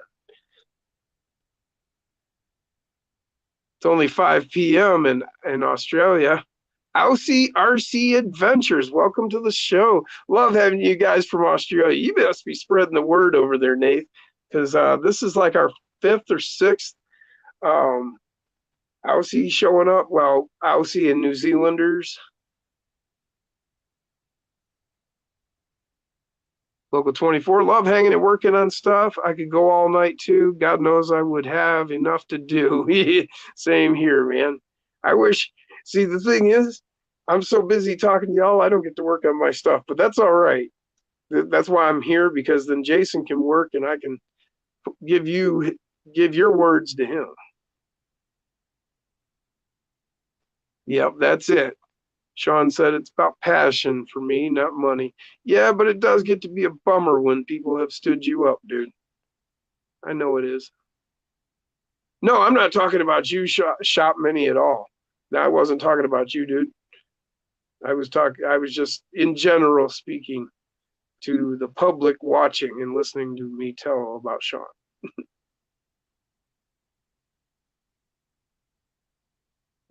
It's only 5 p.m. in Australia. Aussie RC Adventures, welcome to the show. Love having you guys from Australia. You must be spreading the word over there, Nate, because this is like our 5th or 6th Aussie showing up. Well, Aussie and New Zealanders. Local 24, love hanging and working on stuff. I could go all night too. God knows I would have enough to do. Same here, man. I wish, see, the thing is, I'm so busy talking to y'all, I don't get to work on my stuff, but that's all right. That's why I'm here, because then Jason can work and I can give your words to him. Yep, that's it. Sean said it's about passion for me, not money. Yeah, but it does get to be a bummer when people have stood you up, dude. I know it is. No, I'm not talking about you, Shop Mini, at all. I wasn't talking about you, dude. I was just in general speaking to the public watching and listening to me tell about Sean.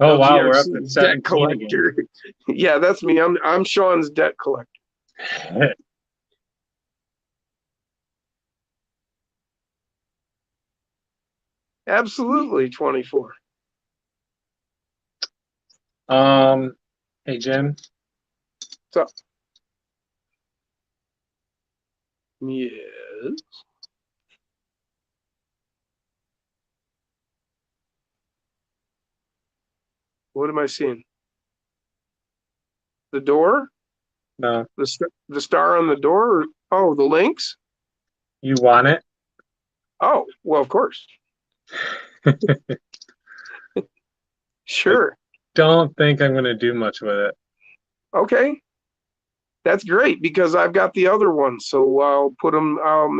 Oh wow, we're up LGRC at debt 17 collector. Yeah, that's me. I'm Sean's debt collector. again. Absolutely, 24. Hey Jim. What's up? Yes. What am I seeing? The door? No, The star on the door? Oh, the links? you want it? Oh, well, of course. Sure. Don't think I'm gonna do much with it. Okay. That's great because I've got the other one. So I'll put them, I'll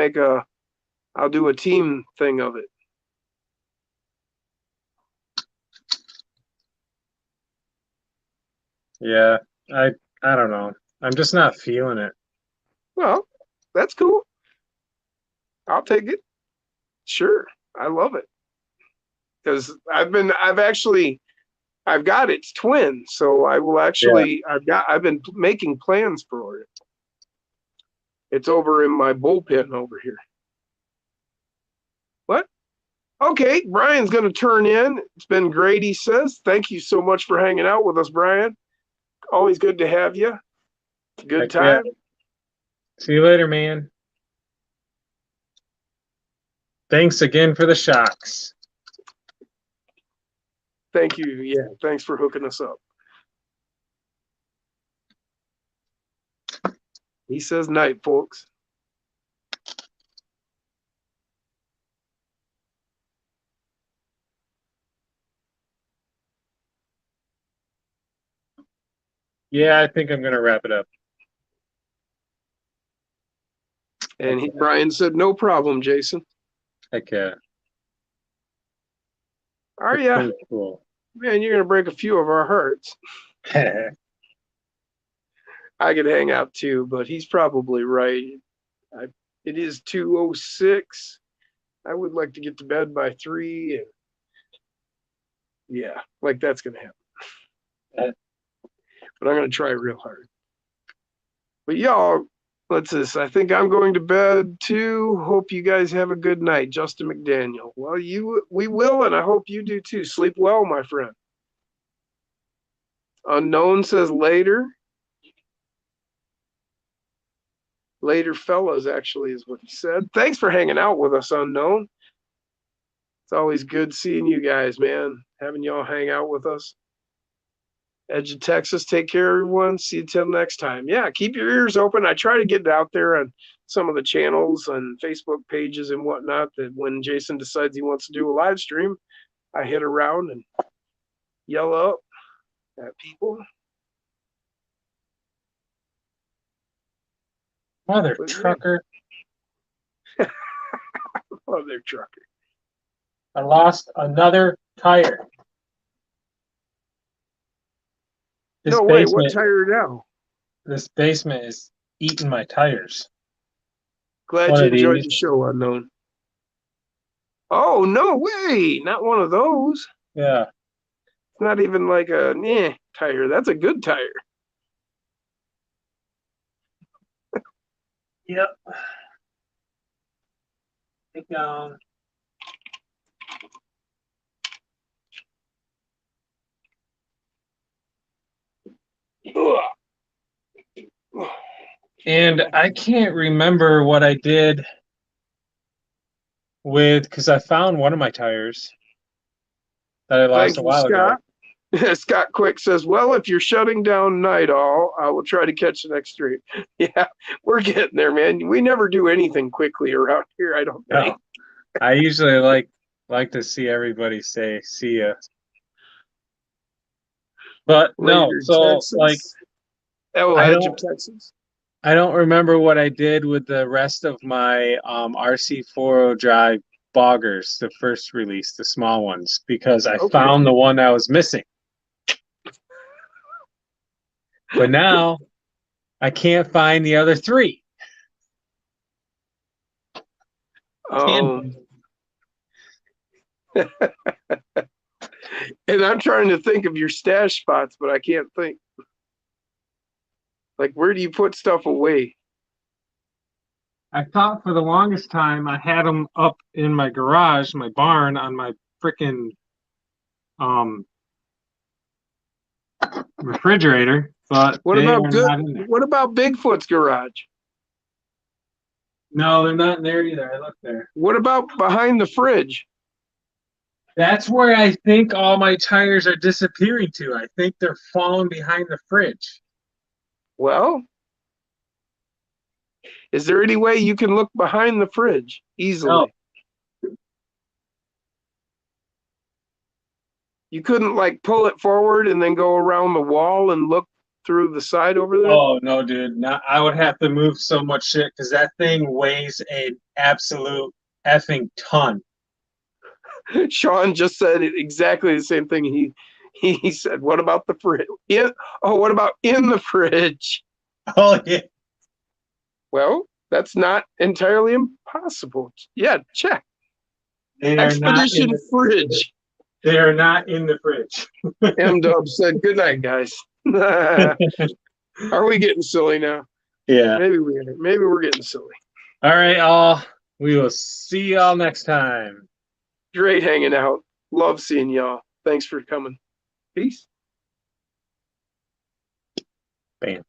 do a team thing of it. Yeah, I don't know. I'm just not feeling it. Well, that's cool. I'll take it. Sure. I love it. Because I've got its twin. So I will actually, I've been making plans for it. It's over in my bullpen over here. What? Okay, Brian's going to turn in. It's been great, he says. Thank you so much for hanging out with us, Brian. Always good to have you. Good Heck yeah. time. See you later, man. Thanks again for the shocks. Thank you. Yeah, thanks for hooking us up. He says night, folks. Yeah, I think I'm gonna wrap it up. And Brian said, no problem, Jason. Heck yeah. Are ya? Pretty cool. Man, you're going to break a few of our hearts. I could hang out too, but he's probably right. It is 2:06. I would like to get to bed by 3. And yeah, like that's going to happen. But I'm going to try real hard. But y'all, let's this. I think I'm going to bed too. Hope you guys have a good night. Justin McDaniel. Well, we will, and I hope you do too. Sleep well, my friend. Unknown says later. Later, fellas, actually, is what he said. Thanks for hanging out with us, Unknown. It's always good seeing you guys, man. Having y'all hang out with us. Edge of Texas, take care, everyone. See you till next time. Yeah, keep your ears open. I try to get it out there on some of the channels and Facebook pages and whatnot that when Jason decides he wants to do a live stream, I hit around and yell up at people. Mother But, trucker. Mother trucker. I lost another tire. No way, what tire now? This basement is eating my tires. Glad One you of enjoyed these. the show, Unknown. Oh, no way. Not one of those. Yeah. It's not even like a tire. That's a good tire. Yep. Take down. And I can't remember what I did because I found one of my tires that I lost Thank a you, while ago. Scott. Scott Quick says, well, if you're shutting down Night All, I will try to catch the next stream. Yeah, we're getting there, man. We never do anything quickly around here, I don't think. No. I usually like to see everybody say see ya. But no, Later, so Texas. like Edge of Texas. I don't remember what I did with the rest of my RC4 drive boggers, the first release, the small ones, because I found the one that was missing. But now I can't find the other 3. And I'm trying to think of your stash spots, but I can't think. Like, where do you put stuff away? I thought for the longest time I had them up in my garage, my barn, on my freaking refrigerator, but What about Bigfoot's garage? No, they're not in there either. I looked there. What about behind the fridge? That's where I think all my tires are disappearing to. I think they're falling behind the fridge. Well, is there any way you can look behind the fridge easily? No. You couldn't like pull it forward and then go around the wall and look through the side over there? Oh no, dude! I would have to move so much shit because that thing weighs an absolute effing ton. Sean just said exactly the same thing. He said, "What about the fridge? What about in the fridge?" Oh yeah. Well, that's not entirely impossible. Yeah, check. Expedition fridge. They are not in the fridge. M Dub said, "Good night, guys." Are we getting silly now? Yeah. Maybe we're getting silly. All right, all. We will see y'all next time. Great hanging out. Love seeing y'all. Thanks for coming. Peace. Bam.